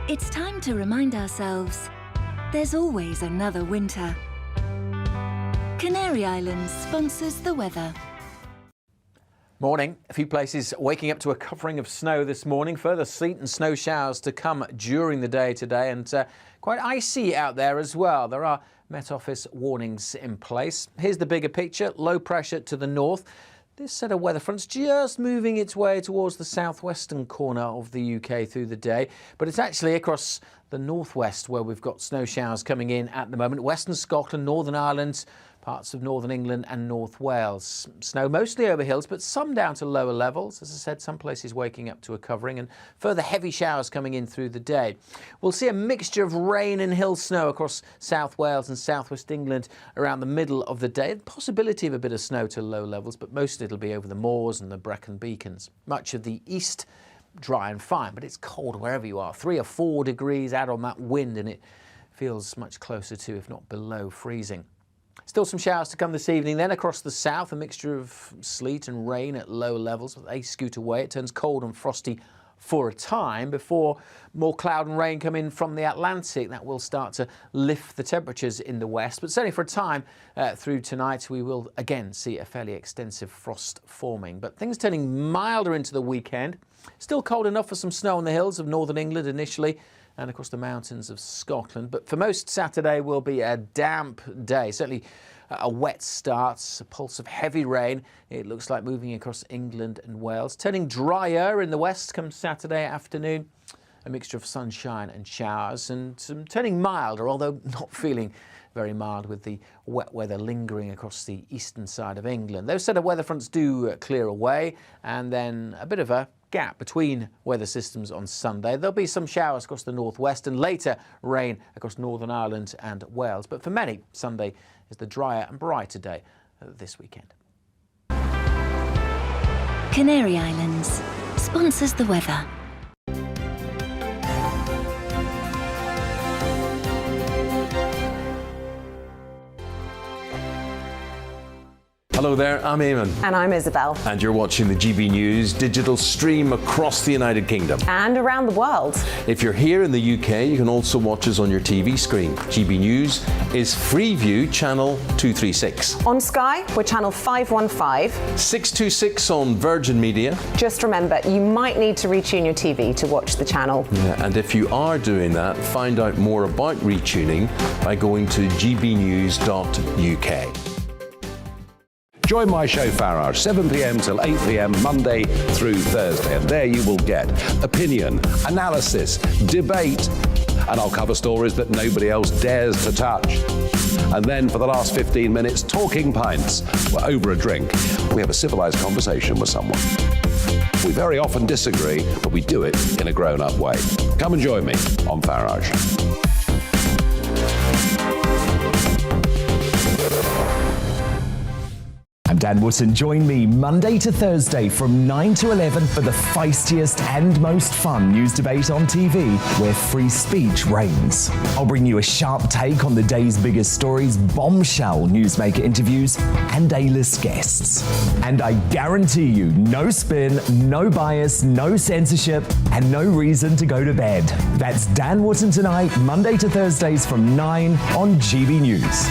It's time to remind ourselves there's always another winter. Canary Islands sponsors the weather. Morning. A few places waking up to a covering of snow this morning. Further sleet and snow showers to come during the day today, and quite icy out there as well. There are Met Office warnings in place. Here's the bigger picture. Low pressure to the north. This set of weather fronts just moving its way towards the southwestern corner of the UK through the day, but it's actually across the northwest where we've got snow showers coming in at the moment. Western Scotland, Northern Ireland, parts of Northern England and North Wales. Snow mostly over hills, but some down to lower levels. As I said, some places waking up to a covering, and further heavy showers coming in through the day. We'll see a mixture of rain and hill snow across South Wales and Southwest England around the middle of the day. The possibility of a bit of snow to low levels, but mostly it'll be over the moors and the Brecon Beacons. Much of the east dry and fine, but it's cold wherever you are. 3 or 4 degrees out on that wind, and it feels much closer to, if not below, freezing. Still some showers to come this evening. Then across the south, a mixture of sleet and rain at low levels. They scoot away. It turns cold and frosty for a time before more cloud and rain come in from the Atlantic. That will start to lift the temperatures in the west. But certainly for a time through tonight, we will again see a fairly extensive frost forming. But things turning milder into the weekend. Still cold enough for some snow on the hills of northern England initially and across the mountains of Scotland. But for most, Saturday will be a damp day. Certainly a wet start, a pulse of heavy rain. It looks like moving across England and Wales. Turning drier in the west come Saturday afternoon. A mixture of sunshine and showers, and turning milder, although not feeling very mild, with the wet weather lingering across the eastern side of England. Those set of weather fronts do clear away, and then a bit of a gap between weather systems on Sunday. There'll be some showers across the northwest and later rain across Northern Ireland and Wales. But for many, Sunday is the drier and brighter day this weekend. Canary Islands sponsors the weather. Hello there, I'm Eamonn. And I'm Isabel. And you're watching the GB News digital stream across the United Kingdom. And around the world. If you're here in the UK, you can also watch us on your TV screen. GB News is Freeview channel 236. On Sky, we're channel 515. 626 on Virgin Media. Just remember, you might need to retune your TV to watch the channel. Yeah, and if you are doing that, find out more about retuning by going to gbnews.uk. Join my show Farage, 7 p.m. till 8 p.m. Monday through Thursday. And there you will get opinion, analysis, debate, and I'll cover stories that nobody else dares to touch. And then for the last 15 minutes, talking pints. Well, over a drink, we have a civilized conversation with someone. We very often disagree, but we do it in a grown-up way. Come and join me on Farage. I'm Dan Wootton. Join me Monday to Thursday from 9 to 11 for the feistiest and most fun news debate on TV, where free speech reigns. I'll bring you a sharp take on the day's biggest stories, bombshell newsmaker interviews, and A-list guests. And I guarantee you, no spin, no bias, no censorship, and no reason to go to bed. That's Dan Wootton tonight, Monday to Thursdays from 9 on GB News.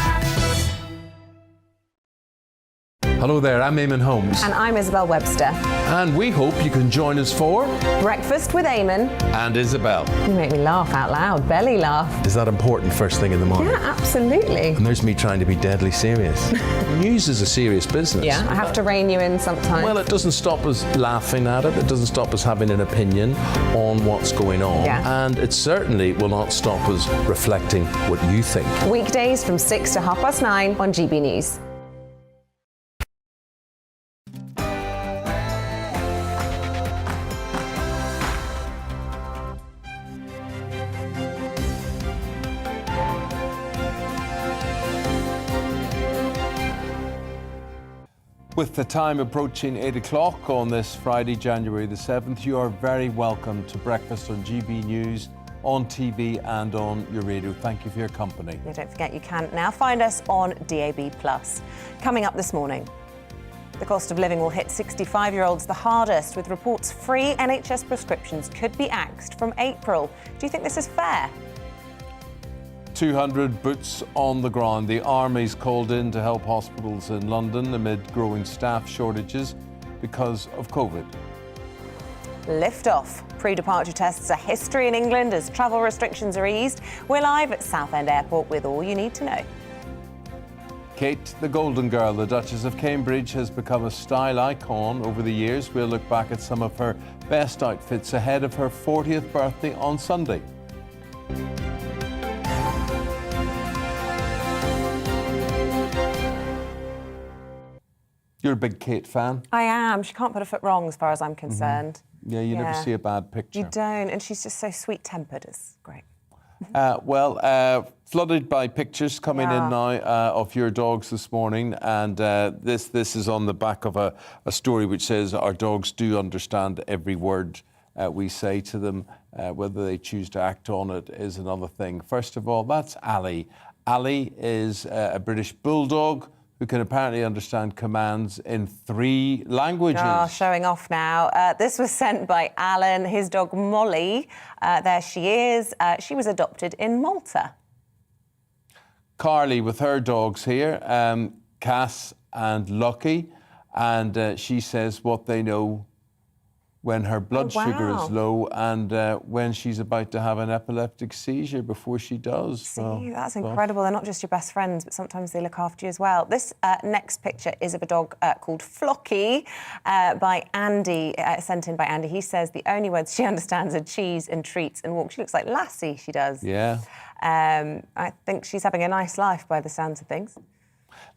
Hello there, I'm Eamonn Holmes. And I'm Isabel Webster. And we hope you can join us for Breakfast with Eamonn and Isabel. You make me laugh out loud, belly laugh. Is that important first thing in the morning? Yeah, absolutely. And there's me trying to be deadly serious. News is a serious business. Yeah, I have to rein you in sometimes. Well, it doesn't stop us laughing at it. It doesn't stop us having an opinion on what's going on. Yeah. And it certainly will not stop us reflecting what you think. Weekdays from 6 to 9:30 on GB News. With the time approaching 8 o'clock on this Friday, January the 7th, you are very welcome to breakfast on GB News, on TV and on your radio. Thank you for your company. Yeah, don't forget you can now find us on DAB+. Coming up this morning, the cost of living will hit 65-year-olds the hardest, with reports free NHS prescriptions could be axed from April. Do you think this is fair? 200 boots on the ground. The Army's called in to help hospitals in London amid growing staff shortages because of COVID. Lift off. Pre-departure tests are history in England as travel restrictions are eased. We're live at Southend Airport with all you need to know. Kate, the Golden Girl, the Duchess of Cambridge, has become a style icon over the years. We'll look back at some of her best outfits ahead of her 40th birthday on Sunday. You're a big Kate fan. I am. She can't put a foot wrong as far as I'm concerned. Yeah, you never see a bad picture. You don't, and she's just so sweet-tempered. It's great. Flooded by pictures coming in now of your dogs this morning, and this is on the back of a story which says our dogs do understand every word we say to them. Whether they choose to act on it is another thing. First of all, that's Ali. Ali is a British bulldog who can apparently understand commands in 3 languages. Oh, showing off now. This was sent by Alan, his dog Molly. There she is. She was adopted in Malta. Carly with her dogs here, Cass and Lucky, and she says what they know when her blood sugar is low and when she's about to have an epileptic seizure before she does. See, that's incredible. They're not just your best friends, but sometimes they look after you as well. This next picture is of a dog called Flocky by Andy, sent in by Andy. He says the only words she understands are cheese and treats and walk. She looks like Lassie, she does. Yeah. I think she's having a nice life by the sounds of things.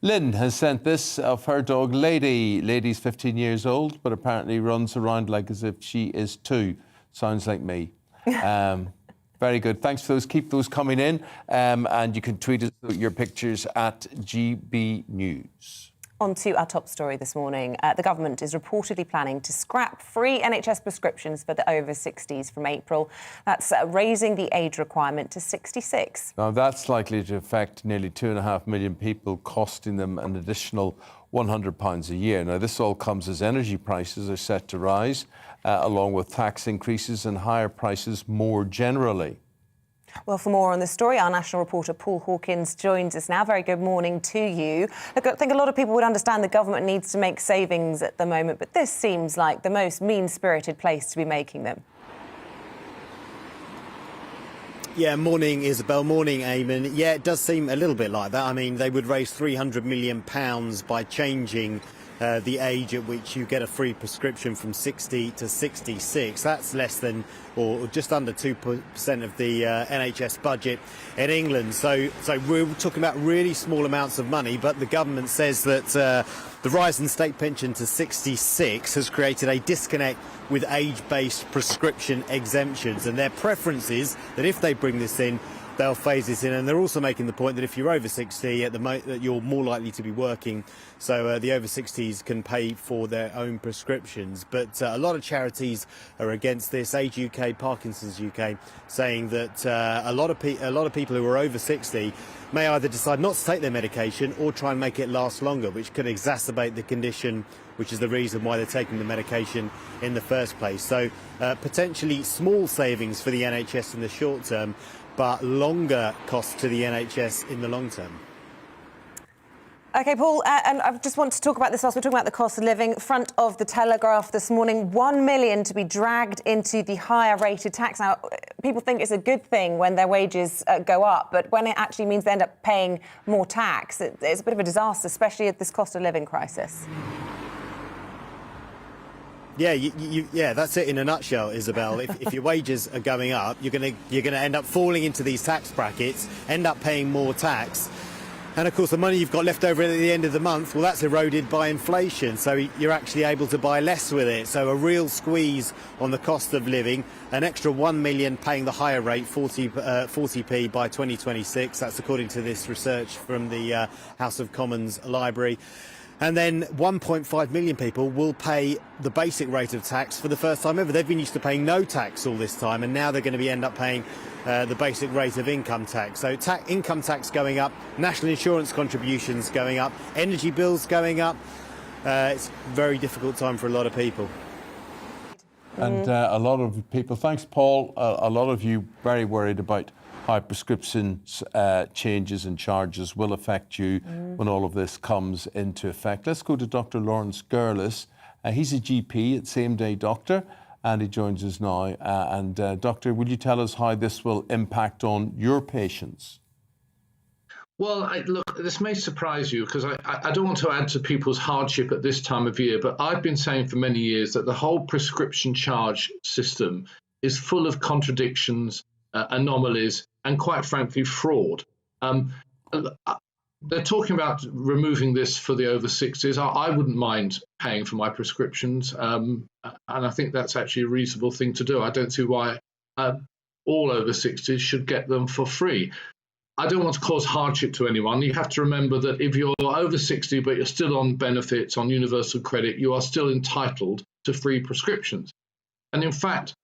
Lynn has sent this of her dog Lady. Lady's 15 years old, but apparently runs around like as if she is 2. Sounds like me. Very good. Thanks for those. Keep those coming in. And you can tweet us your pictures at GBNews. On to our top story this morning. The government is reportedly planning to scrap free NHS prescriptions for the over 60s from April. That's raising the age requirement to 66. Now, that's likely to affect nearly 2.5 million people, costing them an additional £100 a year. Now, this all comes as energy prices are set to rise, along with tax increases and higher prices more generally. Well, for more on this story, our national reporter Paul Hawkins joins us now. Very good morning to you. Look, I think a lot of people would understand the government needs to make savings at the moment, but this seems like the most mean-spirited place to be making them. Yeah, morning, Isabel. Morning, Eamonn. Yeah, it does seem a little bit like that. I mean, they would raise £300 million by changing the age at which you get a free prescription from 60 to 66. That's less than, or just under 2% of the NHS budget in England. So we're talking about really small amounts of money, but the government says that the rise in state pension to 66 has created a disconnect with age-based prescription exemptions, and their preference is that if they bring this in, they'll phase this in. And they're also making the point that if you're over 60, that you're more likely to be working, so the over 60s can pay for their own prescriptions. But a lot of charities are against this. Age UK, Parkinson's UK, saying that a lot of people who are over 60 may either decide not to take their medication or try and make it last longer, which could exacerbate the condition, which is the reason why they're taking the medication in the first place. So potentially small savings for the NHS in the short term, but longer costs to the NHS in the long term. OK, Paul, and I just want to talk about this whilst we're talking about the cost of living. Front of the Telegraph this morning, 1 million to be dragged into the higher rated tax. Now, people think it's a good thing when their wages go up, but when it actually means they end up paying more tax, it's a bit of a disaster, especially at this cost of living crisis. Yeah, yeah, that's it in a nutshell, Isabel. If your wages are going up, you're going to end up falling into these tax brackets, end up paying more tax. And of course, the money you've got left over at the end of the month, well, that's eroded by inflation. So you're actually able to buy less with it. So a real squeeze on the cost of living. An extra 1 million paying the higher rate, 40p by 2026. That's according to this research from the House of Commons Library. And then 1.5 million people will pay the basic rate of tax for the first time ever. They've been used to paying no tax all this time, and now they're going to end up paying the basic rate of income tax. So income tax going up, national insurance contributions going up, energy bills going up. It's a very difficult time for a lot of people. And a lot of people, thanks Paul, a lot of you very worried about how prescription changes and charges will affect you when all of this comes into effect. Let's go to Dr. Lawrence Gurlis. He's a GP at Same Day Doctor, and he joins us now. Doctor, will you tell us how this will impact on your patients? Well, look, this may surprise you because I don't want to add to people's hardship at this time of year, but I've been saying for many years that the whole prescription charge system is full of contradictions, anomalies, and quite frankly, fraud. They're talking about removing this for the over 60s. I wouldn't mind paying for my prescriptions, and I think that's actually a reasonable thing to do. I don't see why all over 60s should get them for free. I don't want to cause hardship to anyone. You have to remember that if you're over 60 but you're still on benefits, on universal credit, you are still entitled to free prescriptions. And in fact,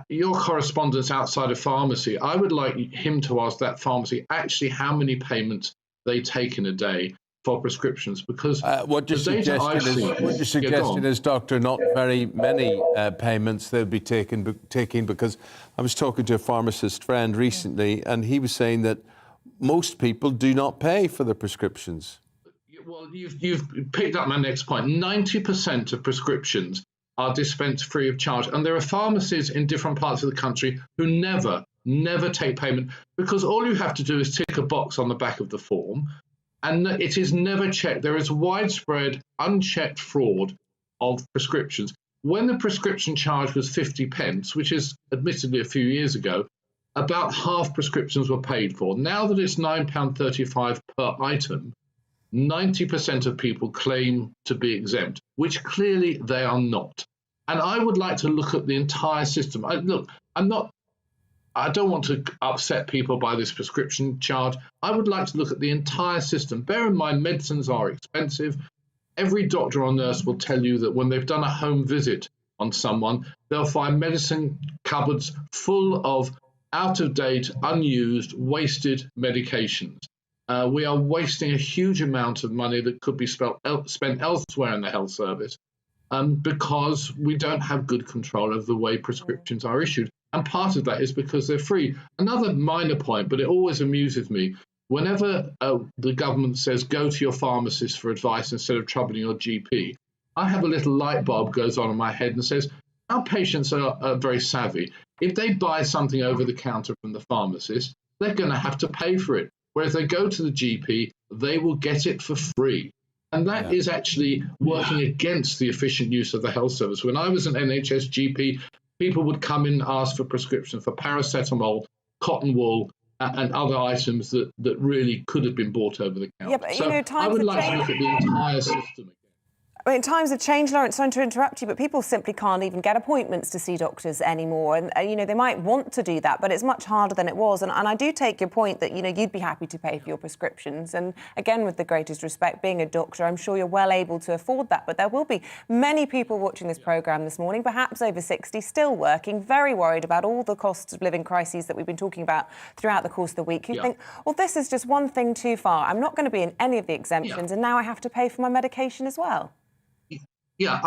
your correspondence outside of pharmacy, I would like him to ask that pharmacy actually how many payments they take in a day for prescriptions, because what your suggestion is, Doctor, not very many payments they'll be taking, because I was talking to a pharmacist friend recently, and he was saying that most people do not pay for their prescriptions. Well, you've picked up my next point. 90% of prescriptions are dispensed free of charge, and there are pharmacies in different parts of the country who never take payment, because all you have to do is tick a box on the back of the form, and it is never checked. There is widespread unchecked fraud of prescriptions. When the prescription charge was 50p, which is admittedly a few years ago, about half prescriptions were paid for. Now that it's £9.35 per item, 90% of people claim to be exempt, which clearly they are not. And I would like to look at the entire system. I don't want to upset people by this prescription charge. I would like to look at the entire system. Bear in mind, medicines are expensive. Every doctor or nurse will tell you that when they've done a home visit on someone, they'll find medicine cupboards full of out-of-date, unused, wasted medications. We are wasting a huge amount of money that could be spent elsewhere in the health service because we don't have good control of the way prescriptions are issued. And part of that is because they're free. Another minor point, but it always amuses me, whenever the government says go to your pharmacist for advice instead of troubling your GP, I have a little light bulb goes on in my head and says, our patients are very savvy. If they buy something over the counter from the pharmacist, they're going to have to pay for it. Whereas they go to the GP, they will get it for free. And that is actually working against the efficient use of the health service. When I was an NHS GP, people would come in and ask for prescriptions for paracetamol, cotton wool, and other items that really could have been bought over the counter. Yeah, but, so I would like to look at the entire system. I mean, times have changed, Lawrence, sorry to interrupt you, but people simply can't even get appointments to see doctors anymore. And, they might want to do that, but it's much harder than it was. And I do take your point that, you'd be happy to pay for your prescriptions. And again, with the greatest respect, being a doctor, I'm sure you're well able to afford that. But there will be many people watching this programme this morning, perhaps over 60, still working, very worried about all the cost of living crises that we've been talking about throughout the course of the week, who think, well, this is just one thing too far. I'm not going to be in any of the exemptions, and now I have to pay for my medication as well. Yeah,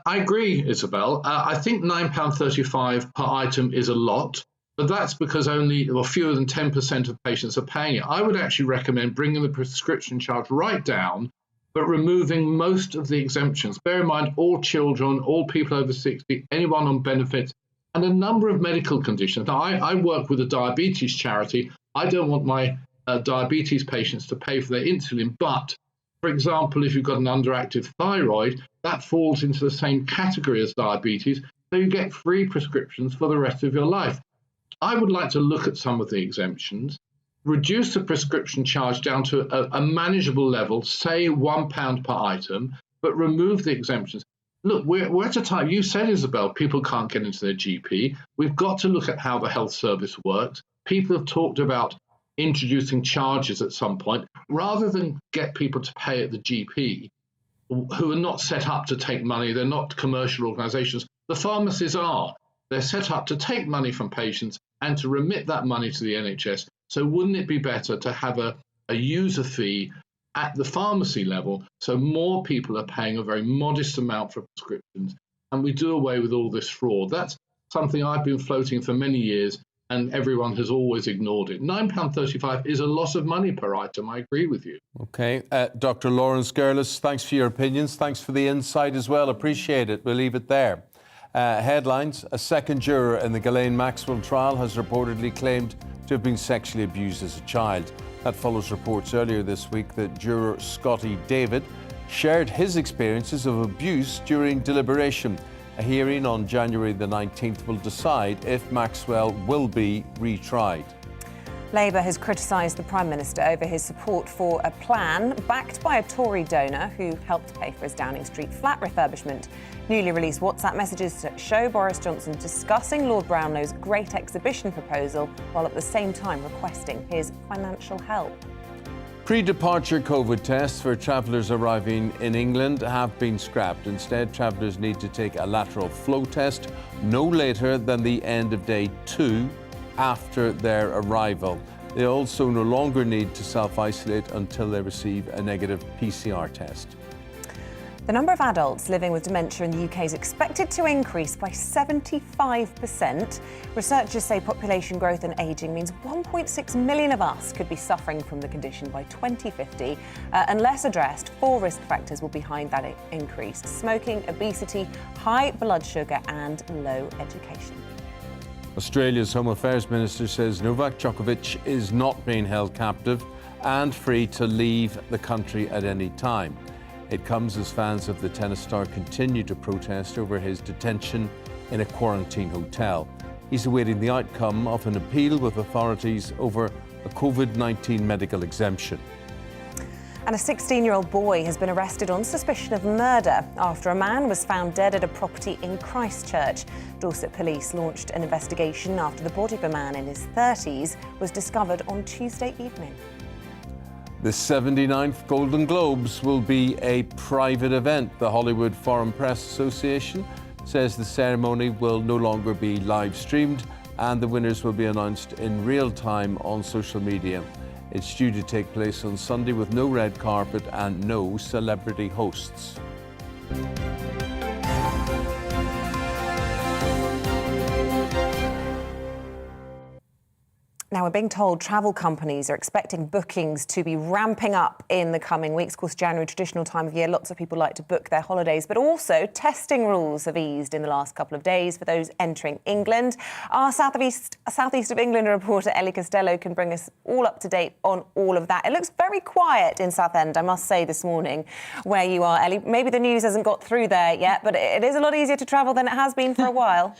I agree, Isabel. I think £9.35 per item is a lot, but that's because fewer than 10% of patients are paying it. I would actually recommend bringing the prescription charge right down, but removing most of the exemptions. Bear in mind, all children, all people over 60, anyone on benefits, and a number of medical conditions. Now, I work with a diabetes charity. I don't want my diabetes patients to pay for their insulin, but for example, if you've got an underactive thyroid, that falls into the same category as diabetes, so you get free prescriptions for the rest of your life. I would like to look at some of the exemptions, reduce the prescription charge down to a manageable level, say £1 per item, but remove the exemptions. Look, we're at a time, you said, Isabel, people can't get into their GP. We've got to look at how the health service works. People have talked about introducing charges at some point, rather than get people to pay at the GP, who are not set up to take money. They're not commercial organisations. The pharmacies are. They're set up to take money from patients and to remit that money to the NHS. So wouldn't it be better to have a user fee at the pharmacy level, so more people are paying a very modest amount for prescriptions, and we do away with all this fraud? That's something I've been floating for many years, and everyone has always ignored it. £9.35 is a lot of money per item. I agree with you. OK. Dr. Lawrence Gerlis, thanks for your opinions. Thanks for the insight as well. Appreciate it. We'll leave it there. Headlines. A second juror in the Ghislaine Maxwell trial has reportedly claimed to have been sexually abused as a child. That follows reports earlier this week that juror Scotty David shared his experiences of abuse during deliberation. A hearing on January the 19th will decide if Maxwell will be retried. Labour has criticised the Prime Minister over his support for a plan backed by a Tory donor who helped pay for his Downing Street flat refurbishment. Newly released WhatsApp messages show Boris Johnson discussing Lord Brownlow's Great Exhibition proposal while at the same time requesting his financial help. Pre-departure COVID tests for travellers arriving in England have been scrapped. Instead, travellers need to take a lateral flow test no later than the end of day 2 after their arrival. They also no longer need to self-isolate until they receive a negative PCR test. The number of adults living with dementia in the UK is expected to increase by 75%. Researchers say population growth and ageing means 1.6 million of us could be suffering from the condition by 2050. Unless addressed, 4 risk factors will be behind that increase: smoking, obesity, high blood sugar and low education. Australia's Home Affairs Minister says Novak Djokovic is not being held captive and free to leave the country at any time. It comes as fans of the tennis star continue to protest over his detention in a quarantine hotel. He's awaiting the outcome of an appeal with authorities over a COVID-19 medical exemption. And a 16-year-old boy has been arrested on suspicion of murder after a man was found dead at a property in Christchurch. Dorset police launched an investigation after the body of a man in his 30s was discovered on Tuesday evening. The 79th Golden Globes will be a private event. The Hollywood Foreign Press Association says the ceremony will no longer be live streamed and the winners will be announced in real time on social media. It's due to take place on Sunday with no red carpet and no celebrity hosts. Now, we're being told travel companies are expecting bookings to be ramping up in the coming weeks. Of course, January, traditional time of year, lots of people like to book their holidays, but also testing rules have eased in the last couple of days for those entering England. Our southeast of England reporter Ellie Costello can bring us all up to date on all of that. It looks very quiet in Southend, I must say, this morning, where you are, Ellie. Maybe the news hasn't got through there yet, but it is a lot easier to travel than it has been for a while.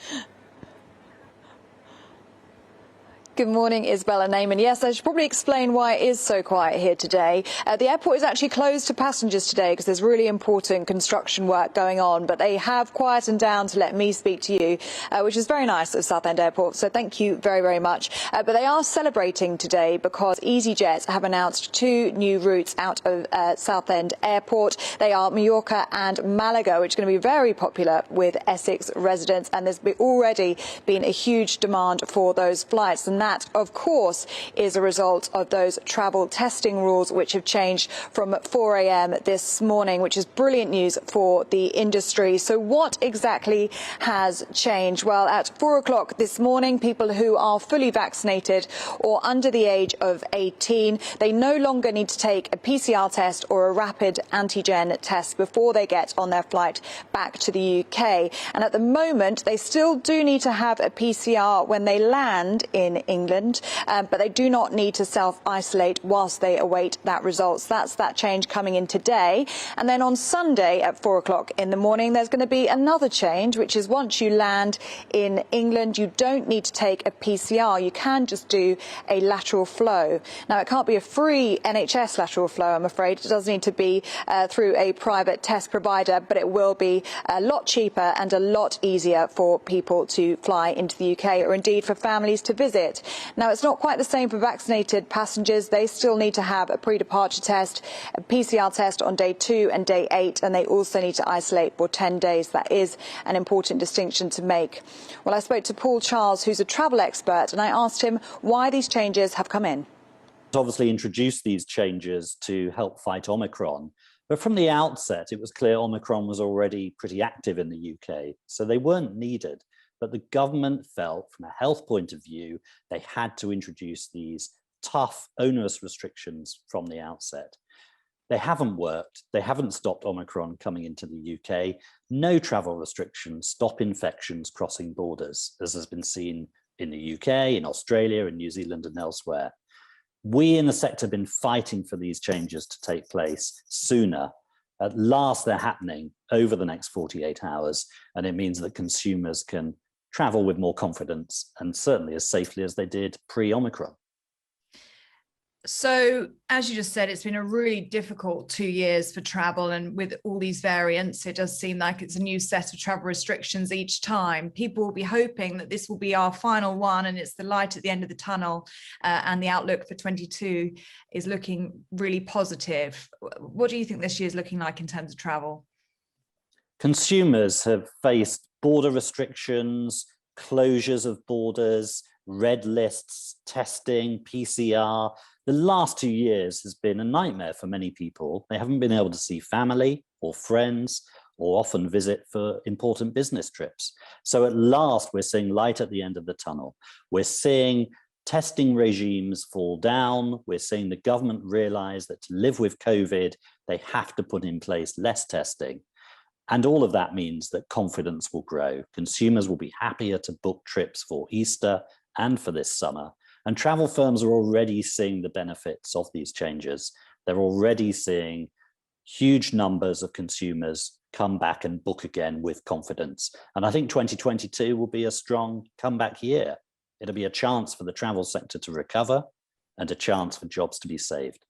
Good morning, Isabel and Eamonn. Yes, I should probably explain why it is so quiet here today. The airport is actually closed to passengers today because there's really important construction work going on, but they have quietened down to let me speak to you, which is very nice of Southend Airport, so thank you very, very much. But they are celebrating today because EasyJet have announced 2 new routes out of Southend Airport. They are Mallorca and Malaga, which is going to be very popular with Essex residents, and there's already been a huge demand for those flights, and that, of course, is a result of those travel testing rules which have changed from 4 a.m. this morning, which is brilliant news for the industry. So what exactly has changed? Well, at 4 o'clock this morning, people who are fully vaccinated or under the age of 18, they no longer need to take a PCR test or a rapid antigen test before they get on their flight back to the UK. And at the moment, they still do need to have a PCR when they land in England, but they do not need to self-isolate whilst they await that result. So that's that change coming in today. And then on Sunday at 4 o'clock in the morning, there's going to be another change, which is once you land in England, you don't need to take a PCR. You can just do a lateral flow. Now, it can't be a free NHS lateral flow, I'm afraid. It does need to be through a private test provider, but it will be a lot cheaper and a lot easier for people to fly into the UK, or indeed for families to visit. Now, it's not quite the same for vaccinated passengers. They still need to have a pre-departure test, a PCR test on day 2 and day 8, and they also need to isolate for 10 days. That is an important distinction to make. Well, I spoke to Paul Charles, who's a travel expert, and I asked him why these changes have come in. Obviously introduced these changes to help fight Omicron, but from the outset, it was clear Omicron was already pretty active in the UK, so they weren't needed. But the government felt, from a health point of view, they had to introduce these tough, onerous restrictions from the outset. They haven't worked. They haven't stopped Omicron coming into the UK. No travel restrictions stop infections crossing borders, as has been seen in the UK, in Australia, in New Zealand and elsewhere. We in the sector have been fighting for these changes to take place sooner. At last, they're happening over the next 48 hours, and it means that consumers can travel with more confidence and certainly as safely as they did pre-Omicron. So, as you just said, it's been a really difficult 2 years for travel, and with all these variants, it does seem like it's a new set of travel restrictions each time. People will be hoping that this will be our final one, and it's the light at the end of the tunnel, and the outlook for 22 is looking really positive. What do you think this year is looking like in terms of travel? Consumers have faced border restrictions, closures of borders, red lists, testing, PCR. The last 2 years has been a nightmare for many people. They haven't been able to see family or friends or often visit for important business trips. So at last, we're seeing light at the end of the tunnel. We're seeing testing regimes fall down. We're seeing the government realize that to live with COVID, they have to put in place less testing. And all of that means that confidence will grow. Consumers will be happier to book trips for Easter and for this summer. And travel firms are already seeing the benefits of these changes. They're already seeing huge numbers of consumers come back and book again with confidence. And I think 2022 will be a strong comeback year. It'll be a chance for the travel sector to recover and a chance for jobs to be saved.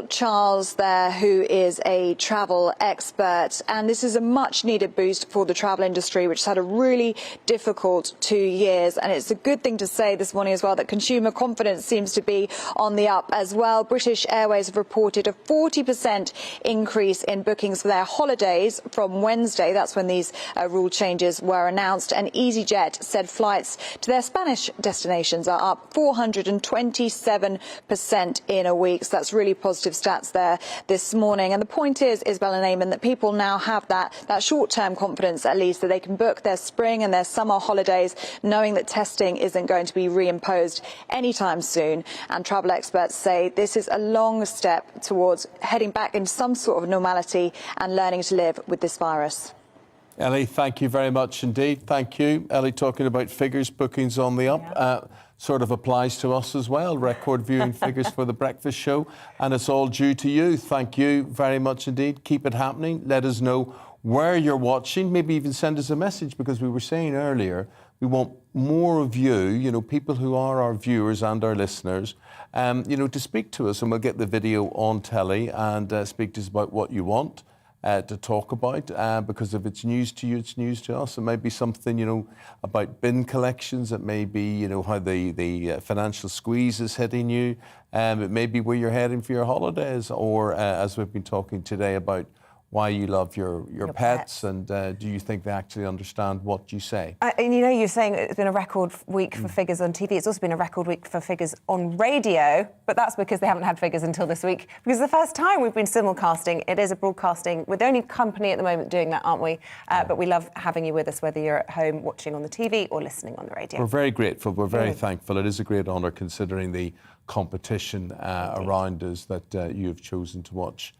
Charles there, who is a travel expert, and this is a much needed boost for the travel industry, which has had a really difficult 2 years. And it's a good thing to say this morning as well that consumer confidence seems to be on the up as well. British Airways have reported a 40% increase in bookings for their holidays from Wednesday. That's when these rule changes were announced. And EasyJet said flights to their Spanish destinations are up 427% in a week. So that's really positive stats there this morning. And the point is, Isabel and Eamonn, that people now have that short-term confidence, at least, that they can book their spring and their summer holidays knowing that testing isn't going to be reimposed anytime soon. And travel experts say this is a long step towards heading back into some sort of normality and learning to live with this virus. Ellie, thank you very much indeed. Thank you. Ellie, talking about figures, bookings on the up. Sort of applies to us as well. Record viewing figures for the breakfast show, and it's all due to you. Thank you very much indeed. Keep it happening. Let us know where you're watching. Maybe even send us a message, because we were saying earlier we want more of you, people who are our viewers and our listeners, to speak to us, and we'll get the video on telly and speak to us about what you want to talk about, because if it's news to you, it's news to us. It may be something, about bin collections. It may be, how the financial squeeze is hitting you. It may be where you're heading for your holidays, or as we've been talking today about why you love your pets, and do you think they actually understand what you say? And you're saying it's been a record week for figures on TV. It's also been a record week for figures on radio, but that's because they haven't had figures until this week. Because the first time we've been simulcasting, it is a broadcasting. We're the only company at the moment doing that, aren't we? But we love having you with us, whether you're at home watching on the TV or listening on the radio. We're very grateful. We're very thankful. It is a great honour, considering the competition around us, that you have chosen to watch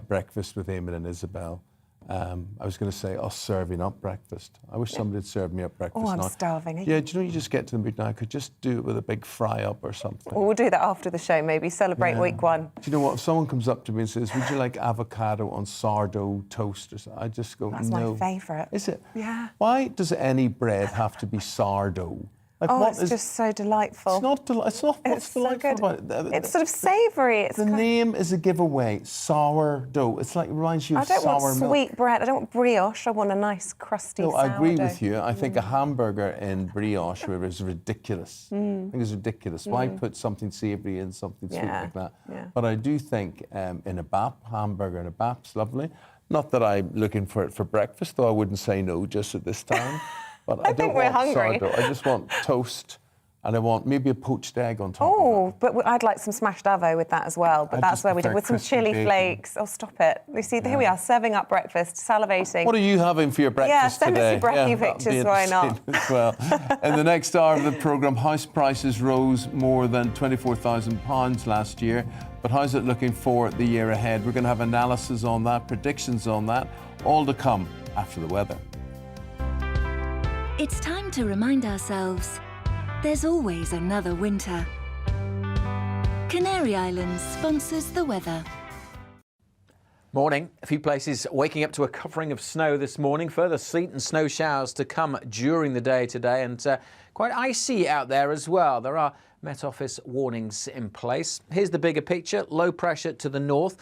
Breakfast with Eamonn and Isabel. I was going to say us serving up breakfast. I wish somebody had served me up breakfast. Oh, I'm now. starving. Yeah, do you know, you just get to the mood now, I could just do it with a big fry up or something. Well, we'll do that after the show, maybe. Celebrate week one. Do you know what? If someone comes up to me and says, would you like avocado on sourdough toast or something? I just go, That's no. my favourite. Is it? Yeah. Why does any bread have to be sourdough? Like, it's just so delightful. It's not delightful. What's delightful about it? It's sort of savoury. The name is a giveaway. Sourdough. It's like, reminds you of sour milk. I don't want sweet bread. I don't want brioche. I want a nice crusty sourdough. I agree with you. I think a hamburger in brioche is ridiculous. I think it's ridiculous. Why put something savoury in something sweet like that? Yeah. But I do think in a BAP, hamburger in a BAP's lovely. Not that I'm looking for it for breakfast, though I wouldn't say no just at this time. But I don't want sourdough. I just want toast, and I want maybe a poached egg on top. Oh, but I'd like some smashed avo with that as well. But that's where we do with some chili flakes. Oh, stop it! You see, here we are serving up breakfast, salivating. What are you having for your breakfast today? Yeah, send us your brekkie pictures. Why not? As well. In the next hour of the programme, house prices rose more than £24,000 last year. But how's it looking for the year ahead? We're going to have analysis on that, predictions on that, all to come after the weather. It's time to remind ourselves there's always another winter. Canary Islands sponsors the weather. Morning. A few places waking up to a covering of snow this morning. Further sleet and snow showers to come during the day today, and quite icy out there as well. There are Met Office warnings in place. Here's the bigger picture. Low pressure to the north.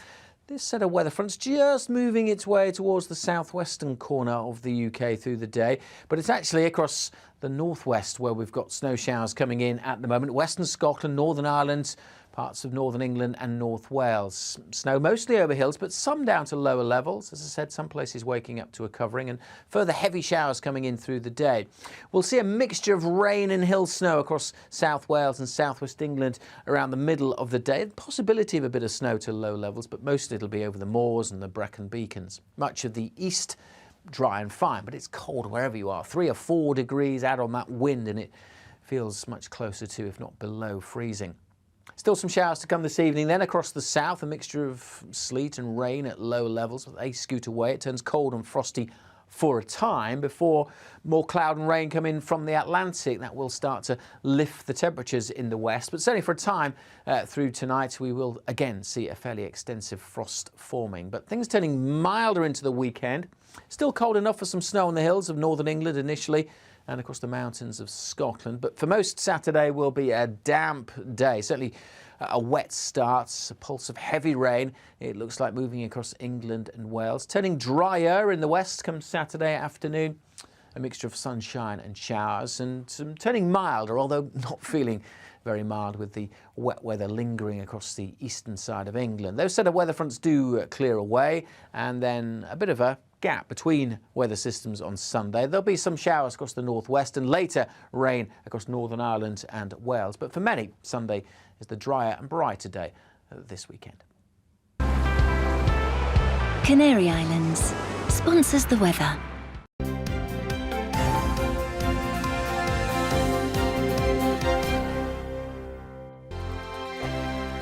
This set of weather fronts just moving its way towards the southwestern corner of the UK through the day, but it's actually across the northwest where we've got snow showers coming in at the moment. Western Scotland, Northern Ireland, parts of Northern England and North Wales. Snow mostly over hills, but some down to lower levels. As I said, some places waking up to a covering and further heavy showers coming in through the day. We'll see a mixture of rain and hill snow across South Wales and southwest England around the middle of the day. Possibility of a bit of snow to low levels, but mostly it'll be over the moors and the Brecon Beacons. Much of the east dry and fine, but it's cold wherever you are. 3 or 4 degrees out on that wind, and it feels much closer to, if not below, freezing. Still some showers to come this evening. Then across the south, a mixture of sleet and rain at low levels. They scoot away. It turns cold and frosty for a time before more cloud and rain come in from the Atlantic. That will start to lift the temperatures in the west. But certainly for a time through tonight, we will again see a fairly extensive frost forming. But things turning milder into the weekend. Still cold enough for some snow on the hills of northern England initially, and across the mountains of Scotland. But for most, Saturday will be a damp day, certainly a wet start, a pulse of heavy rain. It looks like moving across England and Wales. Turning drier in the west come Saturday afternoon. A mixture of sunshine and showers, and turning milder, although not feeling very mild, with the wet weather lingering across the eastern side of England. Those set of weather fronts do clear away, and then a bit of a gap between weather systems on Sunday. There'll be some showers across the northwest and later rain across Northern Ireland and Wales. But for many, Sunday is the drier and brighter day this weekend. Canary Islands sponsors the weather.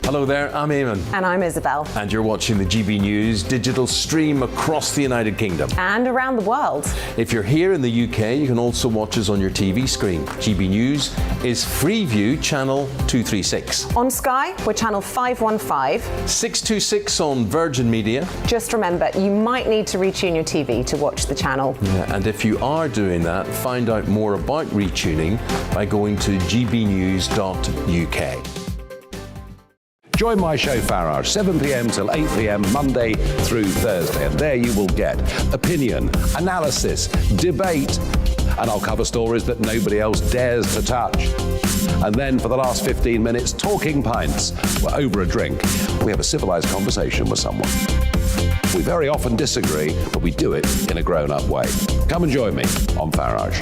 Hello there, I'm Eamonn. And I'm Isabel. And you're watching the GB News digital stream across the United Kingdom. And around the world. If you're here in the UK, you can also watch us on your TV screen. GB News is Freeview channel 236. On Sky, we're channel 515. 626 on Virgin Media. Just remember, you might need to retune your TV to watch the channel. Yeah, and if you are doing that, find out more about retuning by going to gbnews.uk. Join my show Farage, 7 p.m. till 8 p.m. Monday through Thursday. And there you will get opinion, analysis, debate, and I'll cover stories that nobody else dares to touch. And then for the last 15 minutes, talking pints. We're over a drink. We have a civilized conversation with someone. We very often disagree, but we do it in a grown-up way. Come and join me on Farage.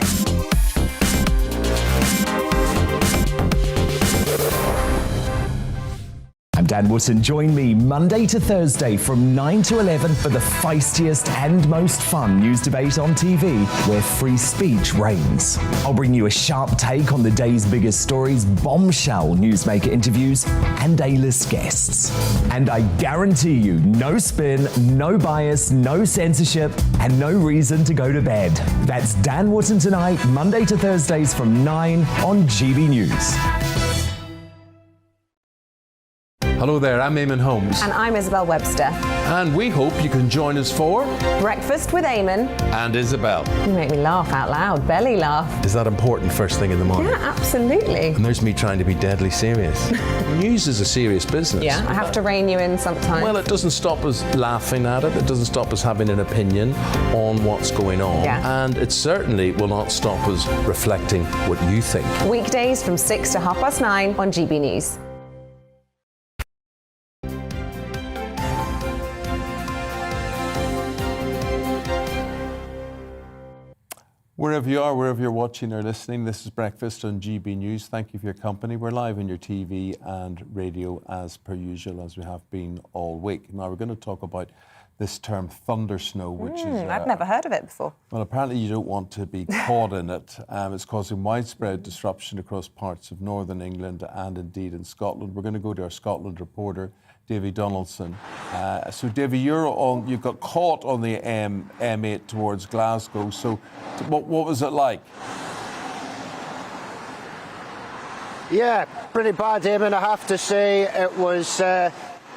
I'm Dan Wootton. Join me Monday to Thursday from 9 to 11 for the feistiest and most fun news debate on TV, where free speech reigns. I'll bring you a sharp take on the day's biggest stories, bombshell newsmaker interviews, and A-list guests. And I guarantee you, no spin, no bias, no censorship, and no reason to go to bed. That's Dan Wootton tonight, Monday to Thursdays from 9 on GB News. Hello there, I'm Eamonn Holmes. And I'm Isabel Webster. And we hope you can join us for Breakfast with Eamonn and Isabel. You make me laugh out loud, belly laugh. Is that important first thing in the morning? Yeah, absolutely. And there's me trying to be deadly serious. News is a serious business. Yeah, I have to rein you in sometimes. Well, it doesn't stop us laughing at it. It doesn't stop us having an opinion on what's going on. Yeah. And it certainly will not stop us reflecting what you think. Weekdays from 6 to 9:30 on GB News. Wherever you are, wherever you're watching or listening, this is Breakfast on GB News. Thank you for your company. We're live on your TV and radio as per usual, as we have been all week. Now, we're going to talk about this term thunder snow, which is... I've never heard of it before. Well, apparently you don't want to be caught in it. It's causing widespread disruption across parts of northern England and indeed in Scotland. We're going to go to our Scotland reporter, Davy Donaldson. So, Davy, you got caught on the M8 towards Glasgow. So, what was it like? Yeah, pretty bad, Eamonn, I have to say. It was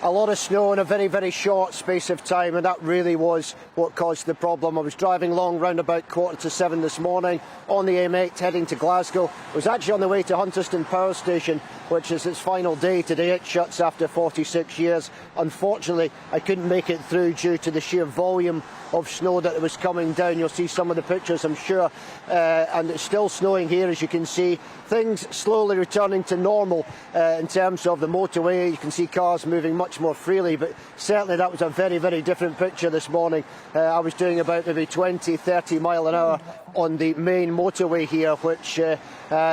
a lot of snow in a very, very short space of time, and that really was what caused the problem. I was driving along round about 6:45 this morning on the M8 heading to Glasgow. I was actually on the way to Hunterston Power Station, which is its final day today. It shuts after 46 years. Unfortunately, I couldn't make it through due to the sheer volume of snow that was coming down. You'll see some of the pictures, I'm sure, and it's still snowing here, as you can see. Things slowly returning to normal in terms of the motorway. You can see cars moving much more freely, but certainly that was a very, very different picture this morning. I was doing about maybe 20, 30 mile an hour on the main motorway here, which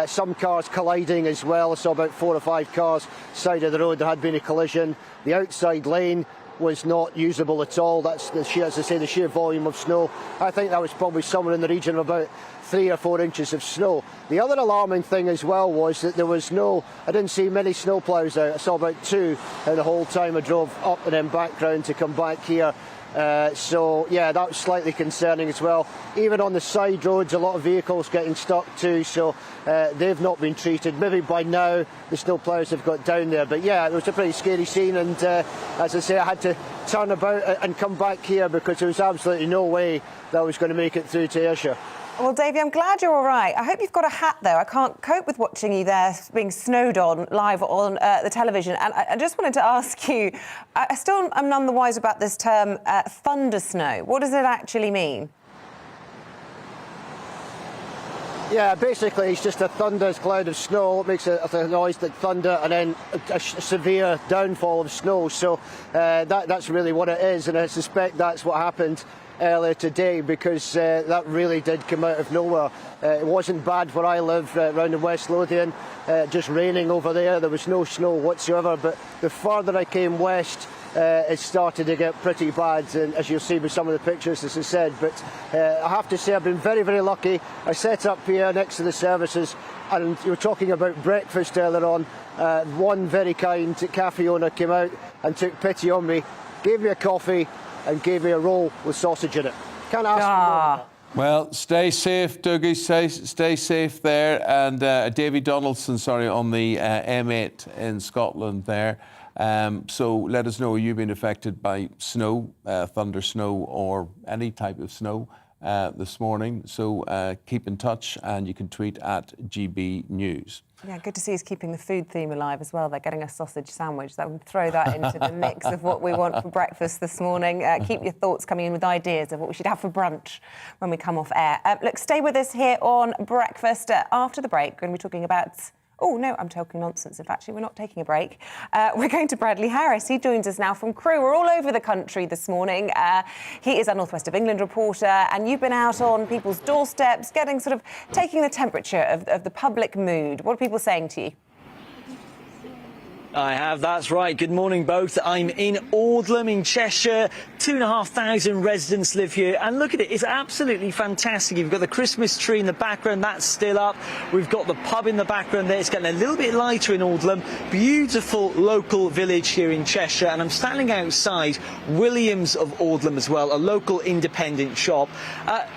some cars colliding as well. I saw about 4 or 5 cars side of the road. There had been a collision. The outside lane was not usable at all. That's the sheer, as I say, the sheer volume of snow. I think that was probably somewhere in the region of about 3 or 4 inches of snow. The other alarming thing as well was that there was I didn't see many snowplows out. I saw about 2 the whole time I drove up and then back round to come back here. So yeah, that was slightly concerning as well. Even on the side roads, a lot of vehicles getting stuck too, so they've not been treated. Maybe by now the snowplows have got down there, but yeah, it was a pretty scary scene, and as I say, I had to turn about and come back here because there was absolutely no way that I was going to make it through to Ayrshire. Well, Davey, I'm glad you're all right. I hope you've got a hat, though. I can't cope with watching you there being snowed on live on the television. And I just wanted to ask you, I still am none the wiser about this term, thunder snow. What does it actually mean? Yeah, basically it's just a thunderous cloud of snow. It makes a noise like thunder, and then a severe downfall of snow. So that's really what it is, and I suspect that's what happened earlier today, because that really did come out of nowhere. It wasn't bad where I live, around in West Lothian, just raining over there. There was no snow whatsoever, but the further I came west, it started to get pretty bad, and as you'll see with some of the pictures, as I said. But I have to say I've been very, very lucky. I set up here next to the services, and you were talking about breakfast earlier on. One very kind cafe owner came out and took pity on me, gave me a coffee and gave me a roll with sausage in it. Can't ask for more. Well, stay safe, Dougie. Stay safe there. And Davy Donaldson, on the M8 in Scotland there. So let us know, are you being affected by snow, thunder snow, or any type of snow this morning? So keep in touch, and you can tweet at GBNews. Yeah, good to see us keeping the food theme alive as well. They're getting a sausage sandwich. That would throw that into the mix of what we want for breakfast this morning. Keep your thoughts coming in with ideas of what we should have for brunch when we come off air. Look, stay with us here on Breakfast. After the break, we're going to be talking about... Oh, no, I'm talking nonsense. In fact, we're not taking a break. We're going to Bradley Harris. He joins us now from Crewe. We're all over the country this morning. He is our North West of England reporter, and you've been out on people's doorsteps, taking the temperature of the public mood. What are people saying to you? I have, that's right. Good morning, both. I'm in Aldlam in Cheshire. 2,500 residents live here, and look at it, it's absolutely fantastic. You've got the Christmas tree in the background, that's still up. We've got the pub in the background there. It's getting a little bit lighter in Aldlam. Beautiful local village here in Cheshire, and I'm standing outside Williams of Aldlam as well, a local independent shop.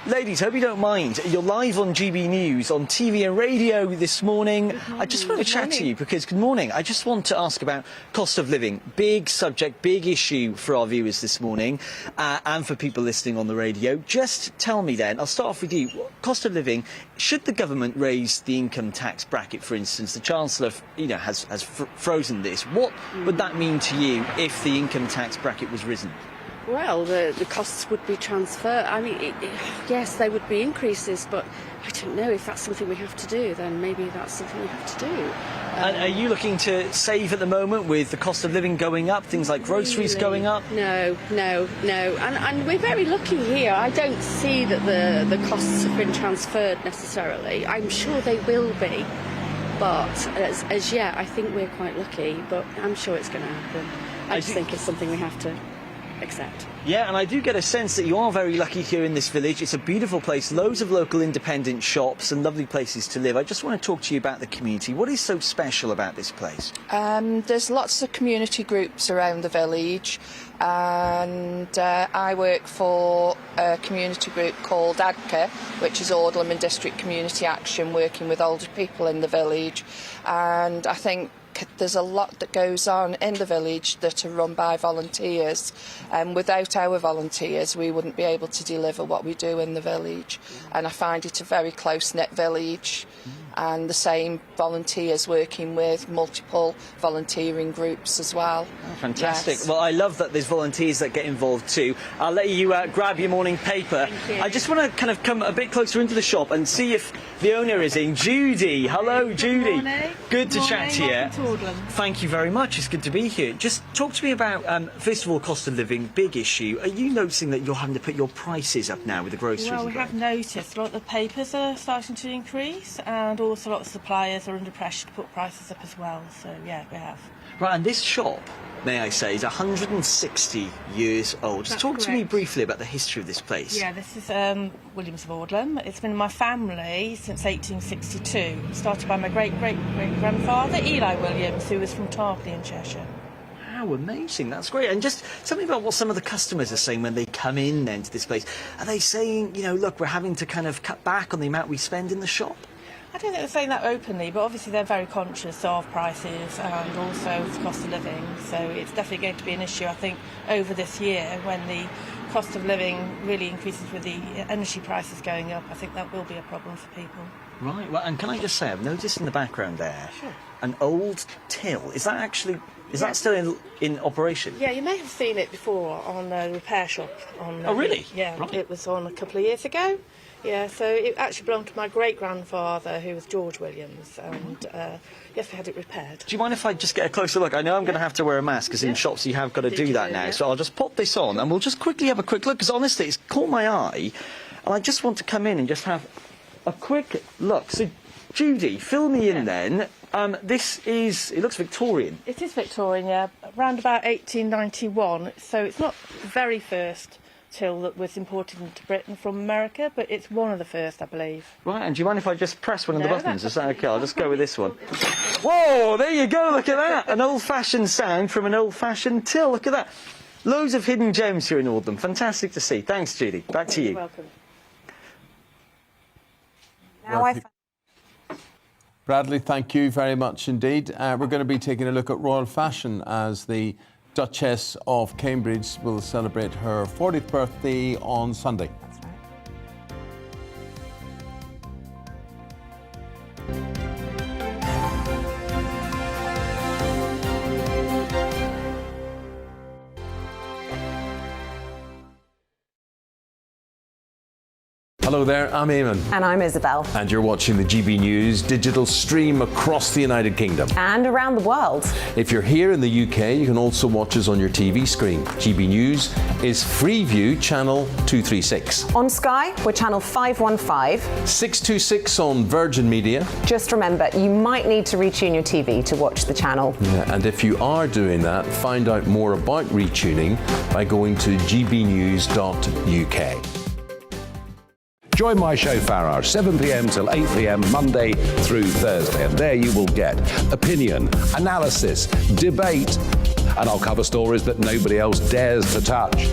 Ladies, hope you don't mind. You're live on GB News, on TV and radio this morning. I just want to chat to you because, good morning, I just want to ask about cost of living. Big subject, big issue for our viewers this morning, and for people listening on the radio. Just tell me then, I'll start off with you, cost of living, should the government raise the income tax bracket, for instance? The Chancellor, has frozen this. What would that mean to you if the income tax bracket was risen? Well, the costs would be transferred. I mean, yes, there would be increases, but I don't know if that's something we have to do. Then maybe that's something we have to do. And are you looking to save at the moment with the cost of living going up, things like groceries going up? No. And we're very lucky here. I don't see that the costs have been transferred necessarily. I'm sure they will be. But as yet, I think we're quite lucky. But I'm sure it's going to happen. I just think it's something we have to accept. Yeah, and I do get a sense that you are very lucky here in this village. It's a beautiful place, loads of local independent shops and lovely places to live. I just want to talk to you about the community. What is so special about this place? There's lots of community groups around the village, and I work for a community group called ADCA, which is Aldlam and District Community Action, working with older people in the village. And I think there's a lot that goes on in the village that are run by volunteers, and without our volunteers we wouldn't be able to deliver what we do in the village. And I find it a very close-knit village, and the same volunteers working with multiple volunteering groups as well. Oh, fantastic. Yes. Well, I love that there's volunteers that get involved too. I'll let you grab your morning paper. I just want to kind of come a bit closer into the shop and see if the owner is in. Judy. Hello, Judy. Morning. Good to Morning. chat to you. Welcome to Audlam. Thank you very much. It's good to be here. Just talk to me about, first of all, cost of living, big issue. Are you noticing that you're having to put your prices up now with the groceries? Well, we have noticed a lot of the papers are starting to increase, and also a lot of suppliers are under pressure to put prices up as well. So, yeah, we have. Right, and this shop, may I say, is 160 years old. Just talk to me briefly about the history of this place. Yeah, this is Williams of Audlam. It's been in my family since 1862. It started by my great-great-great-grandfather, Eli Williams, who was from Tarpley in Cheshire. How amazing, that's great. And just tell me about what some of the customers are saying when they come in then to this place. Are they saying, you know, look, we're having to kind of cut back on the amount we spend in the shop? I don't think they're saying that openly, but obviously they're very conscious of prices and also the cost of living. So it's definitely going to be an issue, I think, over this year when the cost of living really increases with the energy prices going up. I think that will be a problem for people. Right, well, and can I just say, I've noticed in the background there an old till. Is that actually... Is that still in operation? Yeah, you may have seen it before on a repair shop. Oh, really? Yeah, right. It was on a couple of years ago. Yeah, so it actually belonged to my great-grandfather, who was George Williams, and yes, we had it repaired. Do you mind if I just get a closer look? I know I'm going to have to wear a mask, because in shops you have got to do that now, so I'll just pop this on, and we'll just quickly have a quick look, because honestly, it's caught my eye, and I just want to come in and just have a quick look. So, Judy, fill me in then. This is, it looks Victorian. It is Victorian, yeah, around about 1891, so it's not the very first till that was imported into Britain from America, but it's one of the first, I believe. Right, and do you mind if I just press one of the buttons? Is that okay? I'll just go with this one. Whoa, there you go, look at that! An old-fashioned sound from an old-fashioned till, look at that. Loads of hidden gems here in Audlam. Fantastic to see. Thanks, Judy. Back to you. You're welcome. Now Bradley, thank you very much indeed. We're going to be taking a look at royal fashion as the Duchess of Cambridge will celebrate her 40th birthday on Sunday. That's right. Hello there, I'm Eamonn. And I'm Isabel. And you're watching the GB News digital stream across the United Kingdom. And around the world. If you're here in the UK, you can also watch us on your TV screen. GB News is Freeview channel 236. On Sky, we're channel 515. 626 on Virgin Media. Just remember, you might need to retune your TV to watch the channel. Yeah, and if you are doing that, find out more about retuning by going to gbnews.uk. Join my show Farage, 7 p.m. till 8 p.m. Monday through Thursday. And there you will get opinion, analysis, debate, and I'll cover stories that nobody else dares to touch.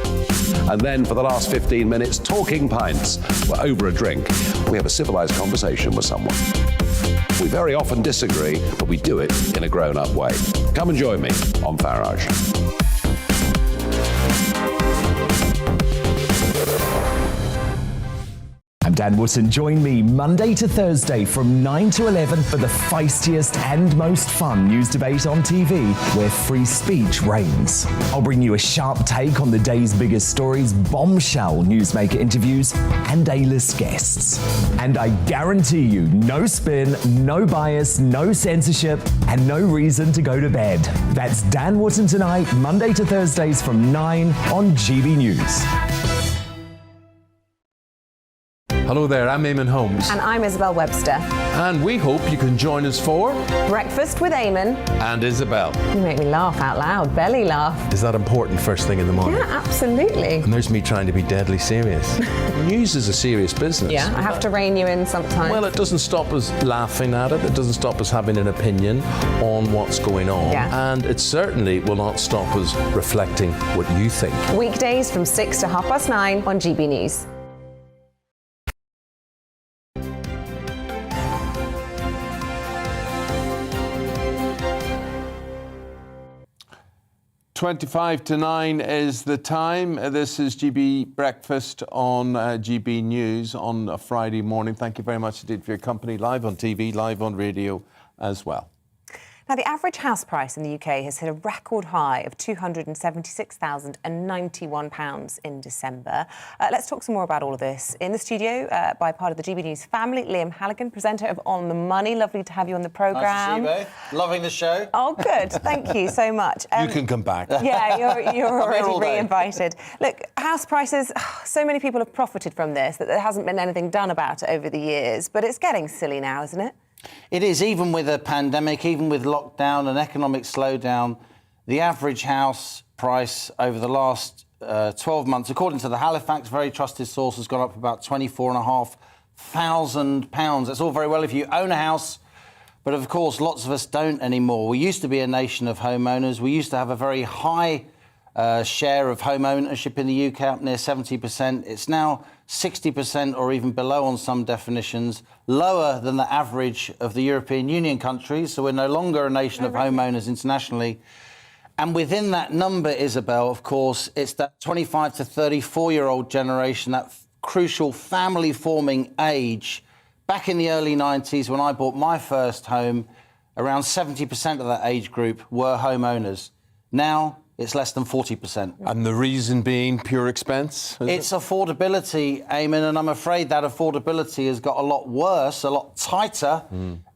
And then for the last 15 minutes, talking pints. We're over a drink. We have a civilised conversation with someone. We very often disagree, but we do it in a grown-up way. Come and join me on Farage. I'm Dan Wootton. Join me Monday to Thursday from 9 to 11 for the feistiest and most fun news debate on TV, where free speech reigns. I'll bring you a sharp take on the day's biggest stories, bombshell newsmaker interviews, and A-list guests. And I guarantee you, no spin, no bias, no censorship, and no reason to go to bed. That's Dan Wootton tonight, Monday to Thursdays from 9 on GB News. Hello there, I'm Eamonn Holmes. And I'm Isabel Webster. And we hope you can join us for Breakfast with Eamonn and Isabel. You make me laugh out loud, belly laugh. Is that important first thing in the morning? Yeah, absolutely. And there's me trying to be deadly serious. News is a serious business. Yeah, I have to rein you in sometimes. Well, it doesn't stop us laughing at it. It doesn't stop us having an opinion on what's going on. Yeah. And it certainly will not stop us reflecting what you think. Weekdays from 6 to 9:30 on GB News. 25 to 9 is the time. This is GB Breakfast on GB News on a Friday morning. Thank you very much indeed for your company, live on TV, live on radio as well. Now, the average house price in the UK has hit a record high of £276,091 in December. Let's talk some more about all of this. In the studio, by part of the GB News family, Liam Halligan, presenter of On the Money. Lovely to have you on the programme. Nice to see you both. Loving the show. Oh, good. Thank you so much. You can come back. Yeah, you're I'm here already all day. re-invited. Look, house prices, so many people have profited from this that there hasn't been anything done about it over the years, but it's getting silly now, isn't it? It is, even with a pandemic, even with lockdown and economic slowdown, the average house price over the last 12 months, according to the Halifax, very trusted source, has gone up about £24,500. That's all very well if you own a house, but of course lots of us don't anymore. We used to be a nation of homeowners. We used to have a very high share of home ownership in the UK, up near 70%. It's now 60% or even below on some definitions, lower than the average of the European Union countries. So we're no longer a nation of homeowners internationally. And within that number, Isabel, of course, it's that 25 to 34-year-old generation, that crucial family-forming age. Back in the early 90s, when I bought my first home, around 70% of that age group were homeowners. Now, it's less than 40%. And the reason being pure expense? It's affordability, Eamonn, and I'm afraid that affordability has got a lot worse, a lot tighter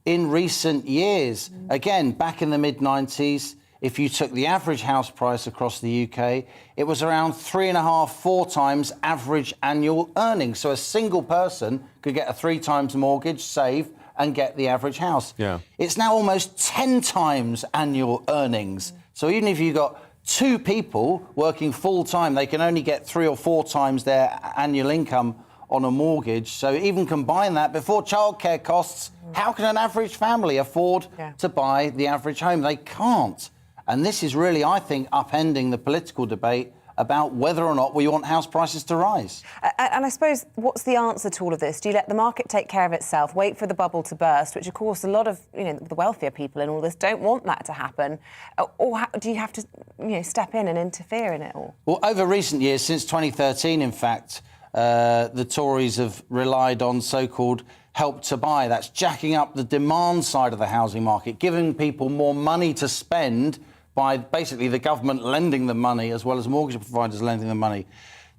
in recent years. Again, back in the mid-90s, if you took the average house price across the UK, it was around 3.5, 4 times average annual earnings. So a single person could get a 3 times mortgage, save, and get the average house. Yeah. It's now almost 10 times annual earnings. So even if you got 2 people working full-time, they can only get 3 or 4 times their annual income on a mortgage. So even combine that, before childcare costs, how can an average family afford to buy the average home? They can't. And this is really, I think, upending the political debate about whether or not we want house prices to rise. And I suppose, what's the answer to all of this? Do you let the market take care of itself, wait for the bubble to burst, which, of course, a lot of the wealthier people in all this don't want that to happen? Or do you have to step in and interfere in it all? Well, over recent years, since 2013, in fact, the Tories have relied on so-called help to buy. That's jacking up the demand side of the housing market, giving people more money to spend by basically the government lending them money as well as mortgage providers lending them money.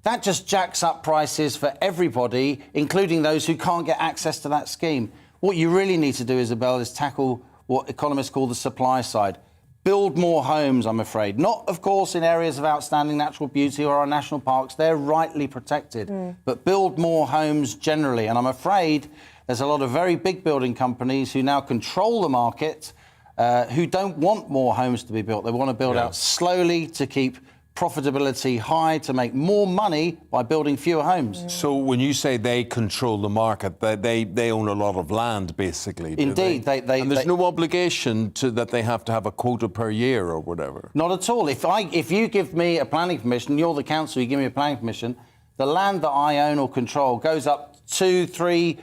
That just jacks up prices for everybody, including those who can't get access to that scheme. What you really need to do, Isabel, is tackle what economists call the supply side. Build more homes, I'm afraid. Not, of course, in areas of outstanding natural beauty or our national parks. They're rightly protected. But build more homes generally. And I'm afraid there's a lot of very big building companies who now control the market who don't want more homes to be built. They want to build out slowly to keep profitability high, to make more money by building fewer homes. So when you say they control the market, they own a lot of land, basically. Indeed. And there's no obligation that they have to have a quota per year or whatever? Not at all. If you give me a planning permission, you're the council, you give me a planning permission, the land that I own or control goes up 2, 3,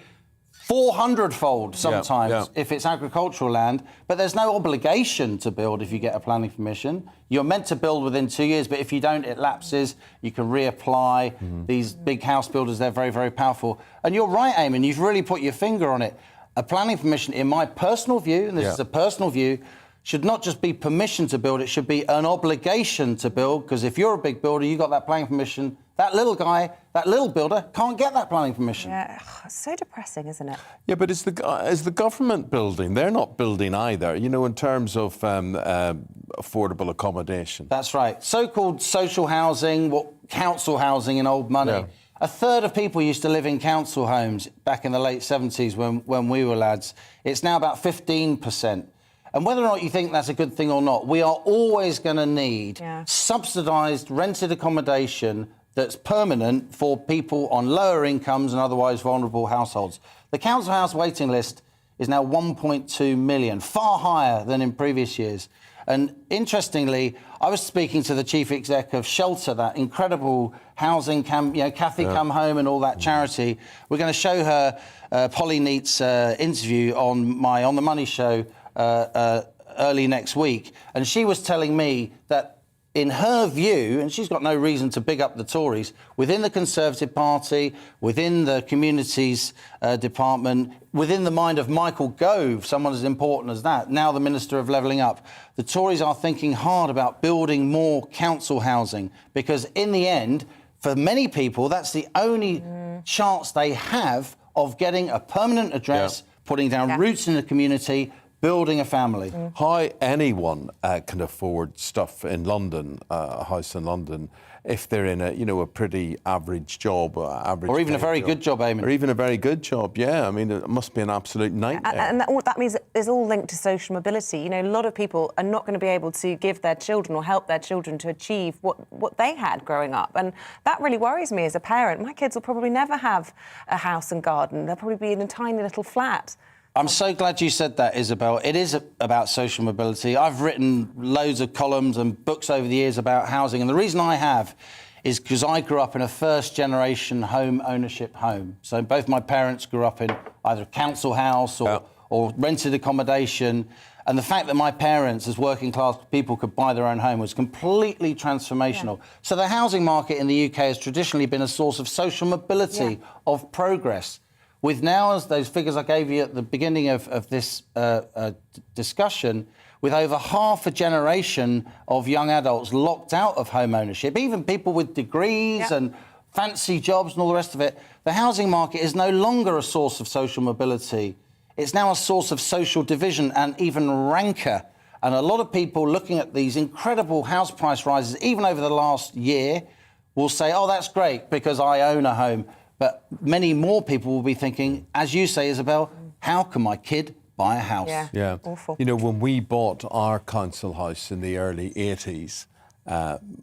400-fold sometimes if it's agricultural land, but there's no obligation to build if you get a planning permission. You're meant to build within 2 years, but if you don't, it lapses. You can reapply. These big house builders, they're very, very powerful. And you're right, Eamonn, you've really put your finger on it. A planning permission, in my personal view, and this is a personal view, should not just be permission to build, it should be an obligation to build, because if you're a big builder, you got that planning permission, that little guy, that little builder can't get that planning permission. Yeah, it's so depressing, isn't it? Yeah, but is the government building? They're not building either, in terms of affordable accommodation. That's right. So-called social housing, council housing in old money. Yeah. A third of people used to live in council homes back in the late 70s when we were lads. It's now about 15%. And whether or not you think that's a good thing or not, we are always going to need subsidised rented accommodation that's permanent for people on lower incomes and otherwise vulnerable households. The council house waiting list is now 1.2 million, far higher than in previous years. And interestingly, I was speaking to the chief exec of Shelter, that incredible housing Kathy Come Home and all that charity. We're going to show her Polly Neat's interview on my On the Money show early next week. And she was telling me that in her view, and she's got no reason to big up the Tories, within the Conservative Party, within the Communities Department, within the mind of Michael Gove, someone as important as that, now the Minister of Levelling Up, the Tories are thinking hard about building more council housing, because in the end, for many people, that's the only chance they have of getting a permanent address, putting down roots in the community, building a family. How anyone can afford stuff in London, a house in London, if they're in a pretty average job, or even a very good job, Eamonn. Or even a very good job, yeah. I mean, it must be an absolute nightmare. And that means is all linked to social mobility. You know, a lot of people are not going to be able to give their children or help their children to achieve what they had growing up. And that really worries me as a parent. My kids will probably never have a house and garden. They'll probably be in a tiny little flat. I'm so glad you said that, Isabel. It is about social mobility. I've written loads of columns and books over the years about housing, and the reason I have is because I grew up in a first-generation home ownership home. So both my parents grew up in either a council house or rented accommodation, and the fact that my parents, as working-class people, could buy their own home was completely transformational. So the housing market in the UK has traditionally been a source of social mobility, of progress. With now, as those figures I gave you at the beginning of this discussion, with over half a generation of young adults locked out of home ownership, even people with degrees and fancy jobs and all the rest of it, the housing market is no longer a source of social mobility. It's now a source of social division and even rancour. And a lot of people looking at these incredible house price rises, even over the last year, will say, oh, that's great because I own a home. But many more people will be thinking, as you say, Isabel, how can my kid buy a house? Yeah. Awful. You know, when we bought our council house in the early 80s,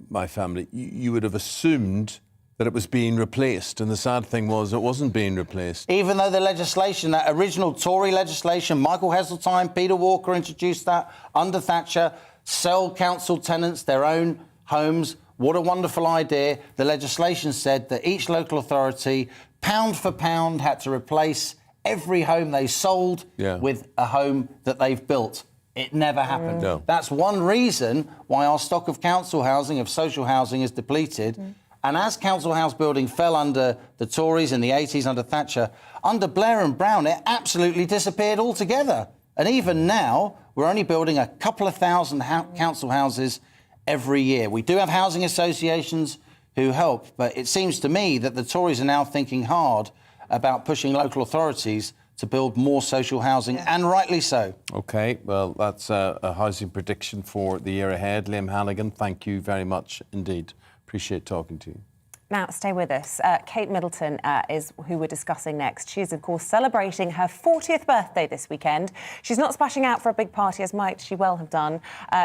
my family, you would have assumed that it was being replaced. And the sad thing was it wasn't being replaced. Even though the legislation, that original Tory legislation, Michael Heseltine, Peter Walker introduced that under Thatcher, sell council tenants their own homes. What a wonderful idea. The legislation said that each local authority, pound for pound, had to replace every home they sold with a home that they've built. It never happened. No. That's one reason why our stock of council housing, of social housing, is depleted. And as council house building fell under the Tories in the 80s, under Thatcher, under Blair and Brown, it absolutely disappeared altogether. And even now, we're only building a couple of thousand council houses every year. We do have housing associations who help, but it seems to me that the Tories are now thinking hard about pushing local authorities to build more social housing, and rightly so. OK, well, that's a housing prediction for the year ahead. Liam Hannigan, thank you very much indeed. Appreciate talking to you. Now, stay with us. Kate Middleton is who we're discussing next. She is, of course, celebrating her 40th birthday this weekend. She's not splashing out for a big party, as might she well have done.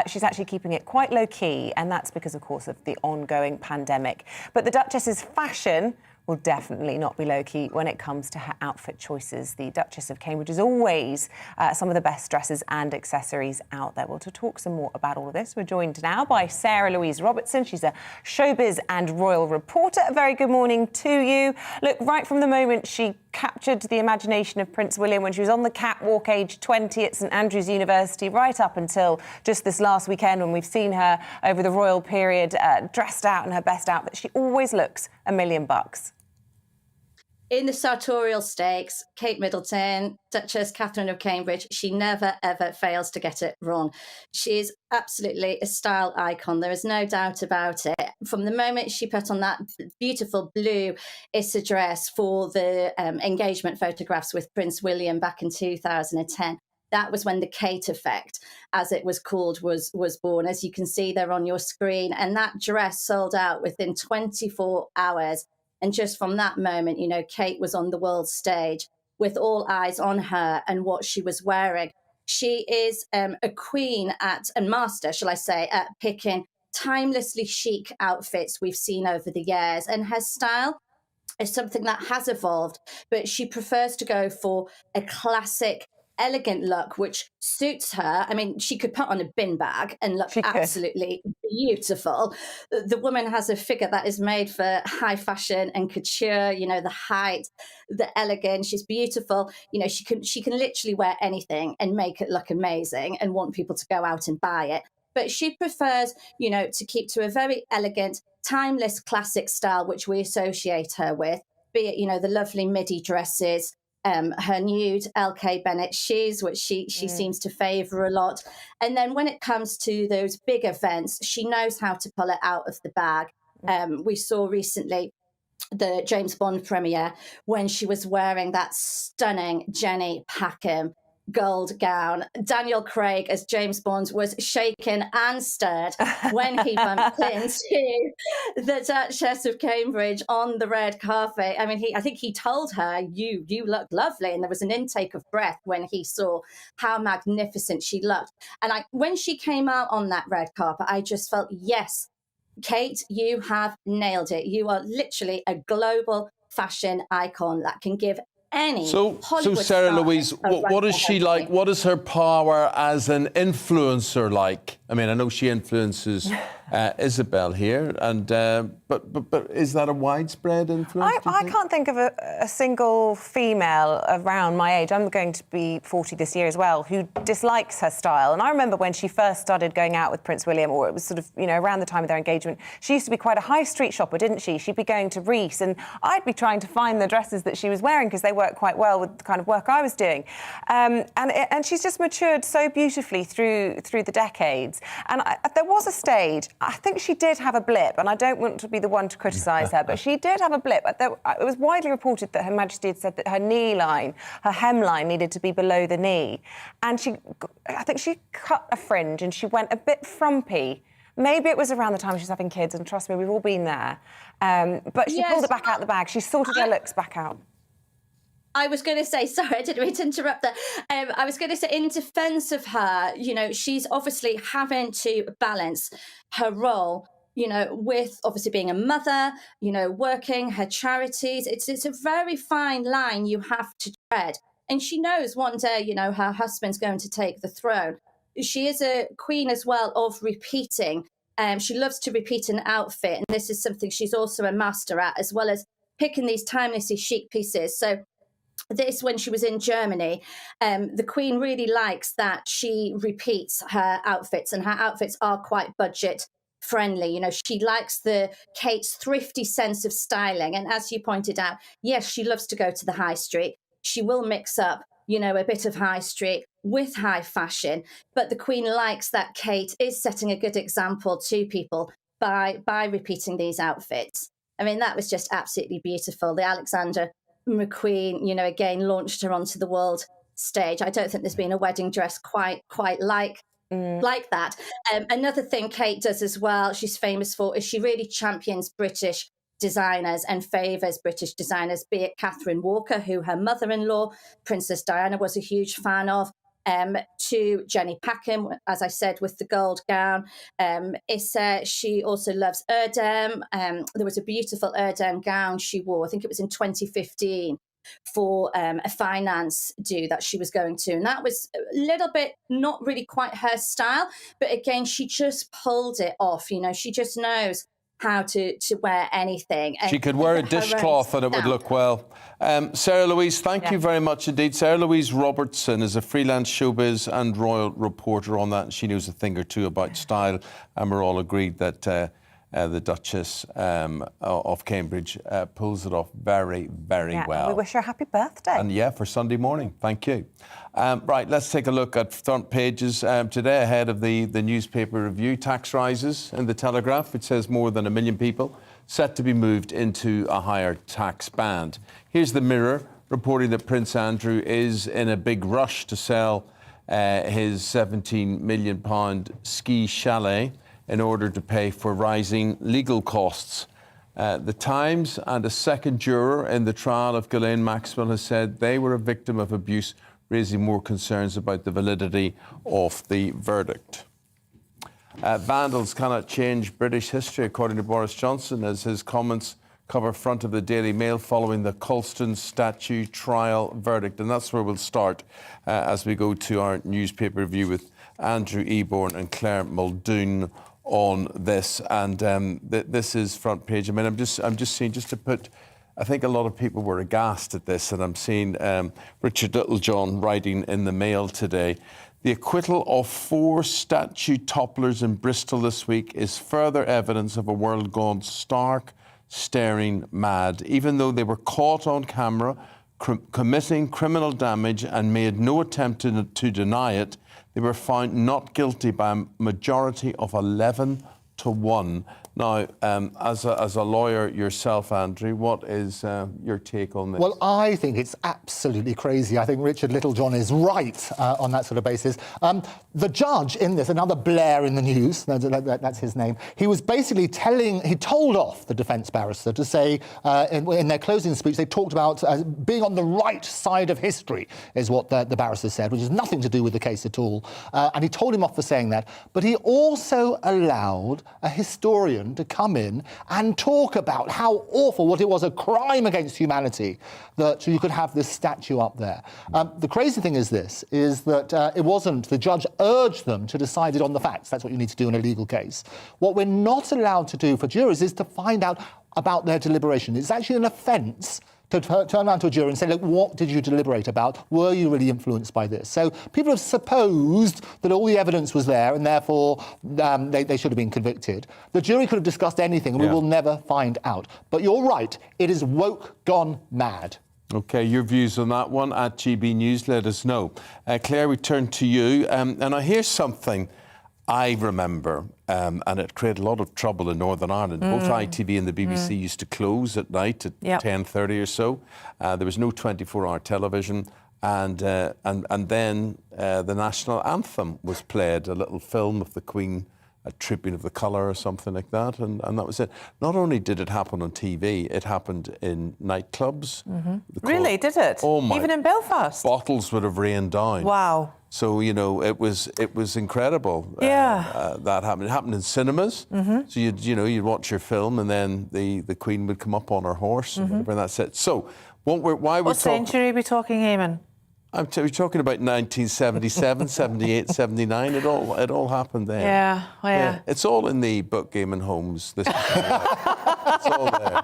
She's actually keeping it quite low-key, and that's because, of course, of the ongoing pandemic. But the Duchess's fashion will definitely not be low-key when it comes to her outfit choices. The Duchess of Cambridge is always some of the best dresses and accessories out there. Well, to talk some more about all of this, we're joined now by Sarah Louise Robertson. She's a showbiz and royal reporter. A very good morning to you. Look, right from the moment she captured the imagination of Prince William when she was on the catwalk aged 20 at St Andrews University, right up until just this last weekend when we've seen her over the royal period dressed out in her best outfit, she always looks $1 million. In the sartorial stakes, Kate Middleton, Duchess Catherine of Cambridge, she never, ever fails to get it wrong. She is absolutely a style icon. There is no doubt about it. From the moment she put on that beautiful blue Issa dress for the engagement photographs with Prince William back in 2010, that was when the Kate effect, as it was called, was born. As you can see there on your screen. And that dress sold out within 24 hours. And just from that moment, you know, Kate was on the world stage with all eyes on her and what she was wearing. She is a queen and master, shall I say, at picking timelessly chic outfits we've seen over the years. And her style is something that has evolved, but she prefers to go for a classic, elegant look, which suits her. I mean, she could put on a bin bag and look absolutely beautiful. The woman has a figure that is made for high fashion and couture, you know, the height, the elegance. She's beautiful. You know, she can literally wear anything and make it look amazing and want people to go out and buy it. but she prefers, you know, to keep to a very elegant, timeless, classic style, which we associate her with, be it, you know, the lovely midi dresses, her nude LK Bennett shoes, which she seems to favour a lot. And then when it comes to those big events, she knows how to pull it out of the bag. We saw recently the James Bond premiere when she was wearing that stunning Jenny Packham gold gown. Daniel Craig as James Bond was shaken and stirred when he bumped into the Duchess of Cambridge on the red carpet. I mean, I think he told her, you look lovely. And there was an intake of breath when he saw how magnificent she looked. And when she came out on that red carpet, I just felt, yes, Kate, you have nailed it. You are literally a global fashion icon that can give any Hollywood so Sarah star Louise, a run what is for she her like? money. What is her power as an influencer like? I mean, I know she influences Isabel here, and but is that a widespread influence? I can't think of a single female around my age, I'm going to be 40 this year as well, who dislikes her style. And I remember when she first started going out with Prince William, or it was sort of, you know, around the time of their engagement, she used to be quite a high street shopper, didn't she? She'd be going to Reiss, and I'd be trying to find the dresses that she was wearing because they worked quite well with the kind of work I was doing. And she's just matured so beautifully through the decades. And there was a stage, I think she did have a blip, and I don't want to be the one to criticise her, but she did have a blip. It was widely reported that Her Majesty had said that her knee line, her hemline, needed to be below the knee. And I think she cut a fringe and she went a bit frumpy. Maybe it was around the time she was having kids, and trust me, we've all been there. But she pulled it back out the bag. She sorted her looks back out. I was going to say, sorry, I didn't mean to interrupt that. I was going to say, in defence of her, you know, she's obviously having to balance her role, you know, with obviously being a mother, you know, working, her charities. It's a very fine line you have to tread. And she knows one day, you know, her husband's going to take the throne. She is a queen as well of repeating. She loves to repeat an outfit. And this is something she's also a master at, as well as picking these timelessly chic pieces. So this, when she was in Germany, the Queen really likes that she repeats her outfits, and her outfits are quite budget friendly. You know, she likes Kate's thrifty sense of styling. And as you pointed out, yes, she loves to go to the high street. She will mix up, you know, a bit of high street with high fashion. But the Queen likes that Kate is setting a good example to people by repeating these outfits. I mean, that was just absolutely beautiful. The Alexander McQueen, you know, again, launched her onto the world stage. I don't think there's been a wedding dress quite like that. Another thing Kate does as well, she's famous for, is she really champions British designers and favours British designers, be it Catherine Walker, who her mother-in-law, Princess Diana, was a huge fan of, to Jenny Packham, as I said, with the gold gown. Issa, she also loves Erdem. There was a beautiful Erdem gown she wore, I think it was in 2015, for a finance do that she was going to. And that was a little bit not really quite her style, but again, she just pulled it off. You know, she just knows how to wear anything. And she could wear a dishcloth and it would look well. Sarah Louise, thank you very much indeed. Sarah Louise Robertson is a freelance showbiz and royal reporter on that, and she knows a thing or two about style, and we're all agreed that the Duchess of Cambridge pulls it off very, very well. We wish her a happy birthday. And yeah, for Sunday morning. Thank you. Right, let's take a look at front pages today ahead of the newspaper review. Tax rises in the Telegraph. It says more than 1 million people set to be moved into a higher tax band. Here's the Mirror reporting that Prince Andrew is in a big rush to sell his £17 million ski chalet in order to pay for rising legal costs. The Times and a second juror in the trial of Ghislaine Maxwell has said they were a victim of abuse, raising more concerns about the validity of the verdict. Vandals cannot change British history, according to Boris Johnson, as his comments cover front of the Daily Mail following the Colston statue trial verdict. And that's where we'll start as we go to our newspaper review with Andrew Eamonn and Claire Muldoon on this. And this is front page. I mean, I'm just seeing, just to put, I think a lot of people were aghast at this, and I'm seeing Richard Littlejohn writing in the Mail today The acquittal of 4 statue topplers in Bristol this week is further evidence of a world gone stark, staring mad. Even though they were caught on camera committing criminal damage and made no attempt to deny it, they were found not guilty by a majority of 11-1. Now, as a lawyer yourself, Andrew, what is your take on this? Well, I think it's absolutely crazy. I think Richard Littlejohn is right on that sort of basis. The judge in this, another Blair in the news, that's his name, he was basically he told off the defence barrister to say, in their closing speech, they talked about being on the right side of history, is what the barrister said, which has nothing to do with the case at all. And he told him off for saying that. But he also allowed a historian to come in and talk about how awful, what it was, a crime against humanity, that you could have this statue up there. The crazy thing is this, is that it wasn't, the judge urged them to decide it on the facts. That's what you need to do in a legal case. What we're not allowed to do for jurors is to find out about their deliberation. It's actually an offence to turn around to a jury and say, look, what did you deliberate about? Were you really influenced by this? So people have supposed that all the evidence was there and therefore they should have been convicted. The jury could have discussed anything and we will never find out. But you're right, it is woke gone mad. OK, your views on that one at GB News, let us know. Claire, we turn to you. And I hear something I remember, and it created a lot of trouble in Northern Ireland. Both ITV and the BBC used to close at night at 10:30 or so. There was no 24-hour television. And then the national anthem was played, a little film of the Queen, a tribute of the colour or something like that, and that was it. Not only did it happen on TV, it happened in nightclubs. Really, did it? Oh my! Even in Belfast? Bottles would have rained down. Wow. So, you know, it was incredible. Yeah. That happened. It happened in cinemas. So you'd watch your film and then the Queen would come up on her horse and whatever, and that's it. So what century are we talking, Eamonn? We're talking about 1977, 78, 79. It all happened then. Yeah. It's all in the book Game and Homes. It's all there.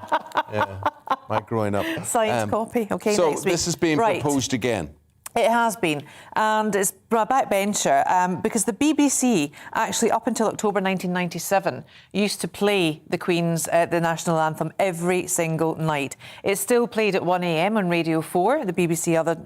Yeah. My growing up. Signed copy. OK, so next week. This is being proposed again. It has been, and it's a backbencher because the BBC actually, up until October 1997, used to play the Queen's the national anthem every single night. It's still played at 1 a.m. on Radio 4, the BBC other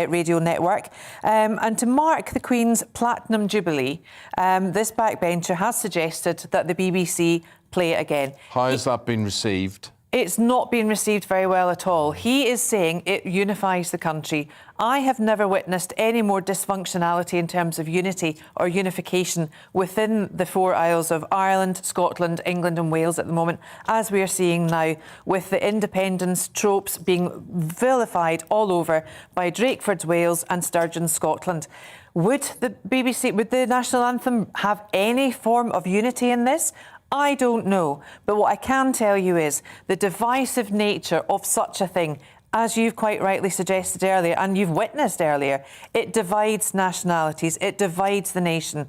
radio network. And to mark the Queen's Platinum Jubilee, this backbencher has suggested that the BBC play it again. How has that been received? It's not been received very well at all. He is saying it unifies the country. I have never witnessed any more dysfunctionality in terms of unity or unification within the 4 Isles of Ireland, Scotland, England and Wales at the moment, as we are seeing now, with the independence tropes being vilified all over by Drakeford's Wales and Sturgeon's Scotland. Would the BBC, would the national anthem have any form of unity in this? I don't know, but what I can tell you is the divisive nature of such a thing, as you've quite rightly suggested earlier, and you've witnessed earlier, it divides nationalities, it divides the nation.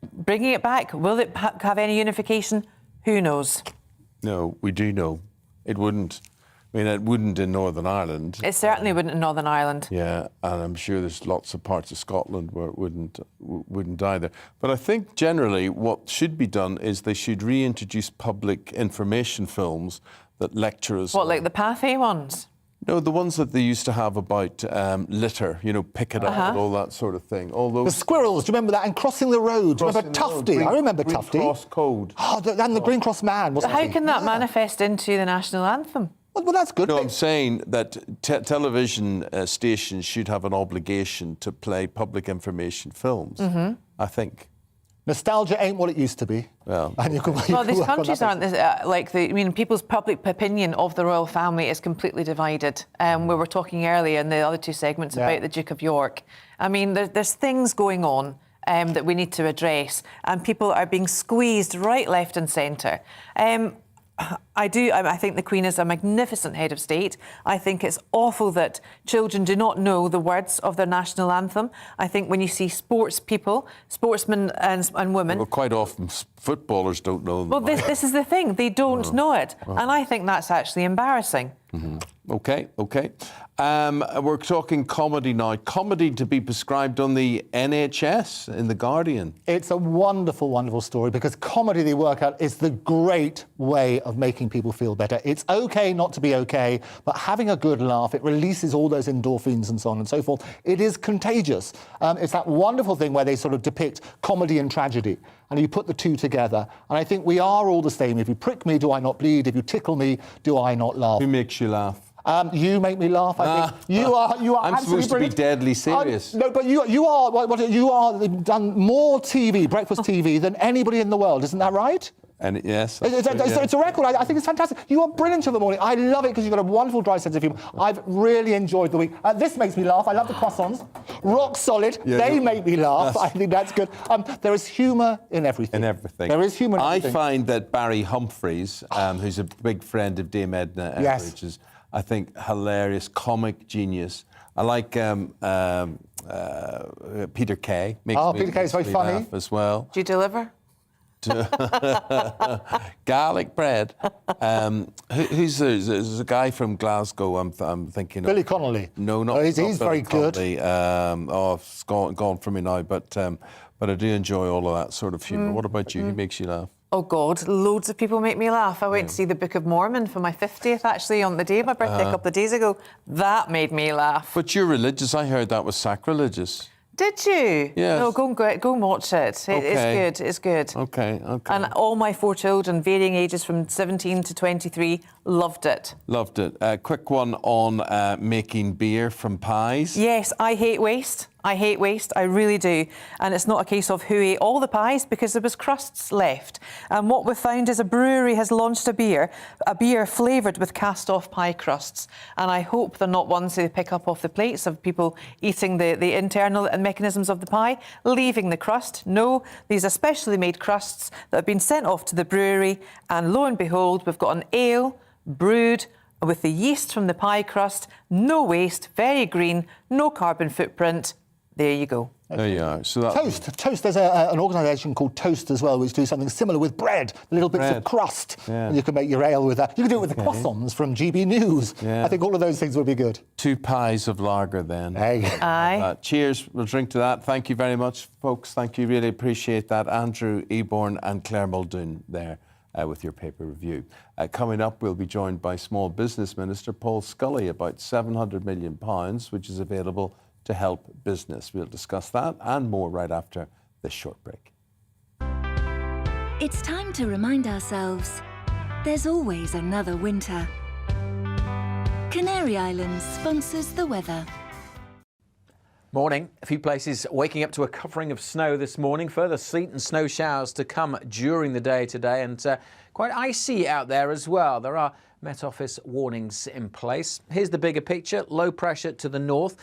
Bringing it back, will it have any unification? Who knows? No, we do know. It wouldn't. I mean, it wouldn't in Northern Ireland. It certainly wouldn't in Northern Ireland. Yeah, and I'm sure there's lots of parts of Scotland where it wouldn't either. But I think generally what should be done is they should reintroduce public information films that lecture us. What, like the Pathy ones? No, the ones that they used to have about litter, you know, pick it up and all that sort of thing. All those the squirrels, do you remember that? And crossing the road. Do you remember Tufty? I remember Tufty. Green Cross Code. Oh, and the Green Cross Man, wasn't he? How can that manifest into the national anthem? Well, that's good. No, I'm saying that television stations should have an obligation to play public information films, I think. Nostalgia ain't what it used to be. Well, these countries aren't like the. I mean, people's public opinion of the royal family is completely divided. We were talking earlier in the other 2 segments about the Duke of York. I mean, there's things going on that we need to address, and people are being squeezed right, left, and centre. I do. I think the Queen is a magnificent head of state. I think it's awful that children do not know the words of their national anthem. I think when you see sportsmen and women... Well, quite often footballers don't know them. Well, this is the thing. They don't know it. And I think that's actually embarrassing. Mm-hmm. OK. We're talking comedy now. Comedy to be prescribed on the NHS in The Guardian. It's a wonderful, wonderful story because comedy, they work out, is the great way of making people feel better. It's OK not to be OK, but having a good laugh, it releases all those endorphins and so on and so forth. It is contagious. It's that wonderful thing where they sort of depict comedy and tragedy, and you put the two together. And I think we are all the same. If you prick me, do I not bleed? If you tickle me, do I not laugh? Who makes you laugh? You make me laugh. I think you are. I'm supposed to be deadly serious. No, but you are done more TV, breakfast TV, than anybody in the world. Isn't that right? And yes, it's a record. I think it's fantastic. You are brilliant in the morning. I love it because you've got a wonderful dry sense of humour. I've really enjoyed the week. This makes me laugh. I love the croissants. Rock solid. Yeah, they make me laugh. I think that's good. There is humour in everything. There is humour in everything. I find that Barry Humphries, who's a big friend of Dame Edna Everidge, is, I think, hilarious, comic genius. I like Peter Kay. Peter Kay is very funny. Laugh as well. Do you deliver? Garlic bread. Who's there's a guy from Glasgow? I'm thinking Billy Connolly. No, not. He's not very good. It's gone from me now. But I do enjoy all of that sort of humour. What about you? Who makes you laugh? Oh, God, loads of people make me laugh. I went to see the Book of Mormon for my 50th, actually, on the day of my birthday a couple of days ago. That made me laugh. But you're religious. I heard that was sacrilegious. Did you? Yes. No, go and watch it. It's good. Okay. And all my 4 children, varying ages from 17 to 23, loved it. Loved it. Quick one on making beer from pies. Yes, I hate waste. I really do. And it's not a case of who ate all the pies, because there was crusts left. And what we've found is a brewery has launched a beer flavoured with cast-off pie crusts. And I hope they're not ones they pick up off the plates of people eating the internal mechanisms of the pie, leaving the crust. No, these are specially made crusts that have been sent off to the brewery. And lo and behold, we've got an ale brewed with the yeast from the pie crust, no waste, very green, no carbon footprint. There you go. There you are. So Toast. There's an organisation called Toast as well, which do something similar with bread, little bits of crust. Yeah. And you can make your ale with that. You can do it with the croissants from GBNews. Yeah. I think all of those things would be good. 2 pies of lager then. Aye. Cheers. We'll drink to that. Thank you very much, folks. Thank you. Really appreciate that. Andrew Eamonn and Claire Muldoon there with your paper review. Coming up, we'll be joined by Small Business Minister Paul Scully about £700 million, which is available to help business. We'll discuss that and more right after this short break. It's time to remind ourselves there's always another winter. Canary Islands sponsors the weather. Morning. A few places waking up to a covering of snow this morning. Further sleet and snow showers to come during the day today, and quite icy out there as well. There are Met Office warnings in place. Here's the bigger picture. Low pressure to the north.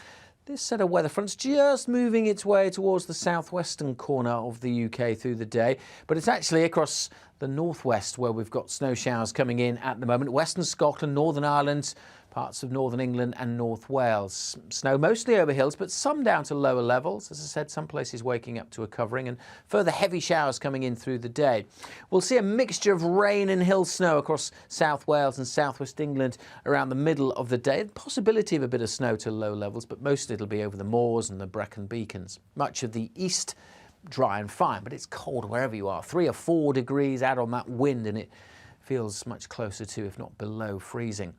This set of weather fronts just moving its way towards the southwestern corner of the UK through the day, but it's actually across the northwest where we've got snow showers coming in at the moment. Western Scotland, Northern Ireland, parts of Northern England and North Wales. Snow mostly over hills, but some down to lower levels. As I said, some places waking up to a covering, and further heavy showers coming in through the day. We'll see a mixture of rain and hill snow across South Wales and Southwest England around the middle of the day. The possibility of a bit of snow to low levels, but mostly it'll be over the moors and the Brecon Beacons. Much of the east dry and fine, but it's cold wherever you are. 3 or 4 degrees out on that wind, and it feels much closer to, if not below, freezing.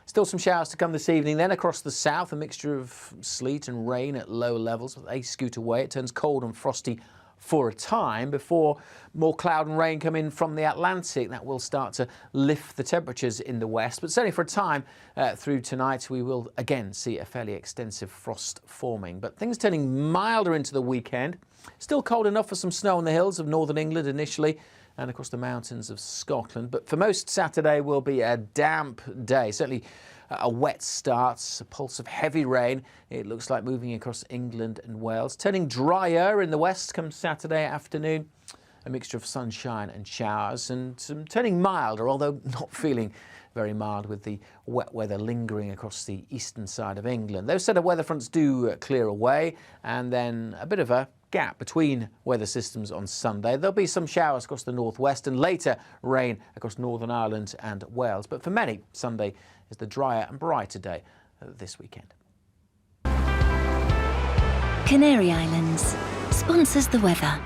Still some showers to come this evening. Then across the south, a mixture of sleet and rain at low levels. They scoot away. It turns cold and frosty for a time before more cloud and rain come in from the Atlantic. That will start to lift the temperatures in the west. But certainly for a time through tonight, we will again see a fairly extensive frost forming. But things turning milder into the weekend. Still cold enough for some snow on the hills of northern England initially, and across the mountains of Scotland. But for most, Saturday will be a damp day. Certainly a wet start, a pulse of heavy rain. It looks like moving across England and Wales. Turning drier in the west come Saturday afternoon. a mixture of sunshine and showers, and some turning milder, although not feeling very mild, with the wet weather lingering across the eastern side of England. Those set of weather fronts do clear away, and then a bit of a gap between weather systems on Sunday. There'll be some showers across the northwest and later rain across Northern Ireland and Wales. But for many, Sunday is the drier and brighter day this weekend. Canary Islands sponsors the weather.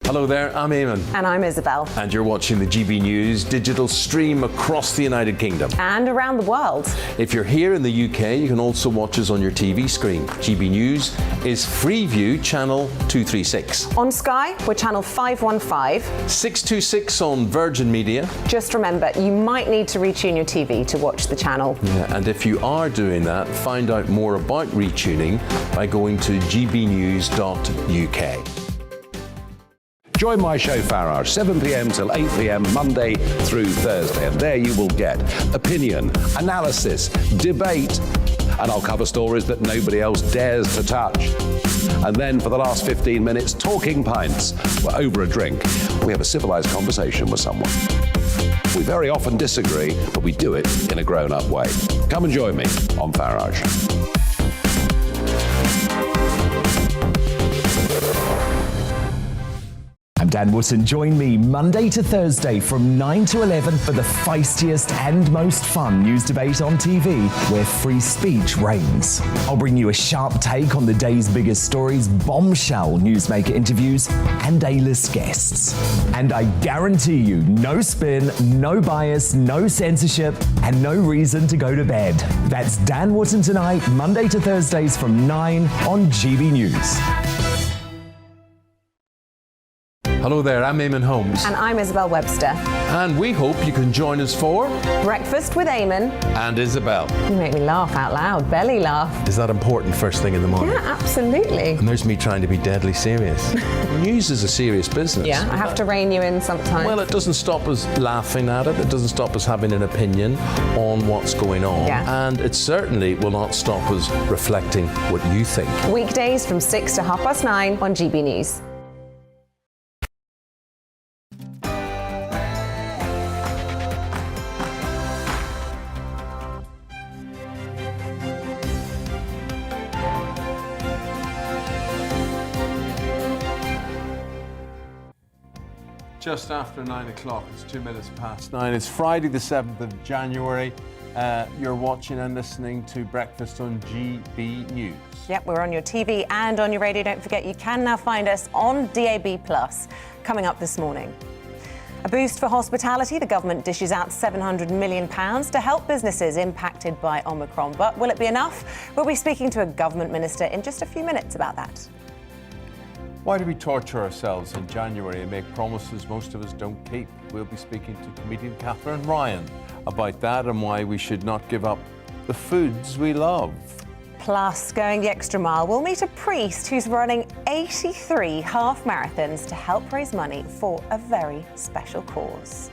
Hello there, I'm Eamonn. And I'm Isabel. And you're watching the GB News digital stream across the United Kingdom. And around the world. If you're here in the UK, you can also watch us on your TV screen. GB News is Freeview channel 236. On Sky, we're channel 515. 626 on Virgin Media. Just remember, you might need to retune your TV to watch the channel. Yeah, and if you are doing that, find out more about retuning by going to gbnews.uk. Join my show Farage, 7 p.m. till 8 p.m. Monday through Thursday. And there you will get opinion, analysis, debate, and I'll cover stories that nobody else dares to touch. And then for the last 15 minutes, talking pints. We're over a drink. We have a civilized conversation with someone. We very often disagree, but we do it in a grown-up way. Come and join me on Farage. I'm Dan Wootton. Join me Monday to Thursday from 9 to 11 for the feistiest and most fun news debate on TV, where free speech reigns. I'll bring you a sharp take on the day's biggest stories, bombshell newsmaker interviews, and A-list guests. And I guarantee you, no spin, no bias, no censorship, and no reason to go to bed. That's Dan Wootton tonight, Monday to Thursdays from 9 on GB News. Hello there, I'm Eamonn Holmes. And I'm Isabel Webster. And we hope you can join us for Breakfast with Eamonn and Isabel. You make me laugh out loud, belly laugh. Is that important first thing in the morning? Yeah, absolutely. And there's me trying to be deadly serious. News is a serious business. Yeah, I have to rein you in sometimes. Well, it doesn't stop us laughing at it. It doesn't stop us having an opinion on what's going on. Yeah. And it certainly will not stop us reflecting what you think. Weekdays from 6 to 9:30 on GB News. Just after 9 o'clock, it's 2 minutes past 9. It's Friday the 7th of January. You're watching and listening to Breakfast on GB News. Yep, we're on your TV and on your radio. Don't forget, you can now find us on DAB+. Coming up this morning. A boost for hospitality. The government dishes out £700 million to help businesses impacted by Omicron. But will it be enough? We'll be speaking to a government minister in just a few minutes about that. Why do we torture ourselves in January and make promises most of us don't keep? We'll be speaking to comedian Catherine Ryan about that and why we should not give up the foods we love. Plus, going the extra mile, we'll meet a priest who's running 83 half marathons to help raise money for a very special cause.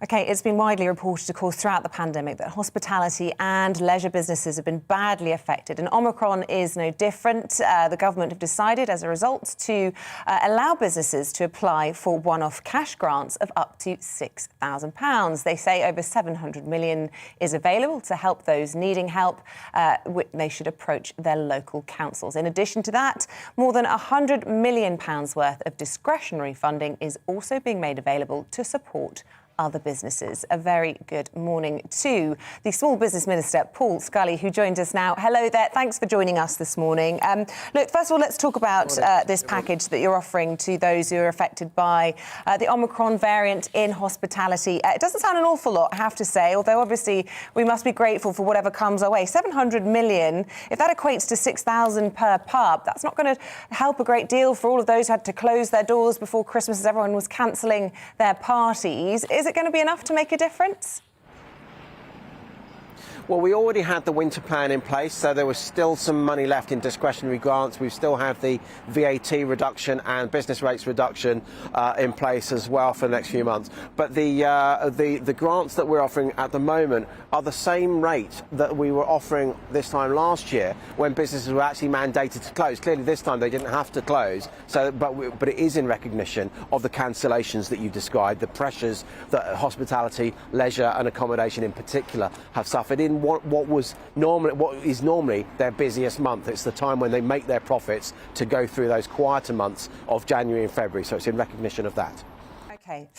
OK, it's been widely reported, of course, throughout the pandemic that hospitality and leisure businesses have been badly affected, and Omicron is no different. The government have decided, as a result, to allow businesses to apply for one-off cash grants of up to £6,000. They say over £700 million is available to help those needing help. They should approach their local councils. In addition to that, more than £100 million worth of discretionary funding is also being made available to support other businesses. A very good morning to the Small Business Minister, Paul Scully, who joins us now. Hello there. Thanks for joining us this morning. Look, first of all, let's talk about this package that you're offering to those who are affected by the Omicron variant in hospitality. It doesn't sound an awful lot, I have to say, although obviously we must be grateful for whatever comes our way. £700 million, if that equates to £6,000 per pub, that's not going to help a great deal for all of those who had to close their doors before Christmas as everyone was cancelling their parties. Is it going to be enough to make a difference? Well, we already had the winter plan in place, so there was still some money left in discretionary grants. We still have the VAT reduction and business rates reduction in place as well for the next few months. But the grants that we're offering at the moment are the same rate that we were offering this time last year when businesses were actually mandated to close. Clearly, this time they didn't have to close. So, but it is in recognition of the cancellations that you described, the pressures that hospitality, leisure, and accommodation in particular have suffered in what is normally their busiest month. It's the time when they make their profits to go through those quieter months of January and February. So it's in recognition of that. OK.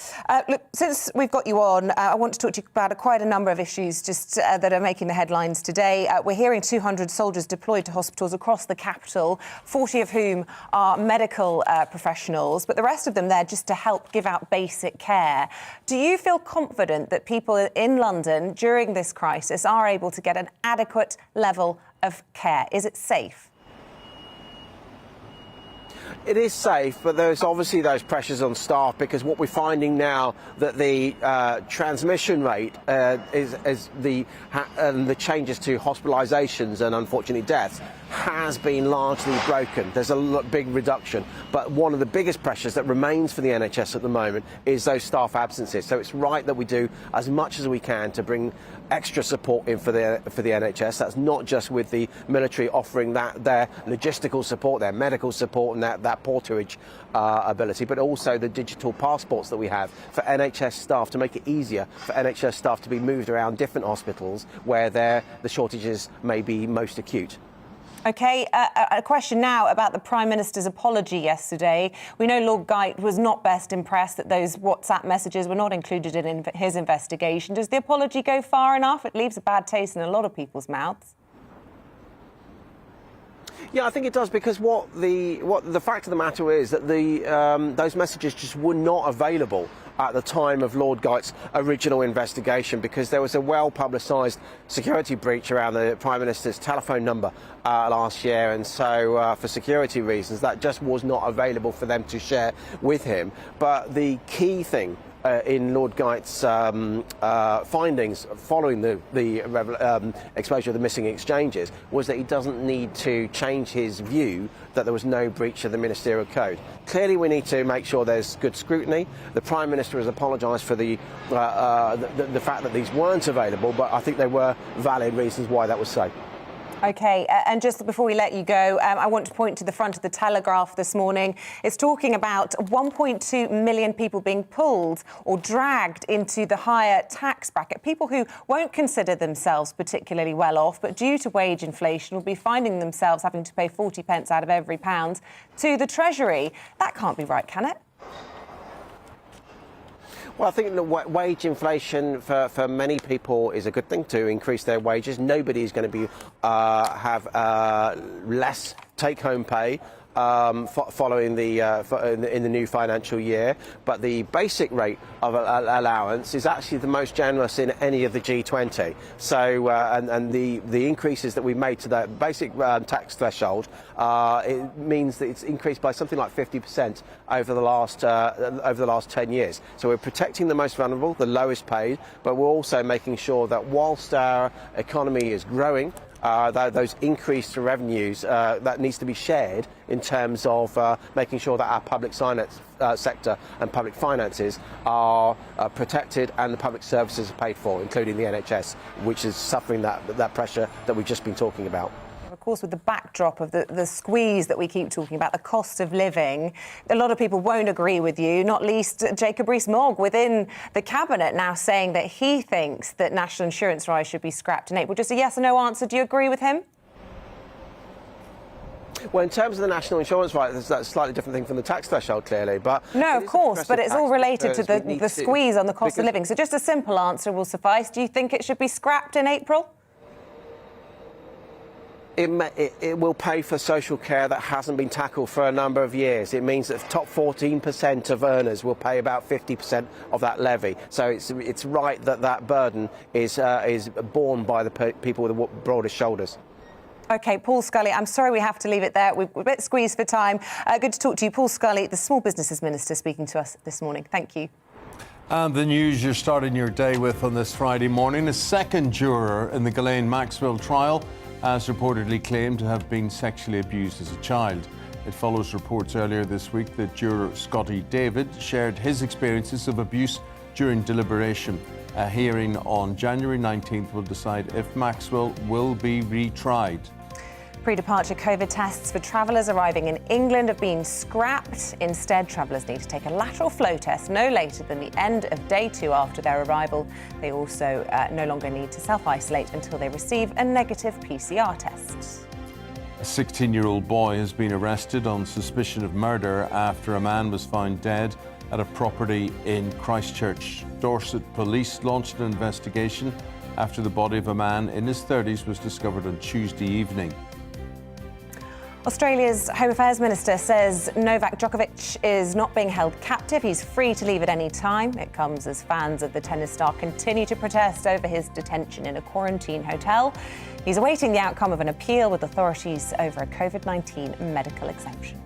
Look, since we've got you on, I want to talk to you about quite a number of issues that are making the headlines today. We're hearing 200 soldiers deployed to hospitals across the capital, 40 of whom are medical professionals, but the rest of them there just to help give out basic care. Do you feel confident that people in London during this crisis are able to get an adequate level of care? Is it safe? It is safe, but there's obviously those pressures on staff because what we're finding now that the transmission rate is the changes to hospitalisations and unfortunately deaths has been largely broken. There's a big reduction, but one of the biggest pressures that remains for the NHS at the moment is those staff absences. So it's right that we do as much as we can to bring extra support in for the NHS. That's not just with the military offering their logistical support, their medical support and that porterage ability, but also the digital passports that we have for NHS staff to make it easier for NHS staff to be moved around different hospitals where the shortages may be most acute. OK, a question now about the Prime Minister's apology yesterday. We know Lord Geidt was not best impressed that those WhatsApp messages were not included in his investigation. Does the apology go far enough? It leaves a bad taste in a lot of people's mouths. Yeah, I think it does because what the fact of the matter is that those messages just were not available at the time of Lord Geidt's original investigation because there was a well-publicised security breach around the Prime Minister's telephone number last year, and so for security reasons that just was not available for them to share with him. But the key thing in Lord Geidt's findings following the exposure of the missing exchanges was that he doesn't need to change his view that there was no breach of the ministerial code. Clearly we need to make sure there's good scrutiny. The Prime Minister has apologised for the fact that these weren't available, but I think there were valid reasons why that was so. OK, and just before we let you go, I want to point to the front of the Telegraph this morning. It's talking about 1.2 million people being pulled or dragged into the higher tax bracket. People who won't consider themselves particularly well off, but due to wage inflation will be finding themselves having to pay 40 pence out of every pound to the Treasury. That can't be right, can it? Well, I think the wage inflation for many people is a good thing to increase their wages. Nobody is going to be have less take-home pay following in the new financial year, but the basic rate of allowance is actually the most generous in any of the G20. So and the increases that we've made to that basic tax threshold, it means that it's increased by something like 50% over the last 10 years. So we're protecting the most vulnerable, the lowest paid, but we're also making sure that whilst our economy is growing, those increased revenues that needs to be shared in terms of making sure that our public sector and public finances are protected and the public services are paid for, including the NHS, which is suffering that pressure that we've just been talking about. Of course, with the backdrop of the squeeze that we keep talking about, the cost of living, a lot of people won't agree with you, not least Jacob Rees-Mogg within the Cabinet now saying that he thinks that national insurance rise should be scrapped in April. Just a yes or no answer. Do you agree with him? Well, in terms of the national insurance rate, that's a slightly different thing from the tax threshold, clearly. But no, of course, but it's all related to the squeeze on the cost of living. So just a simple answer will suffice. Do you think it should be scrapped in April? It will pay for social care that hasn't been tackled for a number of years. It means that the top 14% of earners will pay about 50% of that levy. So it's right that that burden is borne by the people with the broadest shoulders. OK, Paul Scully, I'm sorry we have to leave it there. We're a bit squeezed for time. Good to talk to you. Paul Scully, the Small Businesses Minister, speaking to us this morning. Thank you. And the news you're starting your day with on this Friday morning. A second juror in the Ghislaine Maxwell trial has reportedly claimed to have been sexually abused as a child. It follows reports earlier this week that juror Scotty David shared his experiences of abuse during deliberation. A hearing on January 19th will decide if Maxwell will be retried. Pre-departure COVID tests for travellers arriving in England have been scrapped. Instead, travellers need to take a lateral flow test no later than the end of day 2 after their arrival. They also no longer need to self-isolate until they receive a negative PCR test. A 16-year-old boy has been arrested on suspicion of murder after a man was found dead at a property in Christchurch. Dorset police launched an investigation after the body of a man in his 30s was discovered on Tuesday evening. Australia's Home Affairs Minister says Novak Djokovic is not being held captive. He's free to leave at any time. It comes as fans of the tennis star continue to protest over his detention in a quarantine hotel. He's awaiting the outcome of an appeal with authorities over a COVID-19 medical exemption.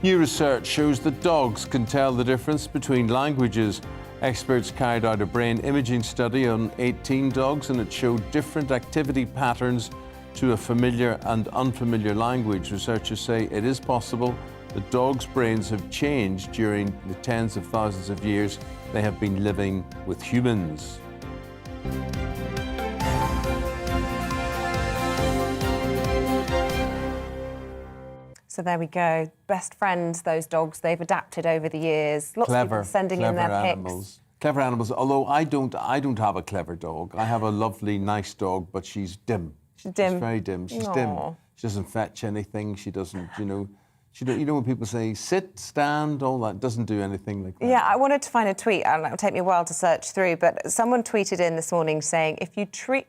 New research shows that dogs can tell the difference between languages. Experts carried out a brain imaging study on 18 dogs and it showed different activity patterns to a familiar and unfamiliar language. Researchers say it is possible that dogs' brains have changed during the tens of thousands of years they have been living with humans. So there we go. Best friends, those dogs. They've adapted over the years. Lots of people sending in their pics. Clever animals. Although I don't have a clever dog. I have a lovely, nice dog, but she's dim. She's dim. She's very dim. She's dim. She doesn't fetch anything. She doesn't, when people say sit, stand, all that, doesn't do anything like that. Yeah, I wanted to find a tweet, and it'll take me a while to search through, but someone tweeted in this morning saying if you treat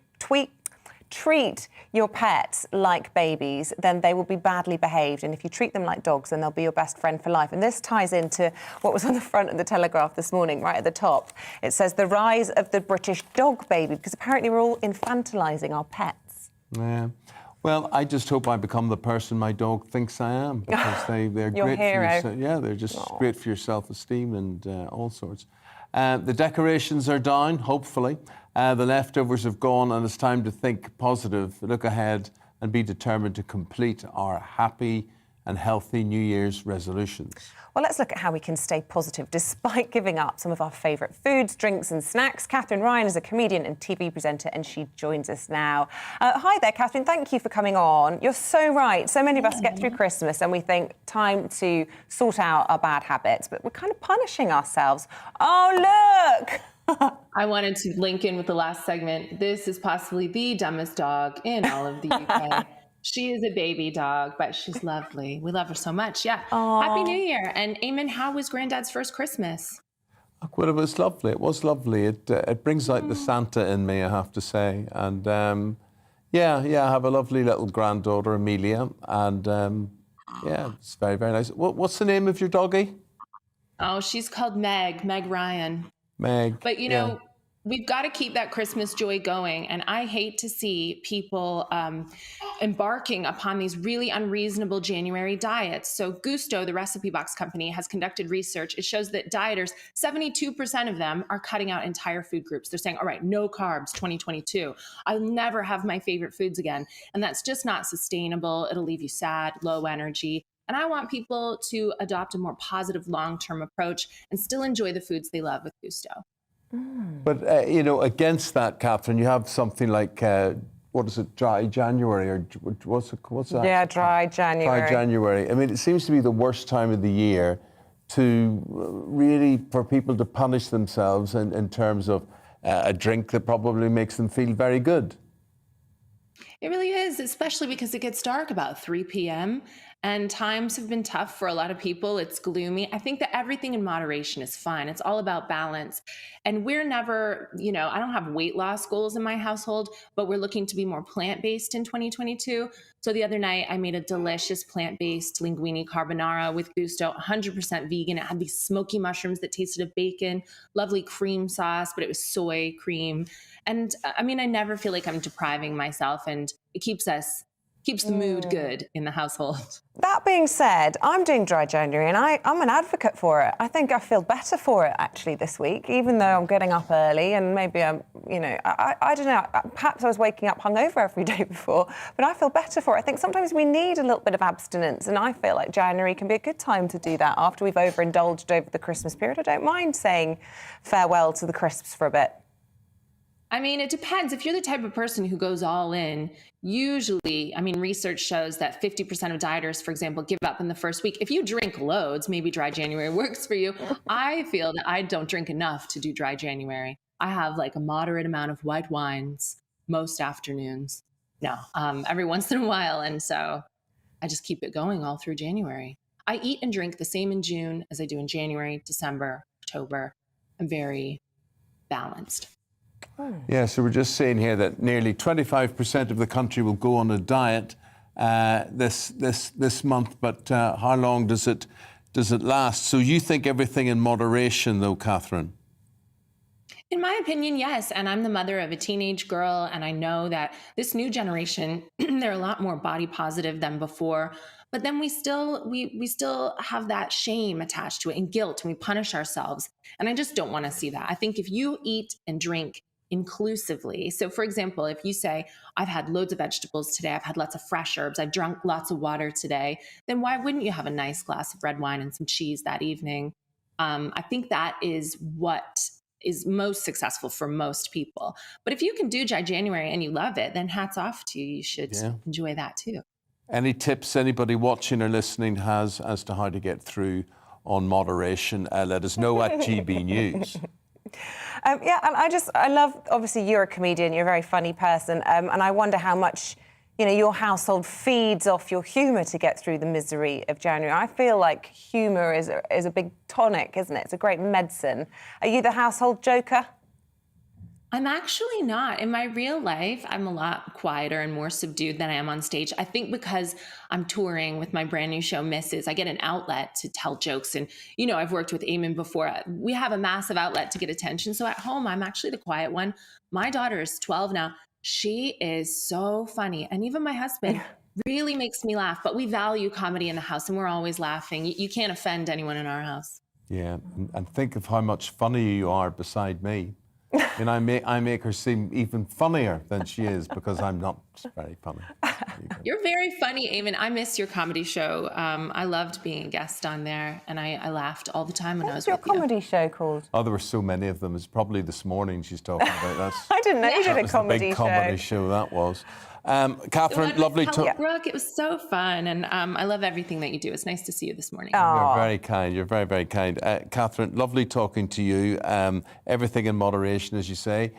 your pets like babies, then they will be badly behaved. And if you treat them like dogs, then they'll be your best friend for life. And this ties into what was on the front of the Telegraph this morning, right at the top. It says the rise of the British dog baby, because apparently we're all infantilising our pets. Yeah. Well, I just hope I become the person my dog thinks I am, because they're Your great hero. for your, they're just great for your self-esteem and all sorts. The decorations are down, hopefully. The leftovers have gone and it's time to think positive, look ahead and be determined to complete our happy and healthy New Year's resolutions. Well, let's look at how we can stay positive despite giving up some of our favourite foods, drinks and snacks. Catherine Ryan is a comedian and TV presenter and she joins us now. Hi there, Catherine. Thank you for coming on. You're so right. So many of us get through Christmas and we think time to sort out our bad habits, but we're kind of punishing ourselves. Oh, look! I wanted to link in with the last segment. This is possibly the dumbest dog in all of the UK. She is a baby dog, but she's lovely. We love her so much. Yeah. Aww. Happy New Year. And Eamonn, how was Granddad's first Christmas? Well, it was lovely. It was lovely. It brings out the Santa in me, I have to say. And I have a lovely little granddaughter, Amelia. And it's very, very nice. What's the name of your doggy? Oh, she's called Meg Ryan. Meg. But, you know, we've got to keep that Christmas joy going. And I hate to see people embarking upon these really unreasonable January diets. So Gusto, the recipe box company, has conducted research. It shows that dieters, 72% of them are cutting out entire food groups. They're saying, all right, no carbs 2022. I'll never have my favorite foods again. And that's just not sustainable. It'll leave you sad, low energy. And I want people to adopt a more positive long-term approach and still enjoy the foods they love with Gusto. But, against that, Catherine, you have something like, what is it, dry January? Or what's that? Yeah, dry January. Dry January. I mean, it seems to be the worst time of the year to really, for people to punish themselves in terms of a drink that probably makes them feel very good. It really is, especially because it gets dark about 3 p.m. and times have been tough for a lot of people. It's gloomy. I think that everything in moderation is fine. It's all about balance. And we're never, I don't have weight loss goals in my household, but we're looking to be more plant-based in 2022. So the other night I made a delicious plant-based linguine carbonara with Gusto, 100% vegan. It had these smoky mushrooms that tasted of bacon, lovely cream sauce, but it was soy cream. And I mean, I never feel like I'm depriving myself, and it keeps us keeps the mood good in the household. That being said, I'm doing dry January and I'm an advocate for it. I think I feel better for it actually this week, even though I'm getting up early and maybe I'm, I don't know, perhaps I was waking up hungover every day before, but I feel better for it. I think sometimes we need a little bit of abstinence, and I feel like January can be a good time to do that after we've overindulged over the Christmas period. I don't mind saying farewell to the crisps for a bit. I mean, it depends. If you're the type of person who goes all in, usually, research shows that 50% of dieters, for example, give up in the first week. If you drink loads, maybe dry January works for you. I feel that I don't drink enough to do dry January. I have like a moderate amount of white wines most afternoons. No, every once in a while. And so I just keep it going all through January. I eat and drink the same in June as I do in January, December, October. I'm very balanced. Yeah, so we're just saying here that nearly 25% of the country will go on a diet this month, but how long does it last? So you think everything in moderation, though, Catherine? In my opinion, yes. And I'm the mother of a teenage girl, and I know that this new generation, they're a lot more body positive than before. But then we still have that shame attached to it and guilt, and we punish ourselves. And I just don't want to see that. I think if you eat and drink inclusively, so for example, if you say, I've had loads of vegetables today, I've had lots of fresh herbs, I've drunk lots of water today, then why wouldn't you have a nice glass of red wine and some cheese that evening? I think that is what is most successful for most people. But if you can do dry January and you love it, then hats off to you. You should enjoy that too. Any tips anybody watching or listening has as to how to get through on moderation? Let us know at GBNews. And I love, obviously you're a comedian, you're a very funny person, and I wonder how much, your household feeds off your humour to get through the misery of January. I feel like humour is a big tonic, isn't it? It's a great medicine. Are you the household joker? I'm actually not. In my real life, I'm a lot quieter and more subdued than I am on stage. I think because I'm touring with my brand new show, Mrs., I get an outlet to tell jokes. And, I've worked with Eamonn before. We have a massive outlet to get attention. So at home, I'm actually the quiet one. My daughter is 12 now. She is so funny. And even my husband really makes me laugh. But we value comedy in the house, and we're always laughing. You can't offend anyone in our house. Yeah, and think of how much funnier you are beside me. And I make her seem even funnier than she is because I'm not very funny. You're very funny, Eamonn. I miss your comedy show. I loved being a guest on there, and I laughed all the time when I was with you. What's your comedy show called? Oh, there were so many of them. It's probably This Morning she's talking about. I didn't know you did a comedy show. That was the big comedy show, that was. Catherine, lovely to... Brooke, it was so fun, and I love everything that you do. It's nice to see you this morning. You're very kind. You're very, very kind. Catherine, lovely talking to you. Everything in moderation, as you say.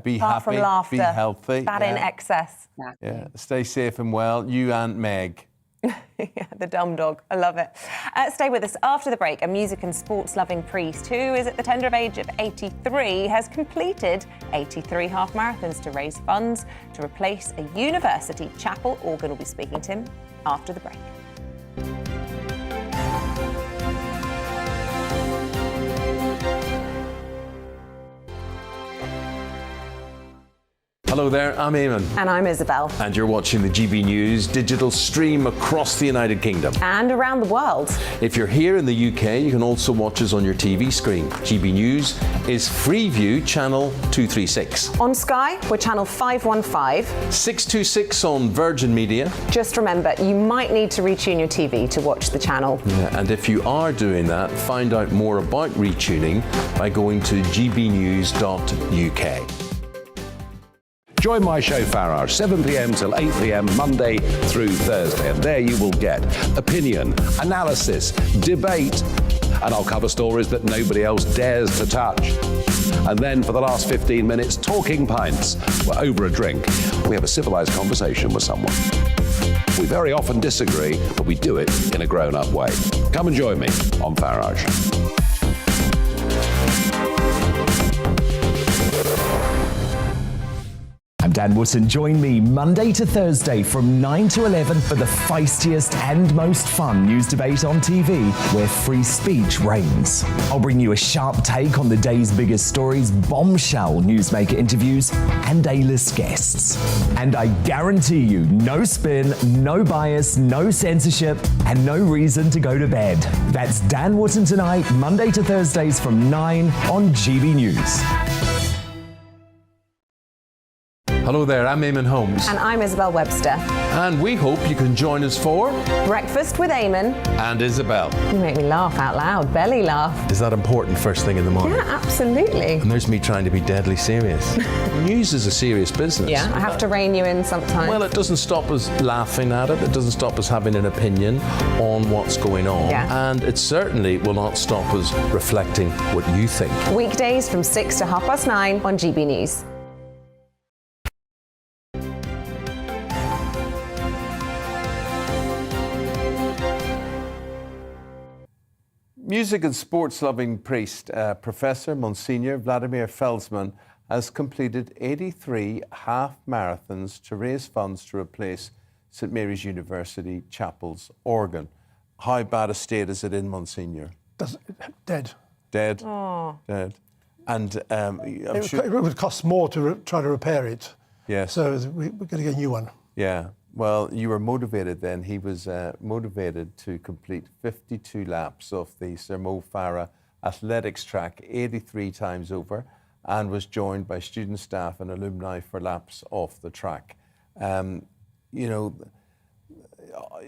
Be Apart happy, from laughter, be healthy. That in excess. Yeah. Stay safe and well. You and Meg. Yeah, the dumb dog. I love it. Stay with us after the break. A music and sports-loving priest who is at the tender age of 83 has completed 83 half marathons to raise funds to replace a university chapel. Organ will be speaking to him after the break. Hello there, I'm Eamonn. And I'm Isabel. And you're watching the GB News digital stream across the United Kingdom. And around the world. If you're here in the UK, you can also watch us on your TV screen. GB News is Freeview channel 236. On Sky, we're channel 515. 626 on Virgin Media. Just remember, you might need to retune your TV to watch the channel. Yeah, and if you are doing that, find out more about retuning by going to gbnews.uk. Join my show Farage, 7 p.m. till 8 p.m. Monday through Thursday. And there you will get opinion, analysis, debate, and I'll cover stories that nobody else dares to touch. And then for the last 15 minutes, talking pints. We're over a drink. We have a civilized conversation with someone. We very often disagree, but we do it in a grown-up way. Come and join me on Farage. Dan Wootton. Join me Monday to Thursday from 9 to 11 for the feistiest and most fun news debate on TV, where free speech reigns. I'll bring you a sharp take on the day's biggest stories, bombshell newsmaker interviews, and A-list guests. And I guarantee you, no spin, no bias, no censorship, and no reason to go to bed. That's Dan Wootton tonight, Monday to Thursdays from 9 on GB News. Hello there, I'm Eamonn Holmes. And I'm Isabel Webster. And we hope you can join us for Breakfast with Eamonn. And Isabel. You make me laugh out loud, belly laugh. Is that important first thing in the morning? Yeah, absolutely. And there's me trying to be deadly serious. News is a serious business. Yeah, I have to rein you in sometimes. Well, it doesn't stop us laughing at it. It doesn't stop us having an opinion on what's going on. Yeah. And it certainly will not stop us reflecting what you think. Weekdays from 6 to 9:30 on GB News. Music and sports-loving priest, Professor Monsignor Vladimir Felsman has completed 83 half marathons to raise funds to replace St Mary's University Chapel's organ. How bad a state is it in, Monsignor? Dead. Dead? Oh. Dead. And I'm sure... It would cost more to try to repair it. Yes. So we're going to get a new one. Yeah. Well, you were motivated then. He was motivated to complete 52 laps of the Sir Mo Farah athletics track 83 times over, and was joined by student, staff and alumni for laps off the track. You know,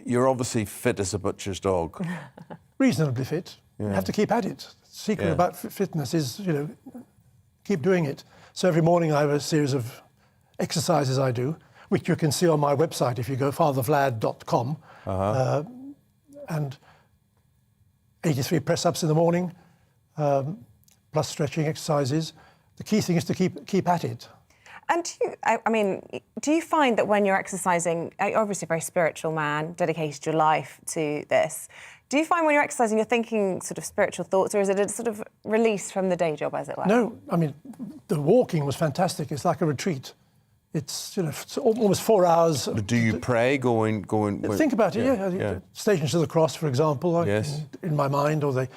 you're obviously fit as a butcher's dog. Reasonably fit. Yeah. You have to keep at it. The secret Yeah. about fitness is, you know, keep doing it. So every morning I have a series of exercises I do, which you can see on my website if you go fathervlad.com. And 83 press-ups in the morning, plus stretching exercises. The key thing is to keep at it. And do you find that when you're exercising, you're obviously a very spiritual man, dedicated your life to this. Do you find when you're exercising, you're thinking sort of spiritual thoughts, or is it a sort of release from the day job, as it were? No, I mean, the walking was fantastic. It's like a retreat. It's, you know, it's almost 4 hours. Do you pray going? Think about it, yeah. Stations of the Cross, for example, Yes. in my mind, or the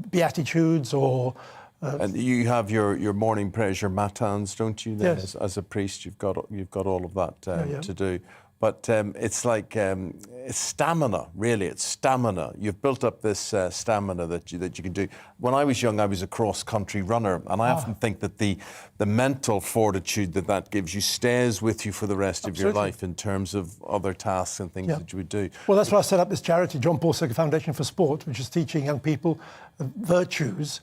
Beatitudes, or... and you have your morning prayers, your matins, don't you? Then, Yes. as a priest, you've got all of that to do. But it's like it's stamina, really. It's stamina. You've built up this stamina that you can do. When I was young, I was a cross-country runner, and I often think that the mental fortitude that gives you stays with you for the rest of your life in terms of other tasks and things that you would do. Well, that's why I set up this charity, John Paul II Foundation for Sport, which is teaching young people virtues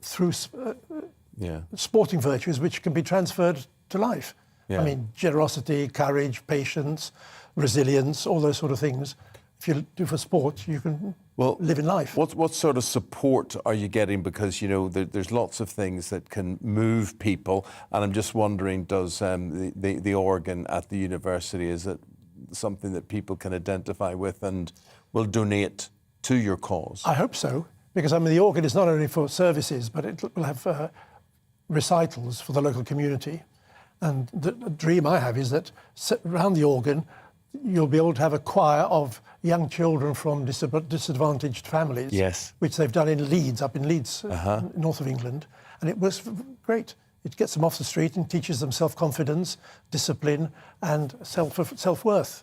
through sporting virtues, which can be transferred to life. Yeah. I mean, generosity, courage, patience, resilience, all those sort of things. If you do for sport, you can live in life. What sort of support are you getting? Because, you know, there's lots of things that can move people, and I'm just wondering, does the organ at the university, is it something that people can identify with and will donate to your cause? I hope so, because I mean, the organ is not only for services, but it will have recitals for the local community. And the dream I have is that around the organ, you'll be able to have a choir of young children from disadvantaged families. Yes. Which they've done in Leeds, up in Leeds, north of England. And it was great. It gets them off the street and teaches them self-confidence, discipline, and self-worth.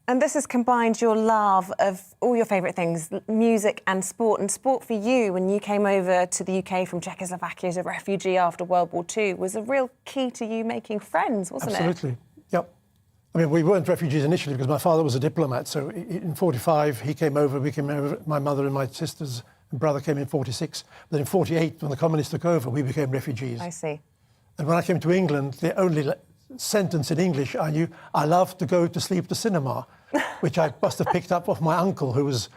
And this has combined your love of all your favourite things, music and sport. And sport for you, when you came over to the UK from Czechoslovakia as a refugee after World War II, was a real key to you making friends, wasn't it? Absolutely, yep. I mean, we weren't refugees initially because my father was a diplomat. So in 45, he came over, we came over, my mother and my sisters and brother came in 46. Then in 48, when the communists took over, we became refugees. I see. And when I came to England, the only sentence in English I knew, I love to go to sleep to cinema, which I must have picked up off my uncle, who was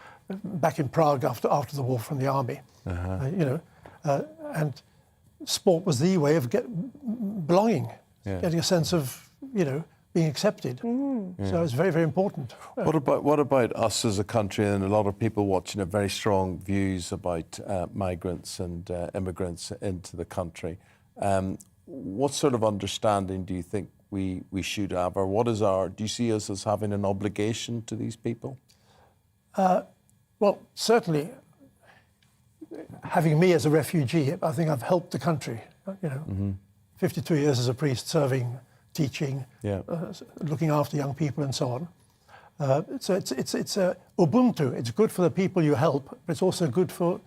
back in Prague after the war from the army. And sport was the way of belonging, getting a sense of, being accepted. So it's very, very important. What about us as a country, and a lot of people watching have very strong views about migrants and immigrants into the country. What sort of understanding do you think we should have, or what is do you see us as having an obligation to these people? Well, certainly, having me as a refugee, I think I've helped the country. 52 years as a priest, serving, teaching, looking after young people and so on. So it's Ubuntu. It's good for the people you help, but it's also good for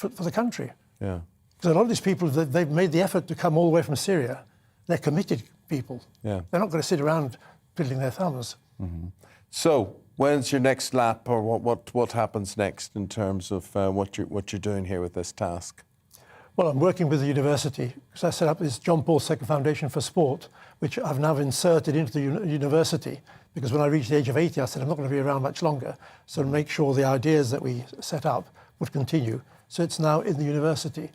the country. Yeah. Because a lot of these people, they've made the effort to come all the way from Syria. They're committed people. Yeah. They're not going to sit around twiddling their thumbs. So, when's your next lap, or what happens next in terms of what you're doing here with this task? Well, I'm working with the university because I set up this John Paul II Foundation for Sport, which I've now inserted into the university, because when I reached the age of 80, I said I'm not going to be around much longer, so to make sure the ideas that we set up would continue. So it's now in the university.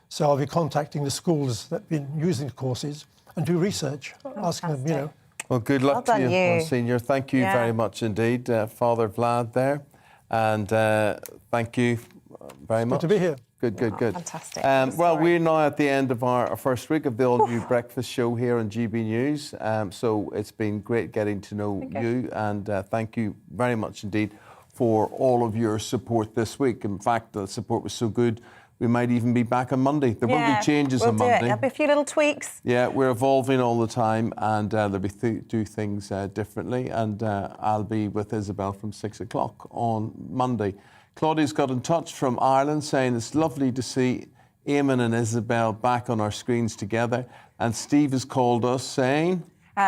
So I'll be contacting the schools that have been using the courses and do research, asking them, Well, good luck to you, Monsignor. Thank you very much indeed, Father Vlad there. And thank you very much. Good to be here. Good. Fantastic. Well, we're now at the end of our first week of the all-new breakfast show here on GB News. So it's been great getting to know you, and thank you very much indeed for all of your support this week. In fact, the support was so good, we might even be back on Monday. There will be changes on Monday. There'll be a few little tweaks. Yeah, we're evolving all the time, and there'll be do things differently. And I'll be with Isabel from 6 o'clock on Monday. Claudia's got in touch from Ireland saying it's lovely to see Eamonn and Isabel back on our screens together. And Steve has called us saying...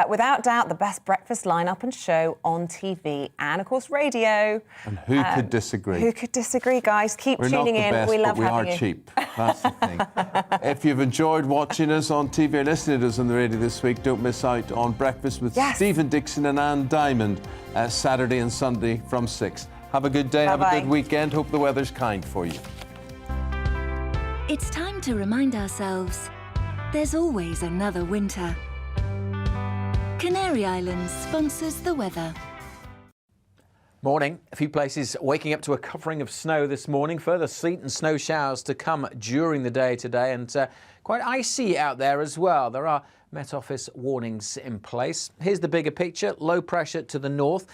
without doubt, the best breakfast lineup and show on TV and, of course, radio. And who could disagree? Who could disagree, guys? Keep tuning in. Best, we love but having we are you. cheap. That's the thing. If you've enjoyed watching us on TV or listening to us on the radio this week, don't miss out on Breakfast with Stephen Dixon and Anne Diamond, Saturday and Sunday from 6. Have a good day. Bye-bye. Have a good weekend. Hope the weather's kind for you. It's time to remind ourselves there's always another winter. Canary Islands sponsors the weather. Morning. A few places waking up to a covering of snow this morning. Further sleet and snow showers to come during the day today, and quite icy out there as well. There are Met Office warnings in place. Here's the bigger picture. Low pressure to the north.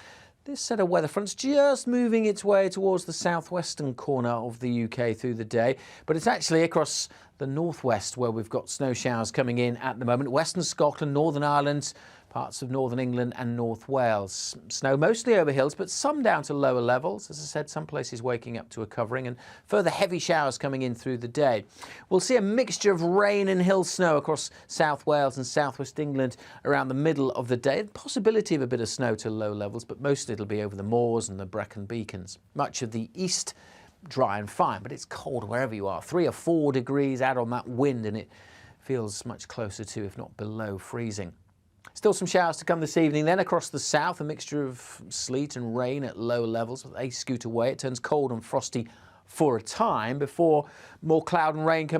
This set of weather fronts just moving its way towards the southwestern corner of the UK through the day, but it's actually across the northwest where we've got snow showers coming in at the moment. Western Scotland, Northern Ireland, parts of Northern England and North Wales. Snow mostly over hills, but some down to lower levels. As I said, some places waking up to a covering, and further heavy showers coming in through the day. We'll see a mixture of rain and hill snow across South Wales and Southwest England around the middle of the day. Possibility of a bit of snow to low levels, but mostly it'll be over the moors and the Brecon Beacons. Much of the east dry and fine, but it's cold wherever you are. 3 or 4 degrees out on that wind, and it feels much closer to, if not below, freezing. Still some showers to come this evening. Then across the south, a mixture of sleet and rain at lower levels. They scoot away. It turns cold and frosty for a time before more cloud and rain come in.